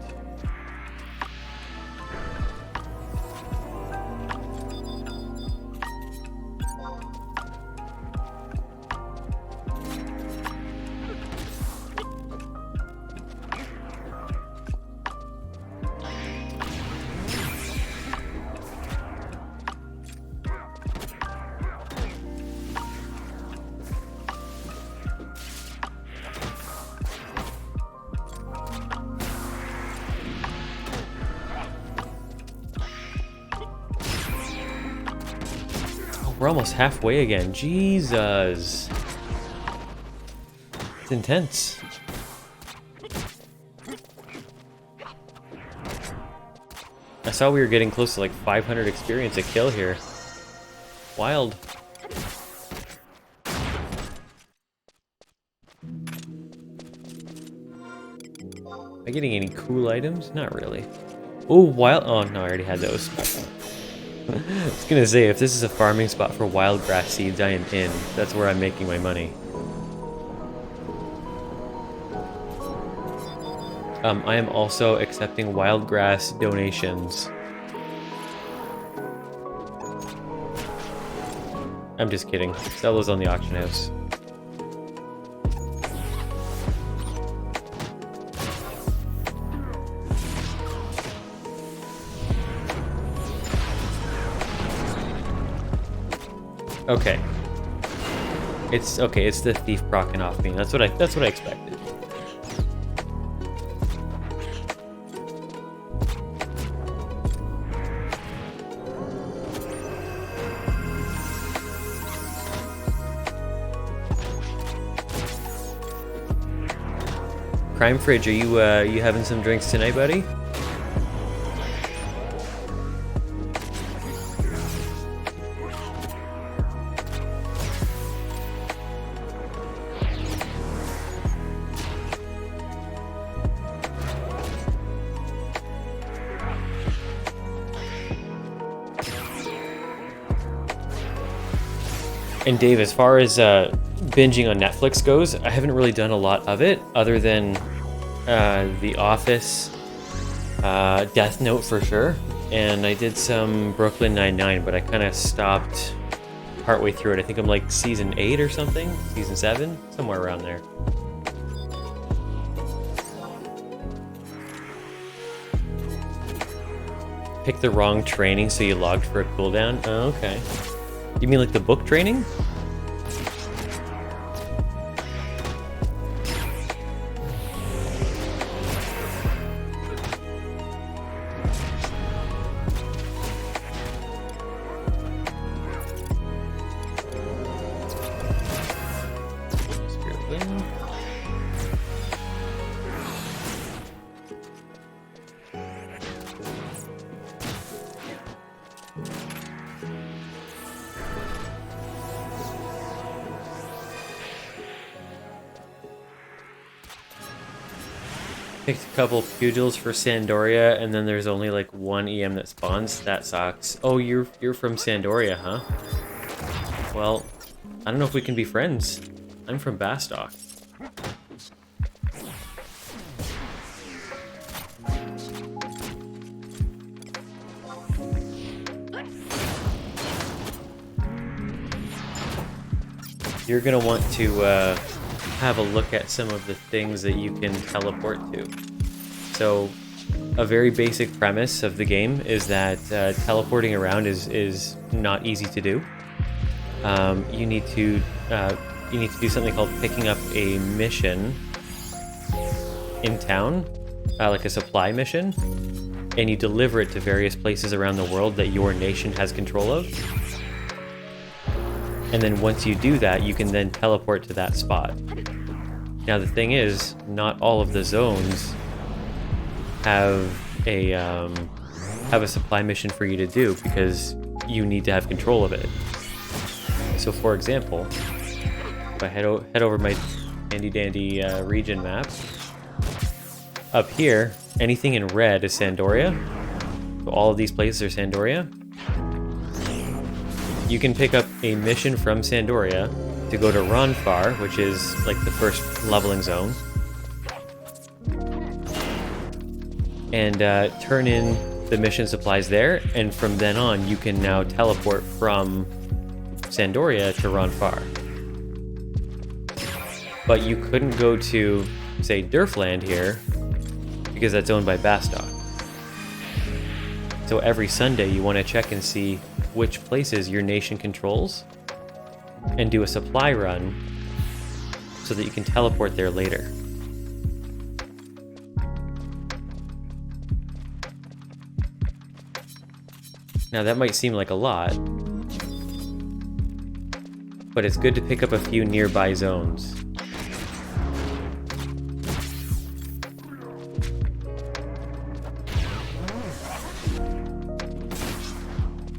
Speaker 1: We're almost halfway again. Jesus. It's intense. I saw we were getting close to like 500 experience a kill here. Wild. Am I getting any cool items? Not really. Oh, wild. Oh, no, I already had those. I was gonna say, if this is a farming spot for wild grass seeds, I am in. That's where I'm making my money. I am also accepting wild grass donations. I'm just kidding. Sell those on the auction house. Okay. It's okay, it's the thief procking off me. That's what I expected. Crime Fridge, are you having some drinks tonight, buddy? And Dave, as far as binging on Netflix goes, I haven't really done a lot of it, other than The Office, Death Note for sure, and I did some Brooklyn Nine-Nine, but I kind of stopped partway through it. I think I'm like season 8 or something, season 7, somewhere around there. Pick the wrong training, so you logged for a cooldown? Oh, okay. You mean like the book training? picked a couple pugils for Sandoria, and then there's only like one EM that spawns. That sucks. Oh, you're from Sandoria, huh? Well, I don't know if we can be friends. I'm from Bastok. You're gonna want to have a look at some of the things that you can teleport to. So, a very basic premise of the game is that teleporting around is not easy to do. You need to do something called picking up a mission in town, like a supply mission, and you deliver it to various places around the world that your nation has control of. And then once you do that, you can then teleport to that spot. Now the thing is, not all of the zones have a supply mission for you to do because you need to have control of it. So for example, if I head over my handy dandy region map, up here, anything in red is Sandoria. So all of these places are Sandoria. You can pick up a mission from Sandoria to go to Ronfaure, which is like the first leveling zone, and turn in the mission supplies there, and from then on you can now teleport from Sandoria to Ronfaure. But you couldn't go to, say, Durfland here, because that's owned by Bastok. So every Sunday you want to check and see which places your nation controls and do a supply run so that you can teleport there later. Now that might seem like a lot, but it's good to pick up a few nearby zones.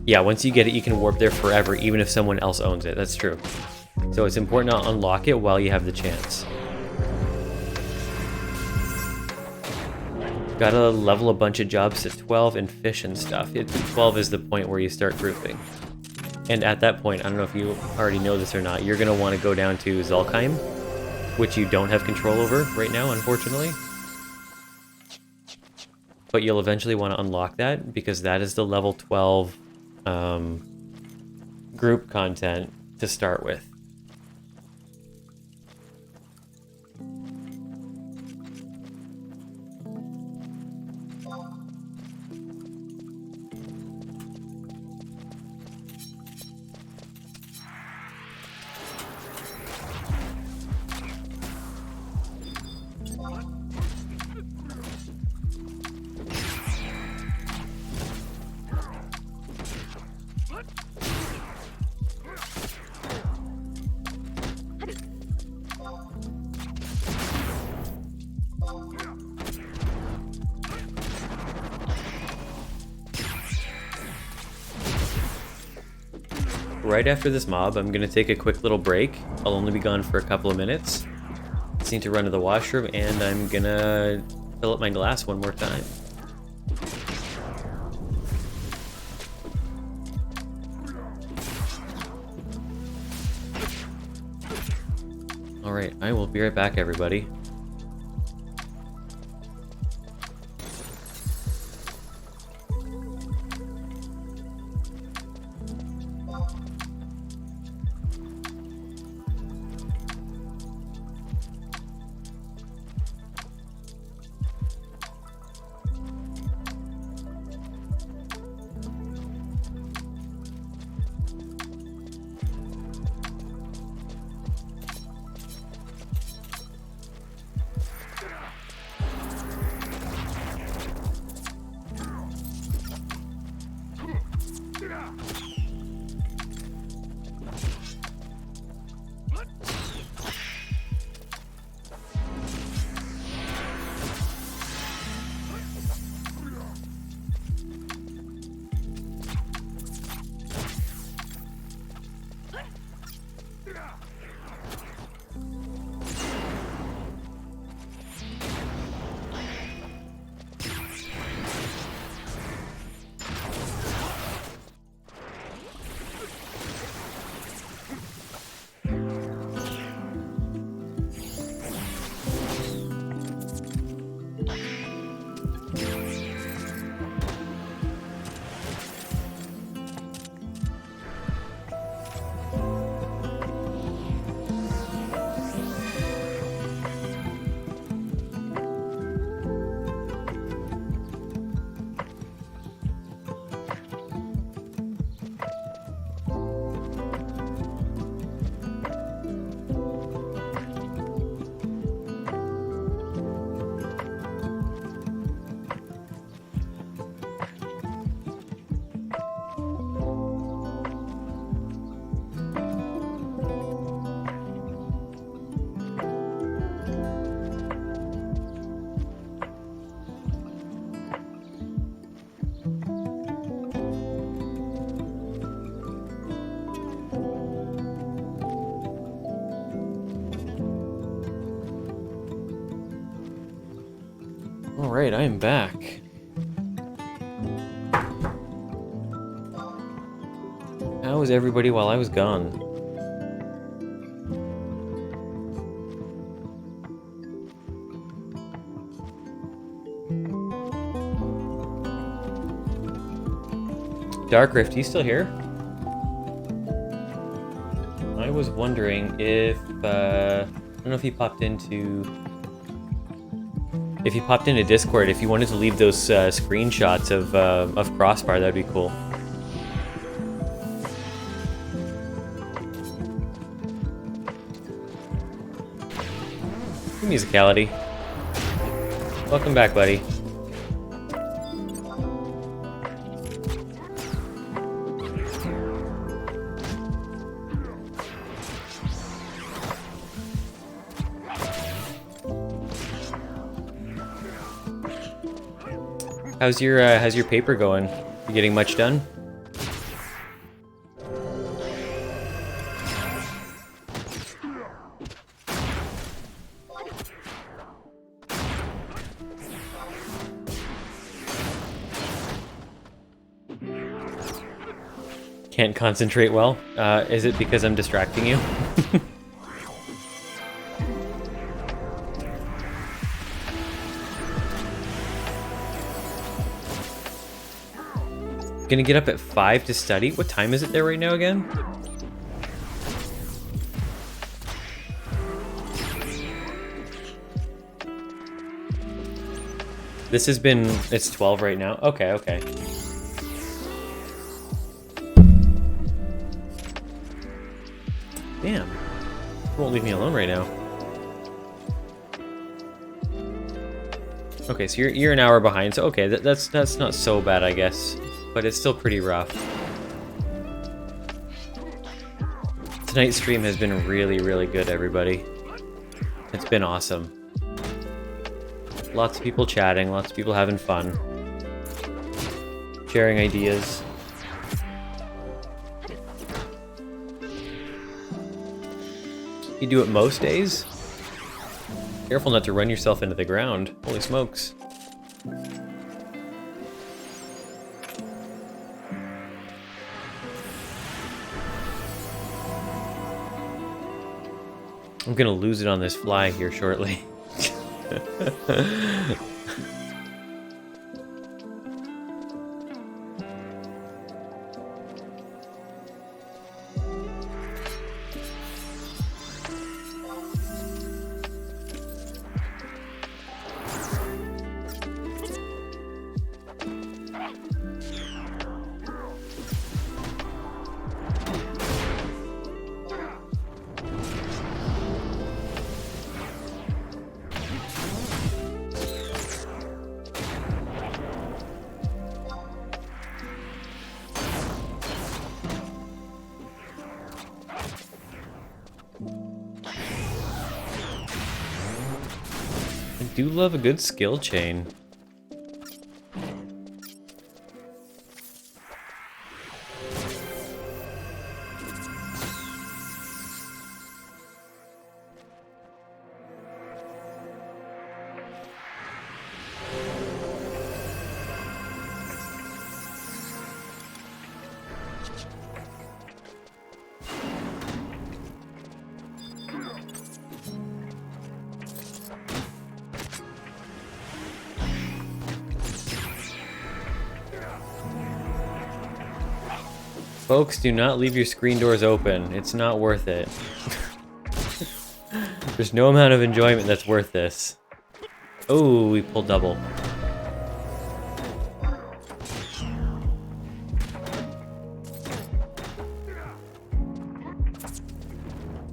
Speaker 1: Yeah, once you get it, you can warp there forever, even if someone else owns it. That's true. So it's important to unlock it while you have the chance. Gotta level a bunch of jobs to 12 and fish and stuff. 12 is the point where you start grouping. And at that point, I don't know if you already know this or not, you're gonna want to go down to Zulkheim, which you don't have control over right now, unfortunately. But you'll eventually want to unlock that, because that is the level 12 group content to start with. Right after this mob, I'm gonna take a quick little break. I'll only be gone for a couple of minutes. Just need to run to the washroom, and I'm gonna fill up my glass one more time. Alright, I will be right back, everybody. Alright, I am back. How was everybody while I was gone? Dark Rift, you still here? I was wondering if, I don't know if he popped into... If you popped into Discord, if you wanted to leave those screenshots of Crossbar, that'd be cool. Musicality. Welcome back, buddy. How's your paper going? You getting much done? Can't concentrate well? Is it because I'm distracting you? Gonna get up at 5 to study? What time is it there right now again? This has been... It's 12 right now? Okay, okay. Damn. You won't leave me alone right now. Okay, so you're an hour behind, so okay, that's not so bad, I guess. But it's still pretty rough. Tonight's stream has been really, really good, everybody. It's been awesome. Lots of people chatting, lots of people having fun. Sharing ideas. You do it most days? Careful not to run yourself into the ground. Holy smokes. I'm gonna lose it on this fly here shortly. I do love a good skill chain. Folks, do not leave your screen doors open. It's not worth it. There's no amount of enjoyment that's worth this. Oh, we pulled double.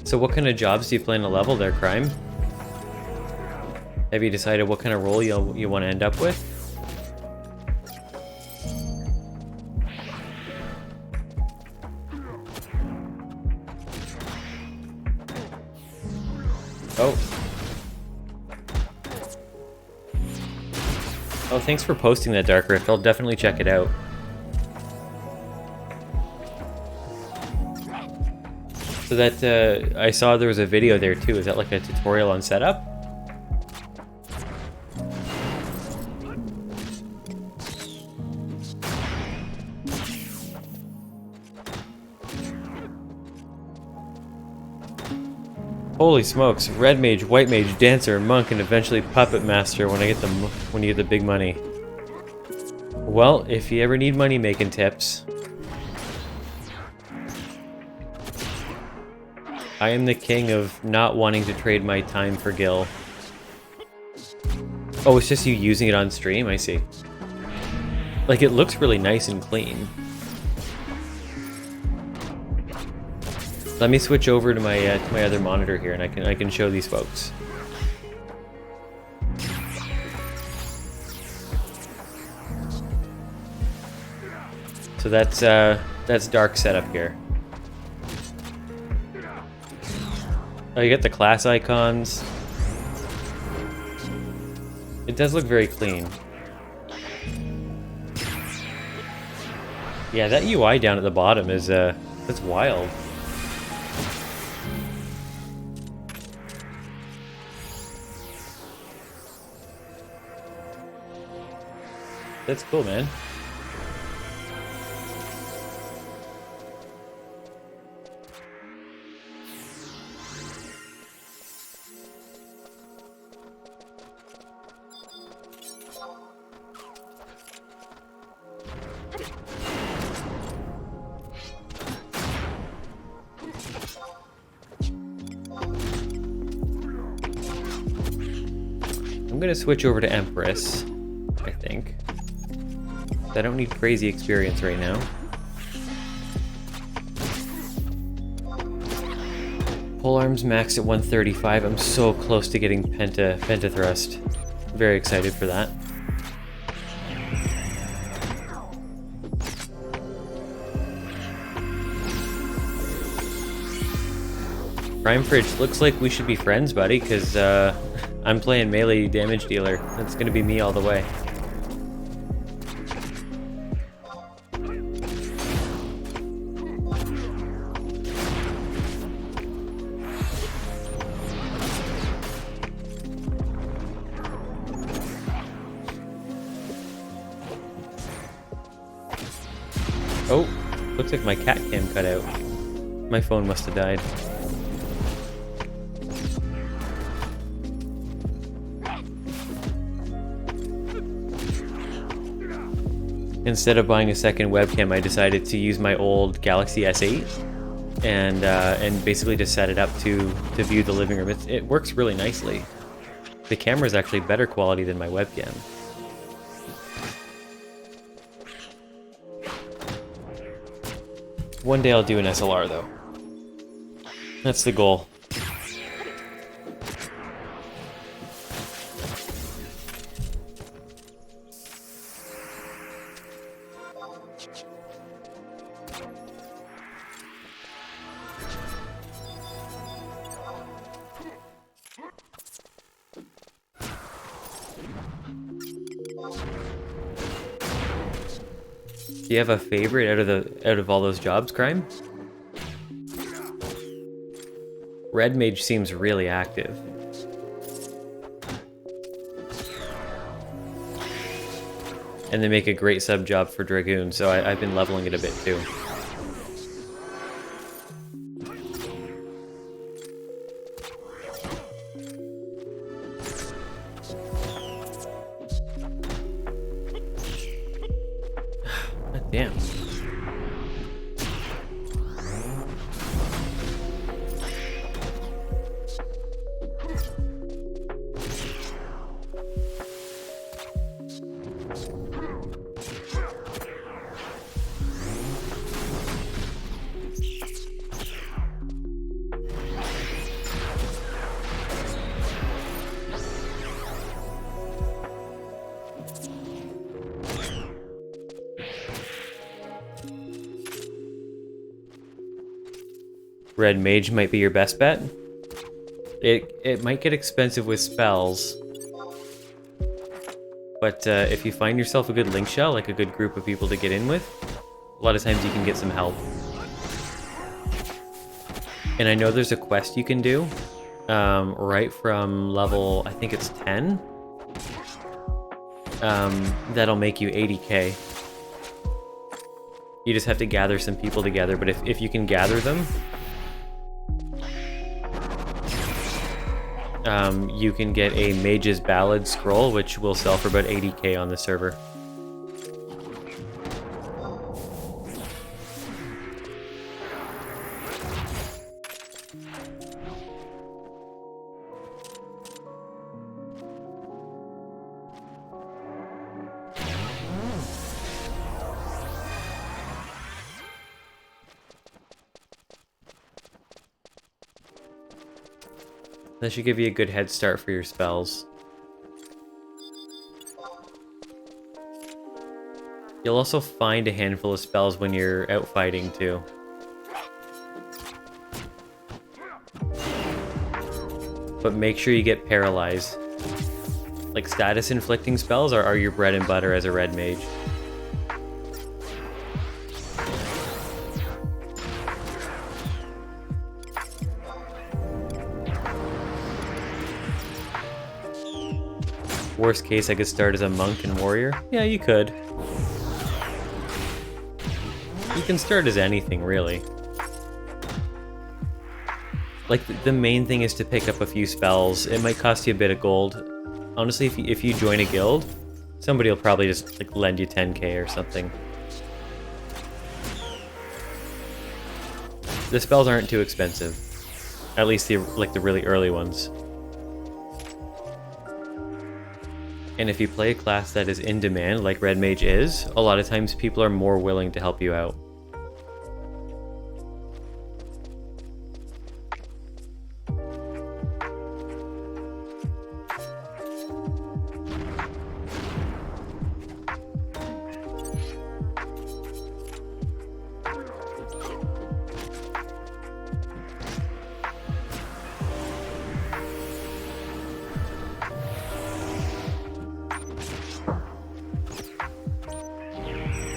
Speaker 1: So what kind of jobs do you plan to level there, Crime? Have you decided what kind of role you want to end up with? Oh. Oh, thanks for posting that, Dark Rift. I'll definitely check it out. So that, I saw there was a video there too. Is that like a tutorial on setup? Holy smokes! Red mage, white mage, dancer, monk, and eventually puppet master. When I get when you get the big money. Well, if you ever need money making tips, I am the king of not wanting to trade my time for Gil. Oh, it's just you using it on stream? I see. Like, it looks really nice and clean. Let me switch over to my other monitor here, and I can show these folks. So that's dark setup here. Oh, you get the class icons. It does look very clean. Yeah, that UI down at the bottom is that's wild. That's cool, man. I'm gonna switch over to Empress, I think. I don't need crazy experience right now. Polearm's maxed at 135. I'm so close to getting Penta Thrust. Very excited for that. Prime Fridge, looks like we should be friends, buddy, because I'm playing melee damage dealer. That's gonna be me all the way. Oh, looks like my cat cam cut out. My phone must have died. Instead of buying a second webcam, I decided to use my old Galaxy S8 and basically just set it up to view the living room. It works really nicely. The camera is actually better quality than my webcam. One day I'll do an SLR though. That's the goal. Do you have a favorite out of all those jobs, Crime? Red Mage seems really active. And they make a great sub job for Dragoon, so I've been leveling it a bit too. Damn. Red Mage might be your best bet. It might get expensive with spells, but if you find yourself a good link shell, like a good group of people to get in with, a lot of times you can get some help. And I know there's a quest you can do right from level, I think it's 10, that'll make you 80k. You just have to gather some people together, but if you can gather them, you can get a Mage's Ballad scroll, which will sell for about 80k on the server. That should give you a good head start for your spells. You'll also find a handful of spells when you're out fighting too. But make sure you get paralyzed. Like status inflicting spells are your bread and butter as a red mage. Worst case, I could start as a monk and warrior. Yeah, you could. You can start as anything, really. Like, the main thing is to pick up a few spells. It might cost you a bit of gold. Honestly, if you join a guild, somebody will probably just like lend you 10k or something. The spells aren't too expensive. At least the really early ones. And if you play a class that is in demand, like Red Mage is, a lot of times people are more willing to help you out.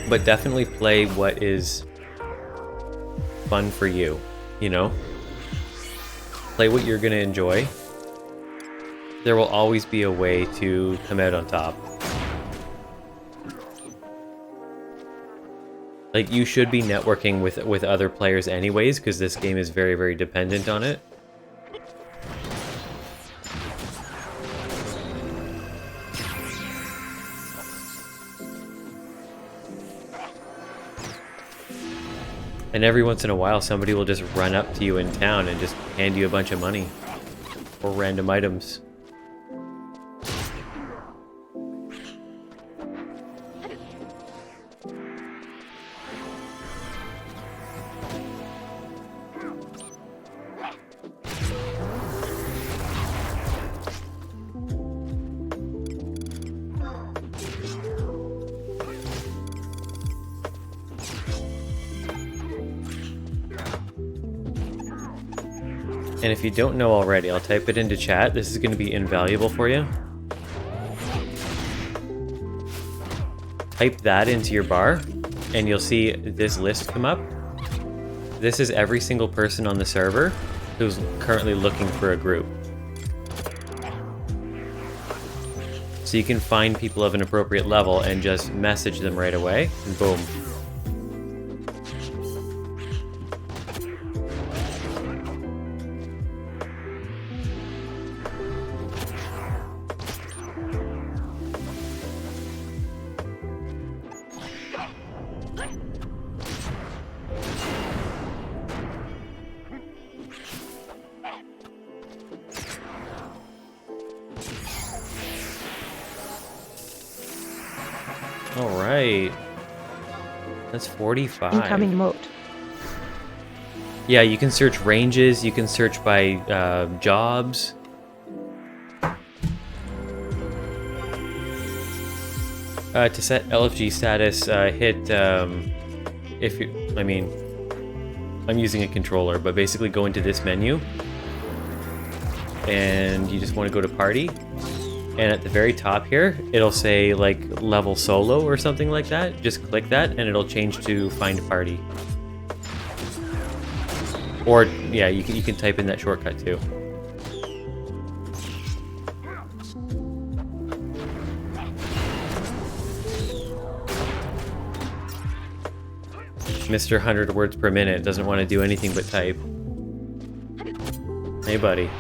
Speaker 1: But definitely play what is fun for you, you know? Play what you're gonna enjoy. There will always be a way to come out on top. Like, you should be networking with other players anyways, because this game is very, very dependent on it. And every once in a while, somebody will just run up to you in town and just hand you a bunch of money. Or random items. And if you don't know already, I'll type it into chat. This is going to be invaluable for you. Type that into your bar, and you'll see this list come up. This is every single person on the server who's currently looking for a group. So you can find people of an appropriate level and just message them right away, and boom. Alright. That's 45.
Speaker 2: Incoming moat.
Speaker 1: Yeah, you can search ranges, you can search by jobs. To set LFG status, hit, if you, I mean, I'm using a controller, but basically go into this menu. And you just want to go to party. And at the very top here, it'll say like level solo or something like that. Just click that and it'll change to find a party. Or yeah, you can type in that shortcut too. Mr. 100 words per minute doesn't want to do anything but type. Hey buddy.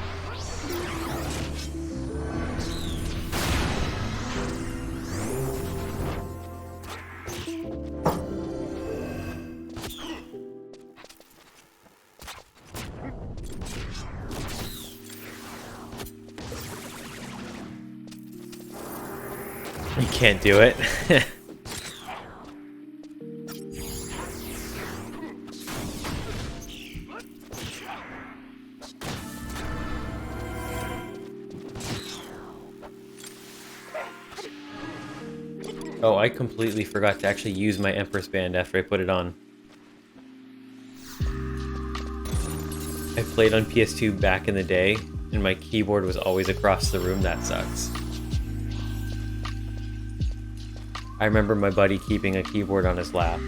Speaker 1: can't do it. Oh, I completely forgot to actually use my Empress Band after I put it on. I played on PS2 back in the day, and my keyboard was always across the room. That sucks. I remember my buddy keeping a keyboard on his lap.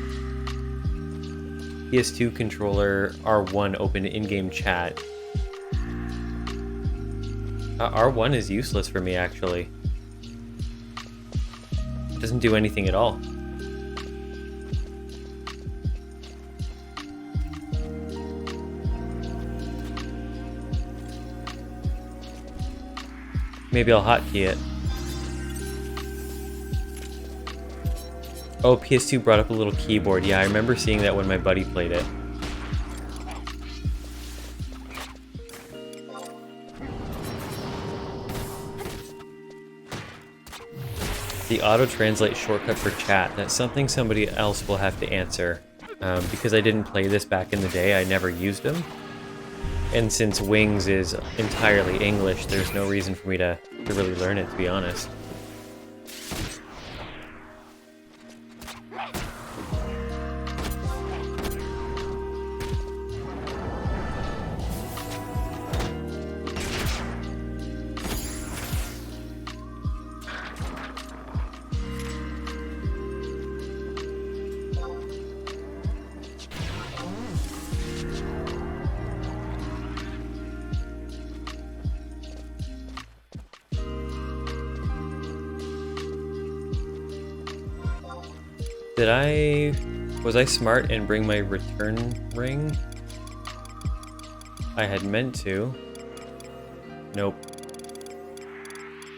Speaker 1: PS2 controller R1 opened in-game chat. R1 is useless for me, actually. It doesn't do anything at all. Maybe I'll hotkey it. Oh, PS2 brought up a little keyboard. Yeah, I remember seeing that when my buddy played it. The auto-translate shortcut for chat. That's something somebody else will have to answer. Because I didn't play this back in the day, I never used them. And since Wings is entirely English, there's no reason for me to really learn it, to be honest. Was I smart and bring my return ring? I had meant to. Nope.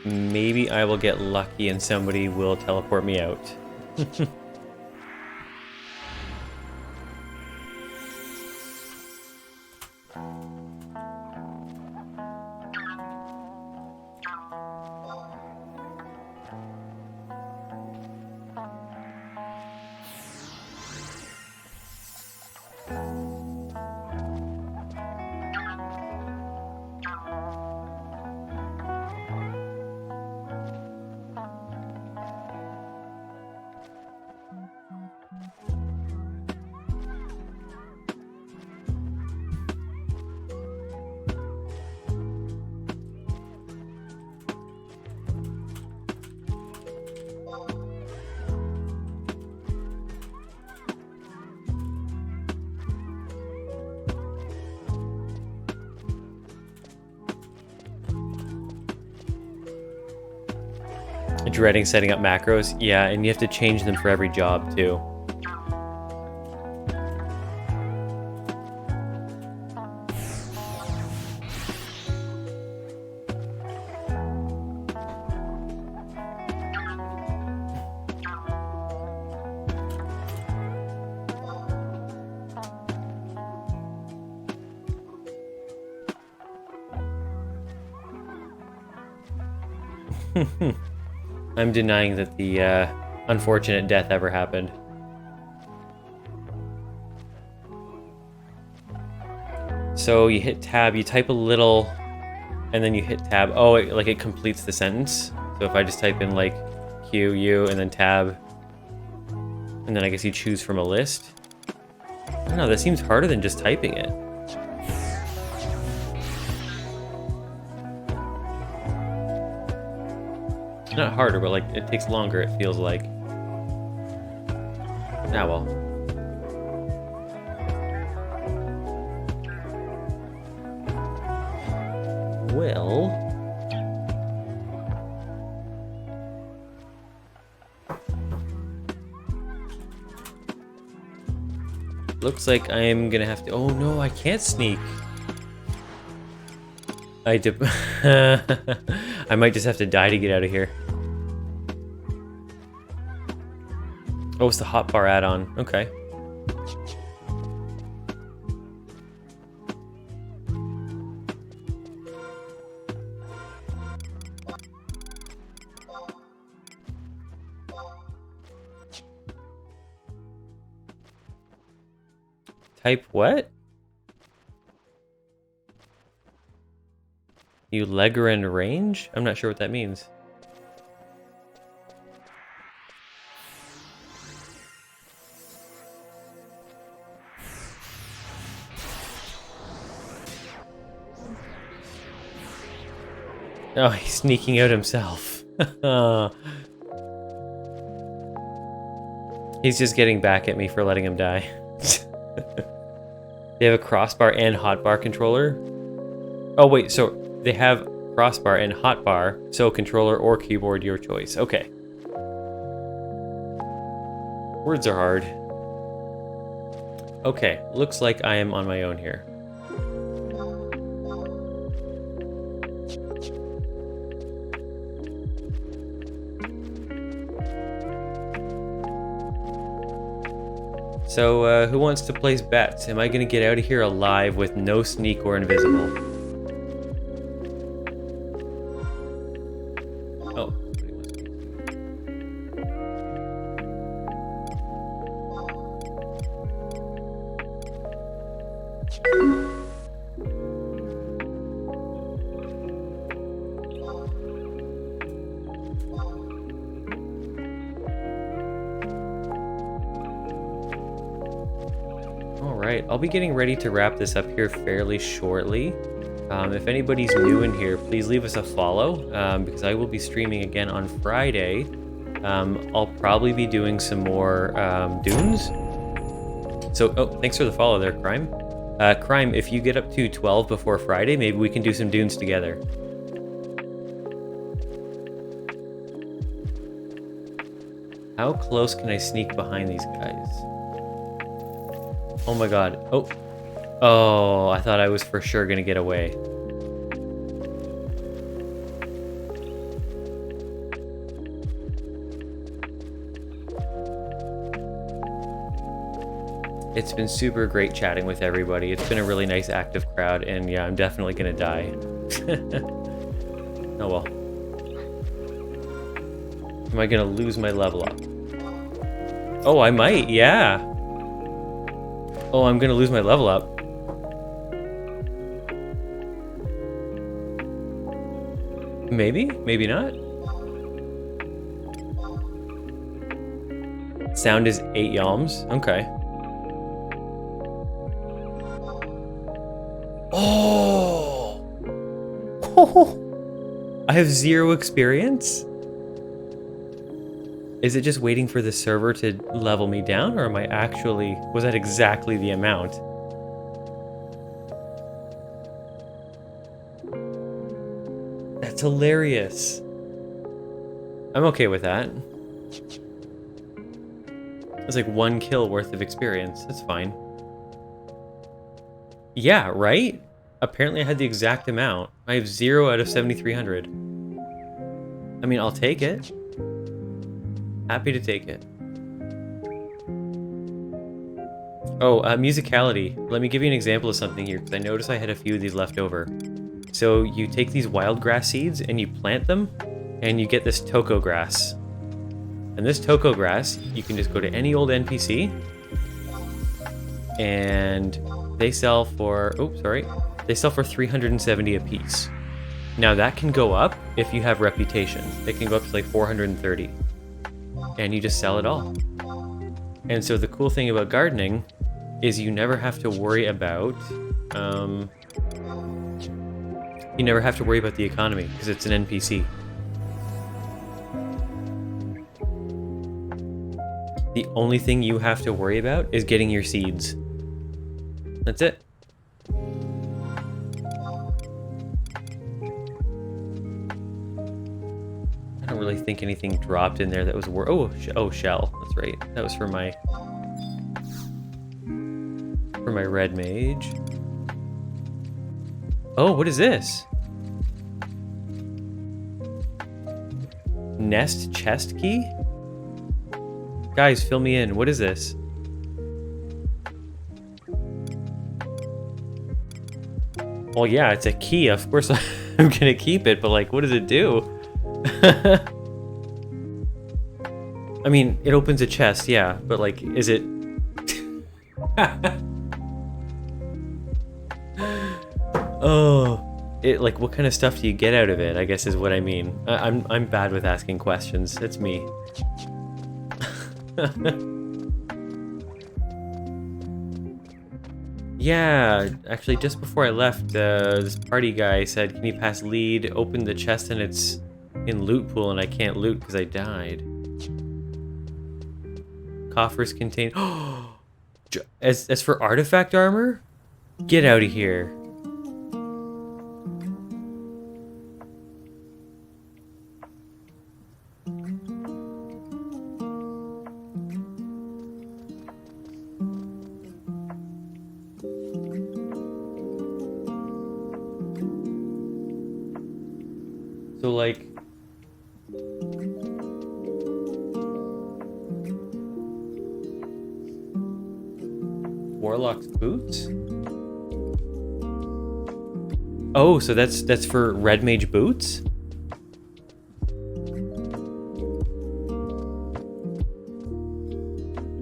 Speaker 1: Maybe I will get lucky and somebody will teleport me out. Dreading setting up macros. Yeah, and you have to change them for every job too. I'm denying that the unfortunate death ever happened. So you hit tab, you type a little, and then you hit tab. Oh, it completes the sentence. So if I just type in like Q, U, and then tab, and then I guess you choose from a list. I don't know, that seems harder than just typing it. Not harder, but like it takes longer, it feels like. Ah, well. Well. Looks like I'm gonna have to. Oh no, I can't sneak. I might just have to die to get out of here. Oh, it's the hotbar add-on. Okay. type what? You Legoran range? I'm not sure what that means. Oh, he's sneaking out himself. He's just getting back at me for letting him die. They have a crossbar and hotbar controller. Oh wait, so they have crossbar and hotbar, so controller or keyboard, your choice. Okay. Words are hard. Okay, looks like I am on my own here. So, who wants to place bets? Am I gonna get out of here alive with no sneak or invisible? Oh. Alright, I'll be getting ready to wrap this up here fairly shortly. If anybody's new in here, please leave us a follow, because I will be streaming again on Friday. I'll probably be doing some more Dunes. So, oh, thanks for the follow there, Crime. Crime, if you get up to 12 before Friday, maybe we can do some Dunes together. How close can I sneak behind these guys? Oh my god. Oh. Oh, I thought I was for sure gonna get away. It's been super great chatting with everybody. It's been a really nice active crowd, and yeah, I'm definitely gonna die. Oh well. Am I gonna lose my level up? Oh, I might, yeah. Oh, I'm gonna lose my level up. Maybe? Maybe not? Sound is 8 yalms. Okay. Oh! I have 0 experience? Is it just waiting for the server to level me down, or am I actually... Was that exactly the amount? That's hilarious. I'm okay with that. It's like 1 kill worth of experience. That's fine. Yeah, right? Apparently I had the exact amount. I have 0 out of 7,300. I mean, I'll take it. Happy to take it. Oh, musicality. Let me give you an example of something here, because I noticed I had a few of these left over. So you take these wild grass seeds and you plant them, and you get this toko grass. And this toko grass, you can just go to any old NPC, and they sell for, oh, sorry, they sell for 370 a piece. Now that can go up if you have reputation. They can go up to like 430. And you just sell it all. And so the cool thing about gardening is you never have to worry about the economy, because it's an NPC. The only thing you have to worry about is getting your seeds. That's it. I don't really think anything dropped in there that was oh, shell. That's right. That was for my red mage. Oh, what is this? Nest chest key? Guys, fill me in. What is this? Well, yeah, it's a key. Of course I'm gonna keep it, but like, what does it do? I mean, it opens a chest, yeah, but like, is it... Oh, like what kind of stuff do you get out of it? I guess is what I mean. I'm bad with asking questions. It's me. Yeah, actually, just before I left, this party guy said, "Can you pass lead?" Opened the chest and it's in loot pool, and I can't loot because I died. Coffers contain. As for artifact armor, get out of here. So like. Warlock's boots? Oh, so that's for red mage boots?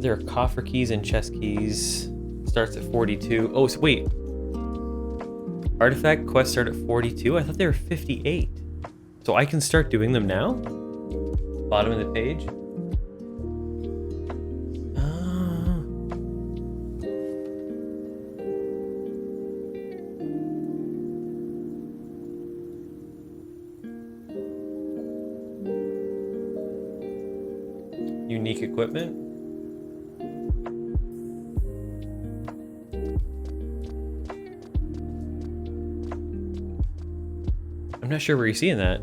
Speaker 1: There are coffer keys and chest keys. Starts at 42. Oh, so wait. Artifact quests start at 42? I thought they were 58. So I can start doing them now? Bottom of the page. Unique equipment. I'm not sure where you're seeing that.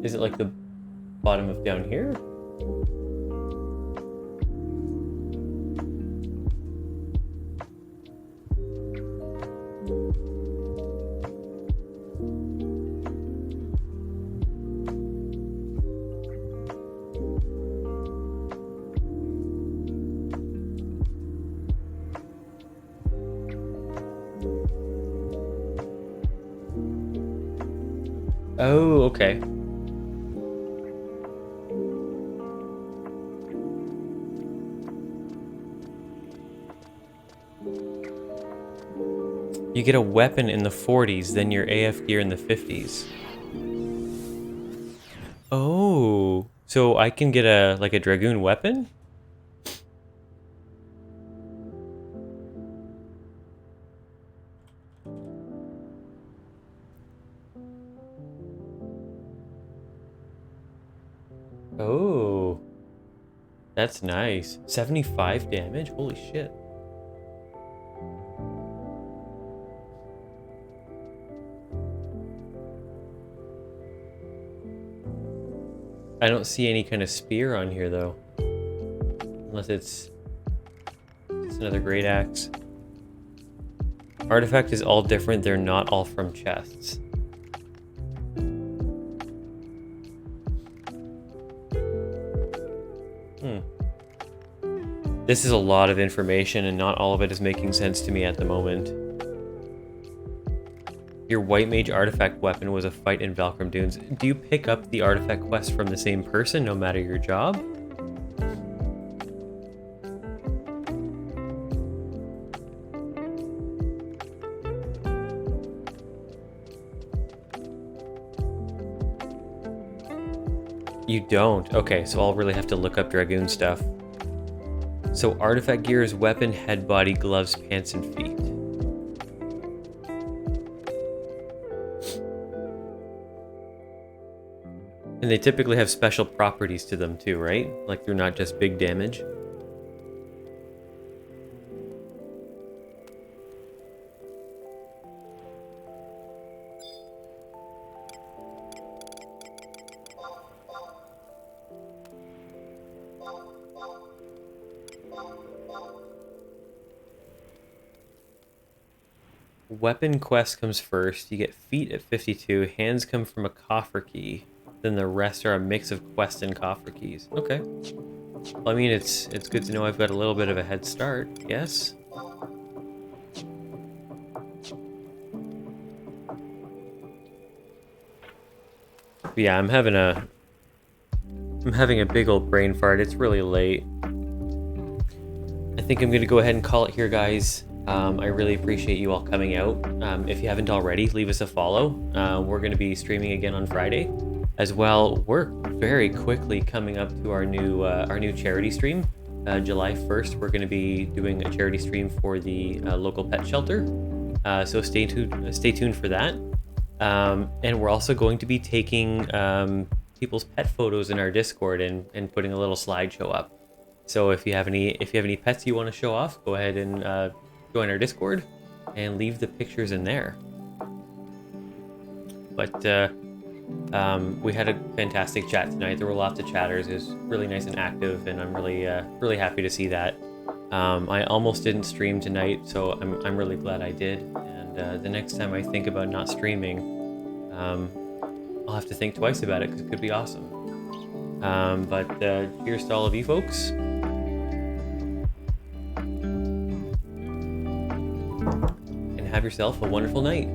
Speaker 1: Is it like the bottom of down here? Oh, okay. You get a weapon in the 40s, then your AF gear in the 50s. Oh, so I can get a dragoon weapon? Oh, that's nice. 75 damage? Holy shit. I don't see any kind of spear on here though. Unless it's another great axe. Artifact is all different, they're not all from chests. This is a lot of information and not all of it is making sense to me at the moment. Your white mage artifact weapon was a fight in Valkram Dunes. Do you pick up the artifact quest from the same person no matter your job? You don't? Okay, so I'll really have to look up Dragoon stuff. So artifact gear is weapon, head, body, gloves, pants, and feet. And they typically have special properties to them too, right? Like they're not just big damage. Weapon quest comes first. You get feet at 52. Hands come from a coffer key. Then the rest are a mix of quest and coffer keys. Okay. Well, I mean, it's good to know I've got a little bit of a head start, yes? But yeah, I'm having a big old brain fart. It's really late. I think I'm gonna go ahead and call it here, guys. I really appreciate you all coming out. If you haven't already, leave us a follow. We're gonna be streaming again on Friday. As well, we're very quickly coming up to our new charity stream. July 1st, we're going to be doing a charity stream for the local pet shelter. So stay tuned for that. And we're also going to be taking people's pet photos in our Discord and putting a little slideshow up. So if you have any pets you want to show off, go ahead and join our Discord and leave the pictures in there. But we had a fantastic chat tonight. There were lots of chatters. It was really nice and active, and I'm really happy to see that. I almost didn't stream tonight, so I'm really glad I did. And the next time I think about not streaming, I'll have to think twice about it because it could be awesome. But cheers to all of you folks. And have yourself a wonderful night.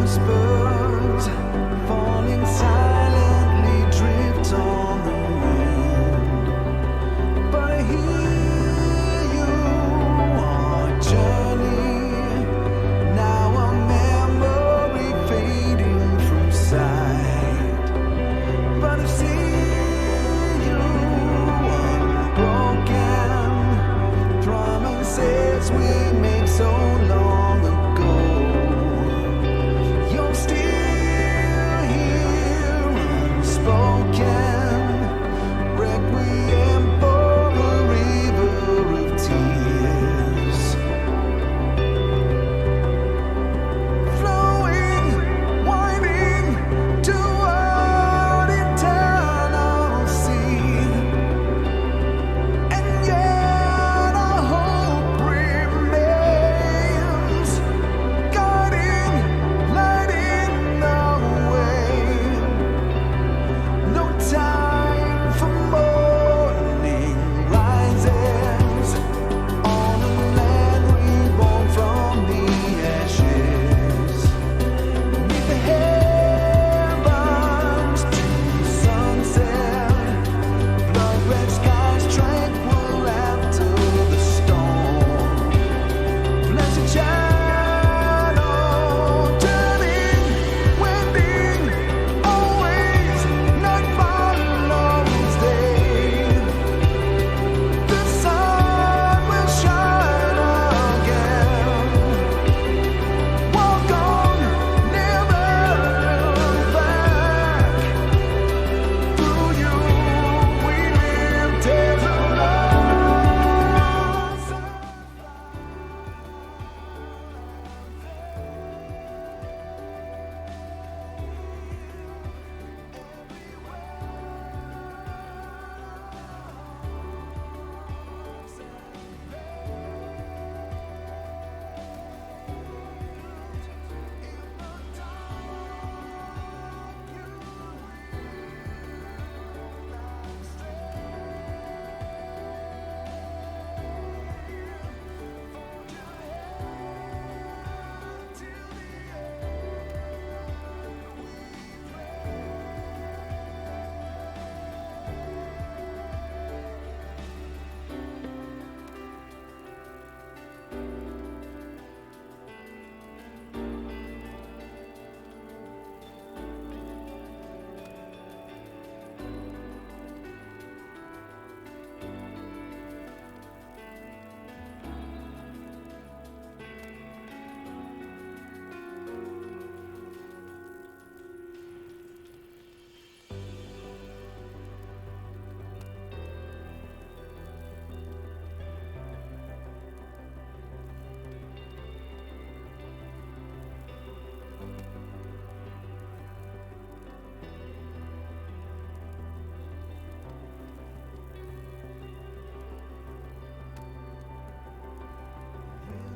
Speaker 3: Whispers falling silently drift on the wind, but I hear you on a journey. Now a memory fading from sight, but I see you unbroken. Promises we made so long ago. You're still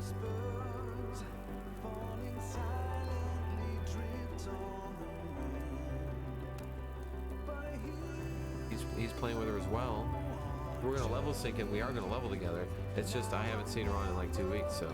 Speaker 3: whispers falling silently drift on the wind. But I hear
Speaker 4: He's playing with her as well. We're gonna level sync and we are gonna level together. It's just I haven't seen her on in like 2 weeks, so